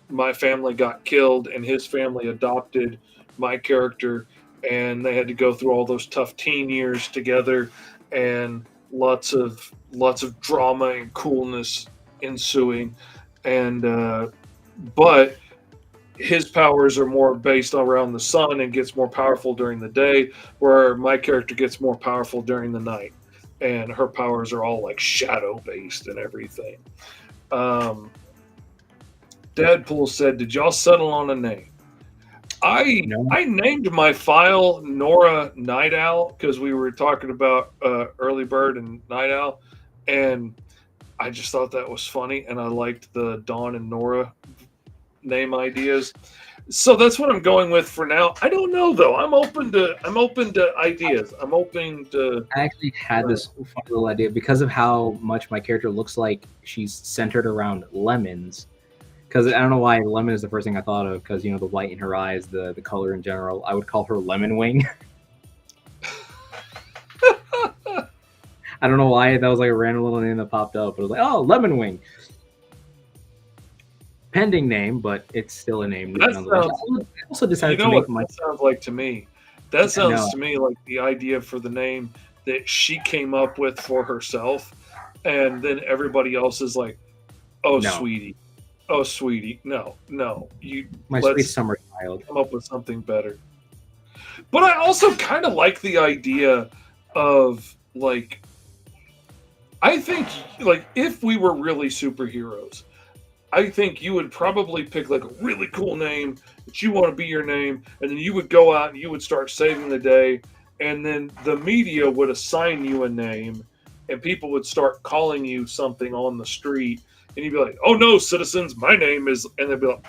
my family got killed, and his family adopted my character, and they had to go through all those tough teen years together, and lots of drama and coolness ensuing. And but his powers are more based around the sun and gets more powerful during the day, where my character gets more powerful during the night, and her powers are all like shadow based and everything. um Deadpool said, "Did y'all settle on a name?" No. I named my file Nora Night Owl because we were talking about Early Bird and Night Owl, and I just thought that was funny, and I liked the Dawn and Nora name ideas. So that's what I'm going with for now. I don't know though. I'm open to ideas. I'm open to. I actually had this funny little idea because of how much my character looks like she's centered around lemons. Because I don't know why lemon is the first thing I thought of. Because the white in her eyes, the color in general. I would call her Lemon Wing. I don't know why that was like a random little name that popped up. But it was like, oh, Lemon Wing. Pending name, but it's still a name. That I also decided You know to make what that sounds like to me? That sounds know. to me like the idea for the name that she came up with for herself, and then everybody else is like, "Oh, No. sweetie, oh, sweetie, no, my sweet let's summer child. come up with something better." But I also kind of like the idea of like, I think like if we were really superheroes, I think you would probably pick like a really cool name that you want to be your name, and then you would go out and you would start saving the day, and then the media would assign you a name, and people would start calling you something on the street, and you'd be like, "Oh no, citizens, my name is," and they'd be like,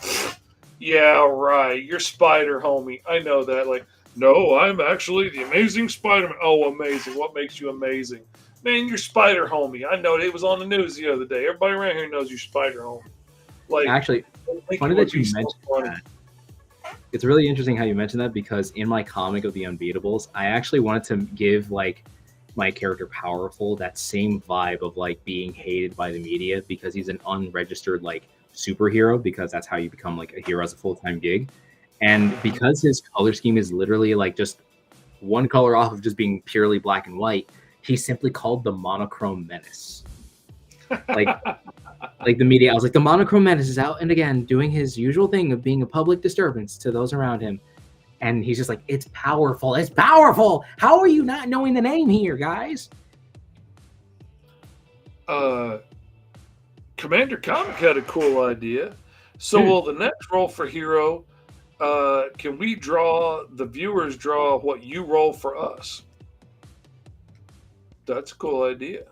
"Yeah, right, you're Spider, homie. I know that." Like, "No, I'm actually the Amazing Spider-Man." "Oh, amazing! What makes you amazing?" "Man, you're Spider, homie. I know it was on the news the other day. Everybody around here knows you're Spider, homie." Like, Actually, funny that you mentioned that. It's really interesting how you mentioned that because in my comic of the Unbeatables, I actually wanted to give like my character Powerful that same vibe of like being hated by the media because he's an unregistered like superhero, because that's how you become like a hero as a full-time gig. And because his color scheme is literally like just one color off of just being purely black and white, he's simply called the Monochrome Menace. Like the media, I was like, the Monochrome Menace is out and again doing his usual thing of being a public disturbance to those around him. And he's just like, it's powerful. It's powerful. How are you not knowing the name here, guys? Commander Comic had a cool idea. So, will the next roll for hero, can the viewers draw what you roll for us? That's a cool idea.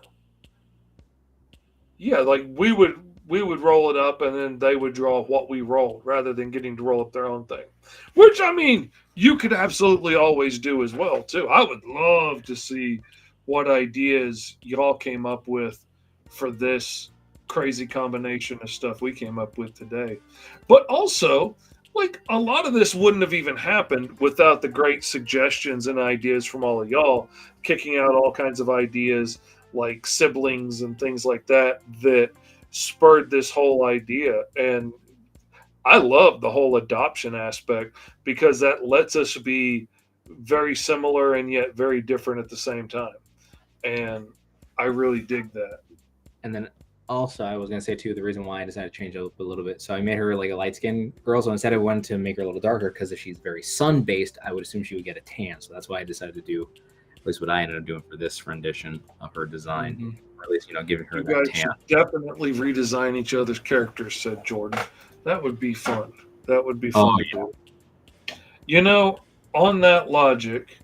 Yeah, like we would roll it up, and then they would draw what we rolled, rather than getting to roll up their own thing. Which, I mean, you could absolutely always do as well too. I would love to see what ideas y'all came up with for this crazy combination of stuff we came up with today. But also, like, a lot of this wouldn't have even happened without the great suggestions and ideas from all of y'all, kicking out all kinds of ideas like siblings and things like that spurred this whole idea. And I love the whole adoption aspect because that lets us be very similar and yet very different at the same time. And I really dig that. And then also, I was going to say, too, the reason why I decided to change it up a little bit. So I made her like a light-skinned girl. So instead I wanted to make her a little darker because if she's very sun-based, I would assume she would get a tan. So that's why I decided to do at least what I ended up doing for this rendition of her design. Mm-hmm. Or at least, giving her You that guys tan. should definitely redesign each other's characters, said Jordan. That would be fun. That would be fun to do. On that logic,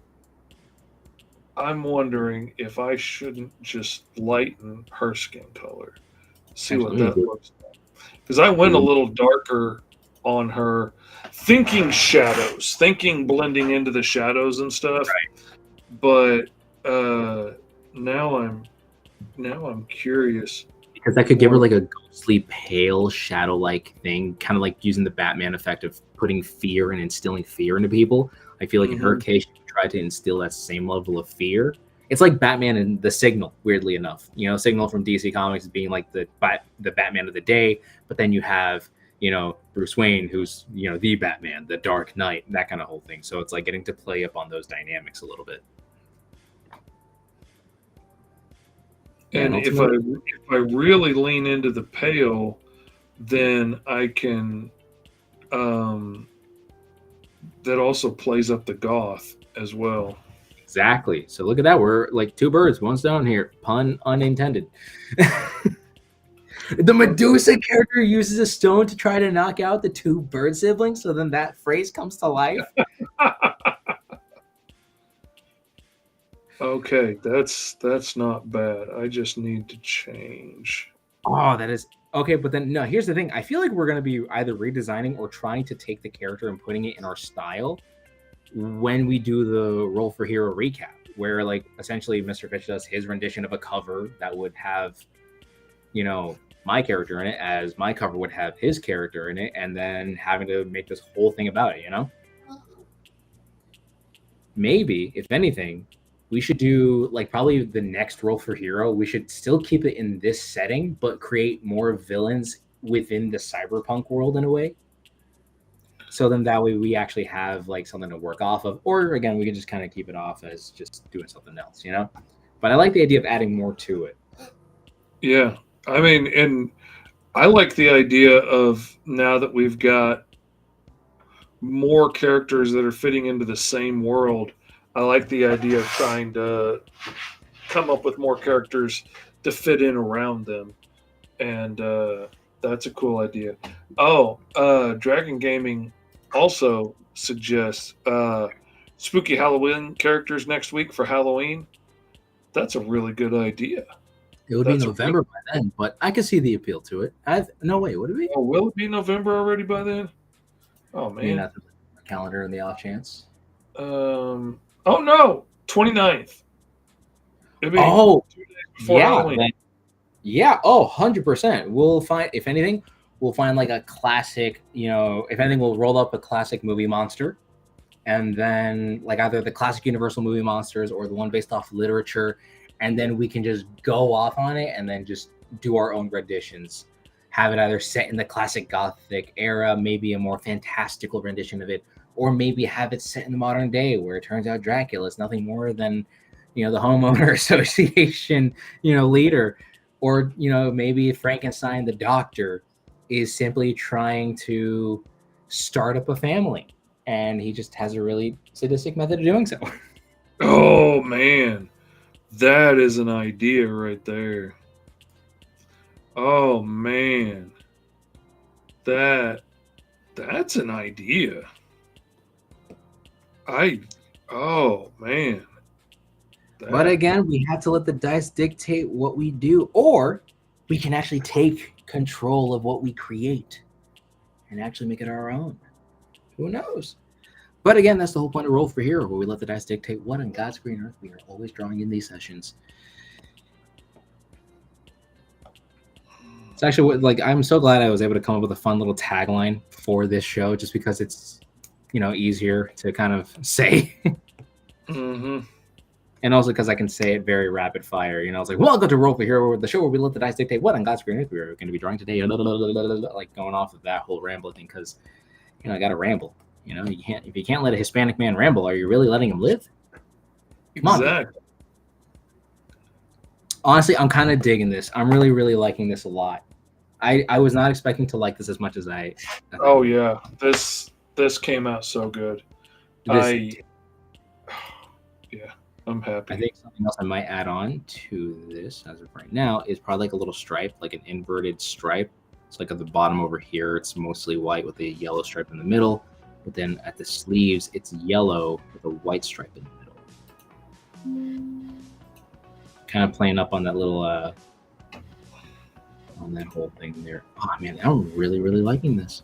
I'm wondering if I shouldn't just lighten her skin color See what Actually, that looks like. Because I went a little darker on her, thinking shadows, thinking blending into the shadows and stuff. But now I'm curious. because that could give her like a ghostly pale shadow like thing, kind of like using the Batman effect of putting fear and instilling fear into people. I feel like in her case, she tried to instill that same level of fear. It's like Batman and the Signal, weirdly enough. You know, Signal from DC Comics being like the Batman of the day, but then you have, you know, Bruce Wayne, who's, you know, the Batman, the Dark Knight, that kind of whole thing. So it's like getting to play up on those dynamics a little bit. And if I really lean into the pale, then I can. That also plays up the goth as well. Exactly. So look at that. We're like two birds, one stone here. Pun unintended. The Medusa character uses a stone to try to knock out the two bird siblings. So then that phrase comes to life. Okay, that's not bad. I just need to change. Oh, that is okay. But then no, here's the thing. I feel like we're gonna be either redesigning or trying to take the character and putting it in our style when we do the Roll for Hero recap, where like essentially Mr. Fish does his rendition of a cover that would have, you know, my character in it, as my cover would have his character in it, and then having to make this whole thing about it, you know? Maybe, if anything, we should do like probably the next Roll for Hero. We should still keep it in this setting, but create more villains within the cyberpunk world in a way. So then that way we actually have like something to work off of. Or again, we can just kind of keep it off as just doing something else, you know? But I like the idea of adding more to it. Yeah. I mean, and I like the idea of now that we've got more characters that are fitting into the same world. I like the idea of trying to come up with more characters to fit in around them. And that's a cool idea. Oh, Dragon Gaming also suggests spooky Halloween characters next week for Halloween. That's a really good idea. It would be November by then, but I could see the appeal to it. No way, would it be? Oh, will it be November already by then? Oh man, maybe not the calendar in the off chance. Oh no, 29th. It'd be 2 days before Halloween. Yeah. Oh, 100%. We'll find, if anything, we'll find like a classic. You know, if anything, we'll roll up a classic movie monster, and then like either the classic Universal movie monsters or the one based off literature. And then we can just go off on it and then just do our own renditions. Have it either set in the classic Gothic era, maybe a more fantastical rendition of it, or maybe have it set in the modern day where it turns out Dracula is nothing more than, you know, the homeowner association, you know, leader. Or, you know, maybe Frankenstein the doctor is simply trying to start up a family and he just has a really sadistic method of doing so. Oh man. That is an idea right there. Oh man. That's an idea. Oh man. But again, we have to let the dice dictate what we do, or we can actually take control of what we create and actually make it our own. Who knows? But again, that's the whole point of Roll for Hero, where we let the dice dictate what on God's green earth we are always drawing in these sessions. It's actually like I'm so glad I was able to come up with a fun little tagline for this show, just because it's, you know, easier to kind of say. Mm-hmm. And also because I can say it very rapid fire. You know, it's like, welcome to Roll for Hero, the show where we let the dice dictate what on God's green earth we are going to be drawing today. Like going off of that whole rambling thing, because, you know, I got to ramble. You know, you can't, if you can't let a Hispanic man ramble, are you really letting him live? Come exactly. On. Honestly, I'm kind of digging this. I'm really, really liking this a lot. I was not expecting to like this as much as I Oh yeah, this came out so good. Yeah, I'm happy. I think something else I might add on to this as of right now is probably like a little stripe, like an inverted stripe. It's like at the bottom over here, it's mostly white with a yellow stripe in the middle. But then at the sleeves, it's yellow with a white stripe in the middle. Kind of playing up on that little on that whole thing there. Oh man, I'm really, really liking this.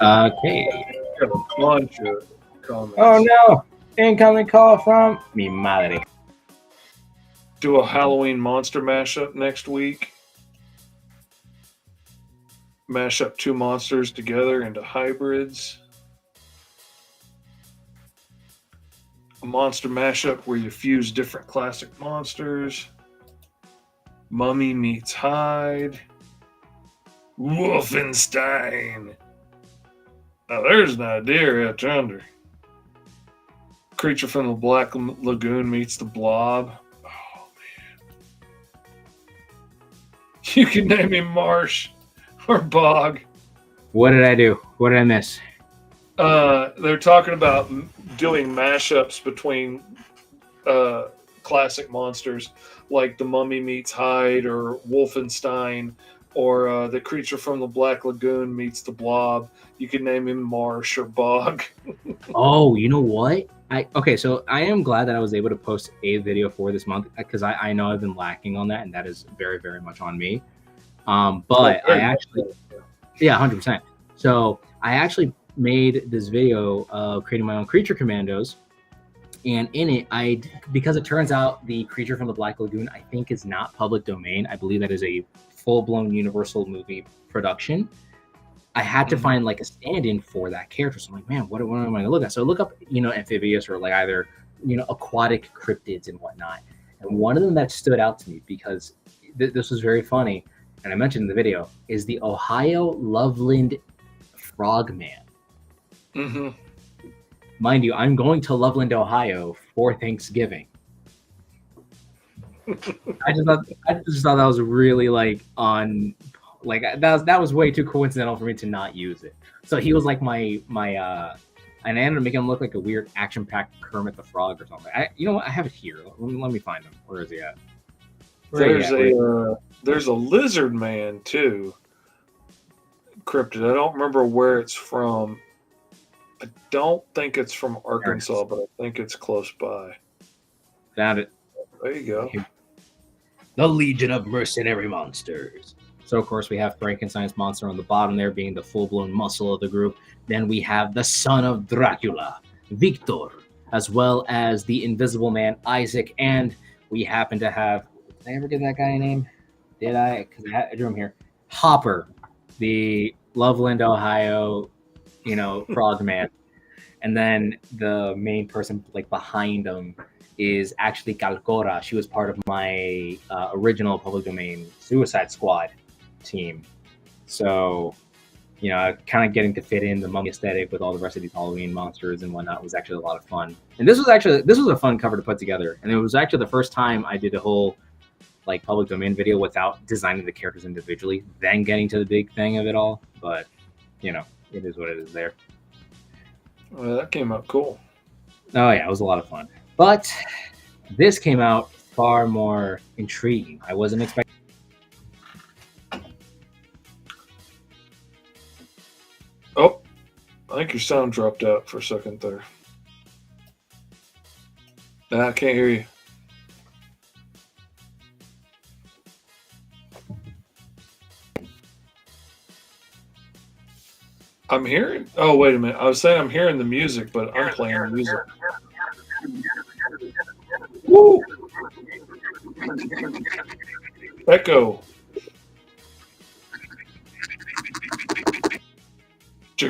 Okay. Got a bunch of comments. Oh no! Incoming call from mi madre. Do a Halloween monster mashup next week. Mash up two monsters together into hybrids. A monster mashup where you fuse different classic monsters. Mummy meets Hyde. Wolfenstein. Now there's an idea right yonder. Creature from the Black Lagoon meets the Blob. Oh man. You can name him Marsh or Bog. What did I do? What did I miss? They're talking about doing mashups between classic monsters like the Mummy meets Hyde or Wolfenstein or the Creature from the Black Lagoon meets the Blob. You can name him Marsh or Bog. Oh, you know what? So I am glad that I was able to post a video for this month because I know I've been lacking on that, and that is very, very much on me. But I actually, yeah, 100%. So I actually made this video of creating my own creature commandos, and in it, because it turns out the Creature from the Black Lagoon I think is not public domain. I believe that is a full-blown Universal movie production. I had to find like a stand-in for that character. So I'm like, man, what am I going to look at? So I look up, amphibious or like either, aquatic cryptids and whatnot. And one of them that stood out to me because this was very funny, and I mentioned in the video, is the Ohio Loveland Frogman. Mm-hmm. Mind you, I'm going to Loveland, Ohio for Thanksgiving. I just thought that was really that was way too coincidental for me to not use it. So he was like my and I ended up making him look like a weird action-packed Kermit the Frog or something. You know what? I have it here. Let me find him. Where is he at? There's a lizard man too. Cryptid. I don't remember where it's from. I don't think it's from Arkansas, but I think it's close by. Found it. There you go. The Legion of Mercenary Monsters. So, of course, we have Frankenstein's monster on the bottom there being the full-blown muscle of the group. Then we have the son of Dracula, Victor, as well as the Invisible Man, Isaac. And we happen to have, did I ever get that guy a name? Did I? Because I drew him here. Hopper, the Loveland, Ohio, Frogman. And then the main person like behind him is actually Calcora. She was part of my original public domain Suicide Squad team. So, kind of getting to fit in the mummy aesthetic with all the rest of these Halloween monsters and whatnot was actually a lot of fun. And this was a fun cover to put together. And it was actually the first time I did a whole like public domain video without designing the characters individually, then getting to the big thing of it all. But, it is what it is there. Well, that came out cool. Oh yeah, it was a lot of fun. But this came out far more intriguing. I wasn't expecting. Oh, I think your sound dropped out for a second there. Nah, I can't hear you. I'm hearing. Oh, wait a minute. I was saying I'm hearing the music, but I'm playing the music. Woo! Echo. I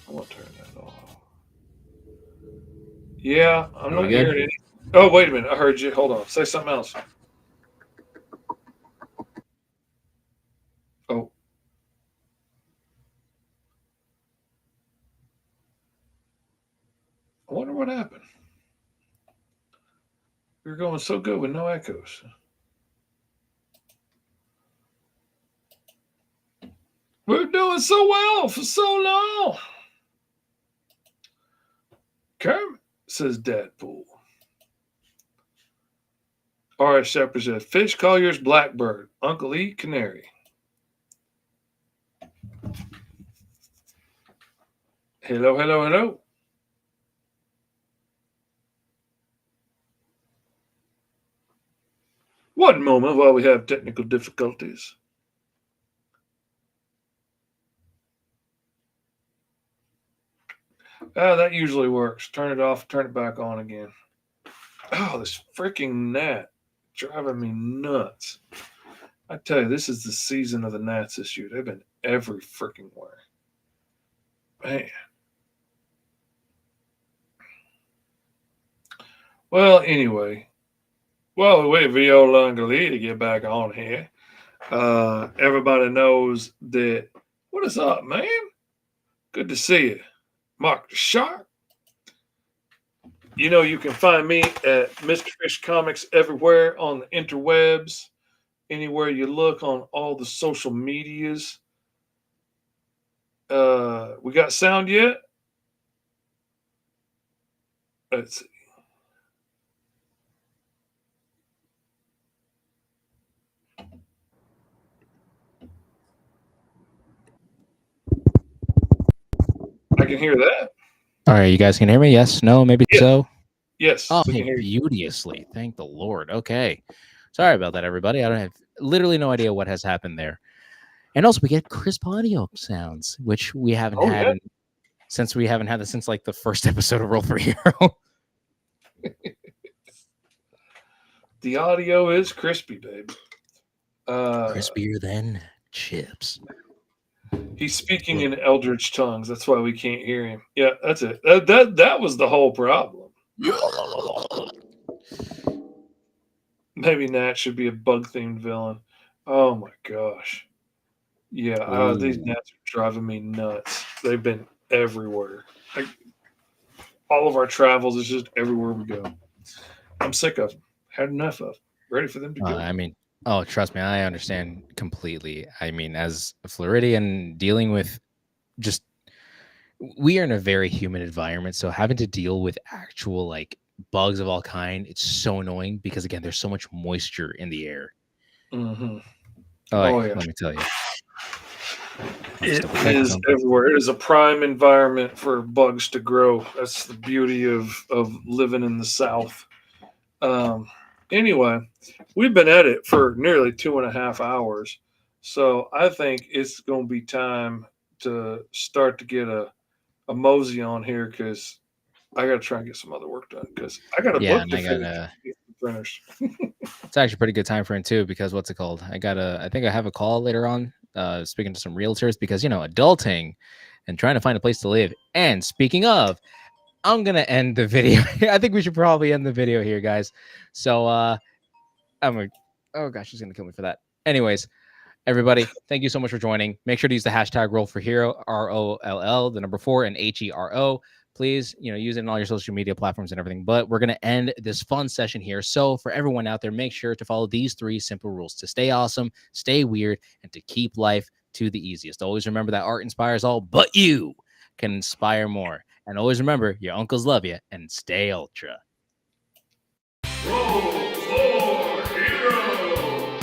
won't turn that off. Yeah, I'm not hearing any. Oh, wait a minute. I heard you. Hold on. Say something else. Oh. I wonder what happened. We were going so good with no echoes. We're doing so well for so long. Kermit, says Deadpool. R.S. Shepard says, Fish Collier's Blackbird, Uncle E. Canary. Hello, hello, hello. One moment while we have technical difficulties. That usually works. Turn it off, turn it back on again. Oh, this freaking gnat driving me nuts. I tell you, this is the season of the gnats this year. They've been every freaking where. Man. Well, anyway, while we wait for Yolanda Lee to get back on here, everybody knows that. What is up, man? Good to see you. Mark the Shark. You know, you can find me at Mr. Fish Comics everywhere on the interwebs, anywhere you look on all the social medias. We got sound yet? Let's see. I can hear that. All right, you guys can hear me? Yes, no, maybe Yeah. so. Yes, Oh, we hey, can hear you. beauteously. Thank the Lord. Okay. Sorry about that, everybody. I don't have literally no idea what has happened there. And also, we get crisp audio sounds, which we haven't Oh, had yeah. since we haven't had this since like the first episode of Roll for Hero. The audio is crispy, babe. Crispier than chips. He's speaking in eldritch tongues. That's why we can't hear him. Yeah, that's it. That was the whole problem. Maybe Nat should be a bug-themed villain. Oh my gosh. Yeah, these Ooh. gnats are driving me nuts. They've been everywhere. All of our travels is just everywhere we go. I'm sick of them. Had enough of them. Ready for them to go. I mean, oh, trust me, I understand completely. I mean, as a Floridian dealing with just, we are in a very humid environment, so having to deal with actual like bugs of all kind, it's so annoying because again, there's so much moisture in the air. Mm-hmm. Oh, yeah. Let me tell you. It is everywhere. It is a prime environment for bugs to grow. That's the beauty of living in the South. Anyway, we've been at it for nearly 2.5 hours. So I think it's going to be time to start to get a mosey on here because I got to try and get some other work done because I got a book to finish. Printers. It's actually a pretty good time frame too because what's it called? I think I have a call later on speaking to some realtors because, you know, adulting and trying to find a place to live. And speaking of, I'm going to end the video. I think we should probably end the video here, guys. So oh gosh, she's going to kill me for that. Anyways, everybody, thank you so much for joining. Make sure to use the hashtag Roll for Hero, ROLL, the number 4 and HERO. Please, you know, use it in all your social media platforms and everything. But we're going to end this fun session here. So for everyone out there, make sure to follow these 3 simple rules to stay awesome, stay weird, and to keep life to the easiest. Always remember that art inspires all, but you can inspire more. And always remember, your uncles love you, and stay ultra. Roll for Hero!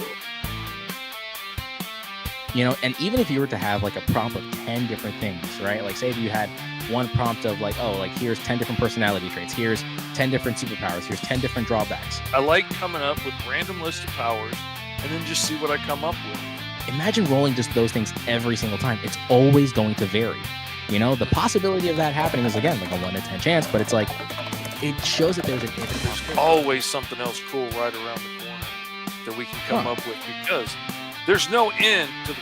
You know, and even if you were to have like a prompt of 10 different things, right? Like say if you had one prompt of like, oh, like here's 10 different personality traits, here's 10 different superpowers, here's 10 different drawbacks. I like coming up with random list of powers and then just see what I come up with. Imagine rolling just those things every single time. It's always going to vary. You know, the possibility of that happening is again like a 1 in 10 chance, but it's like it shows that there's always something else cool right around the corner that we can come up with because there's no end to the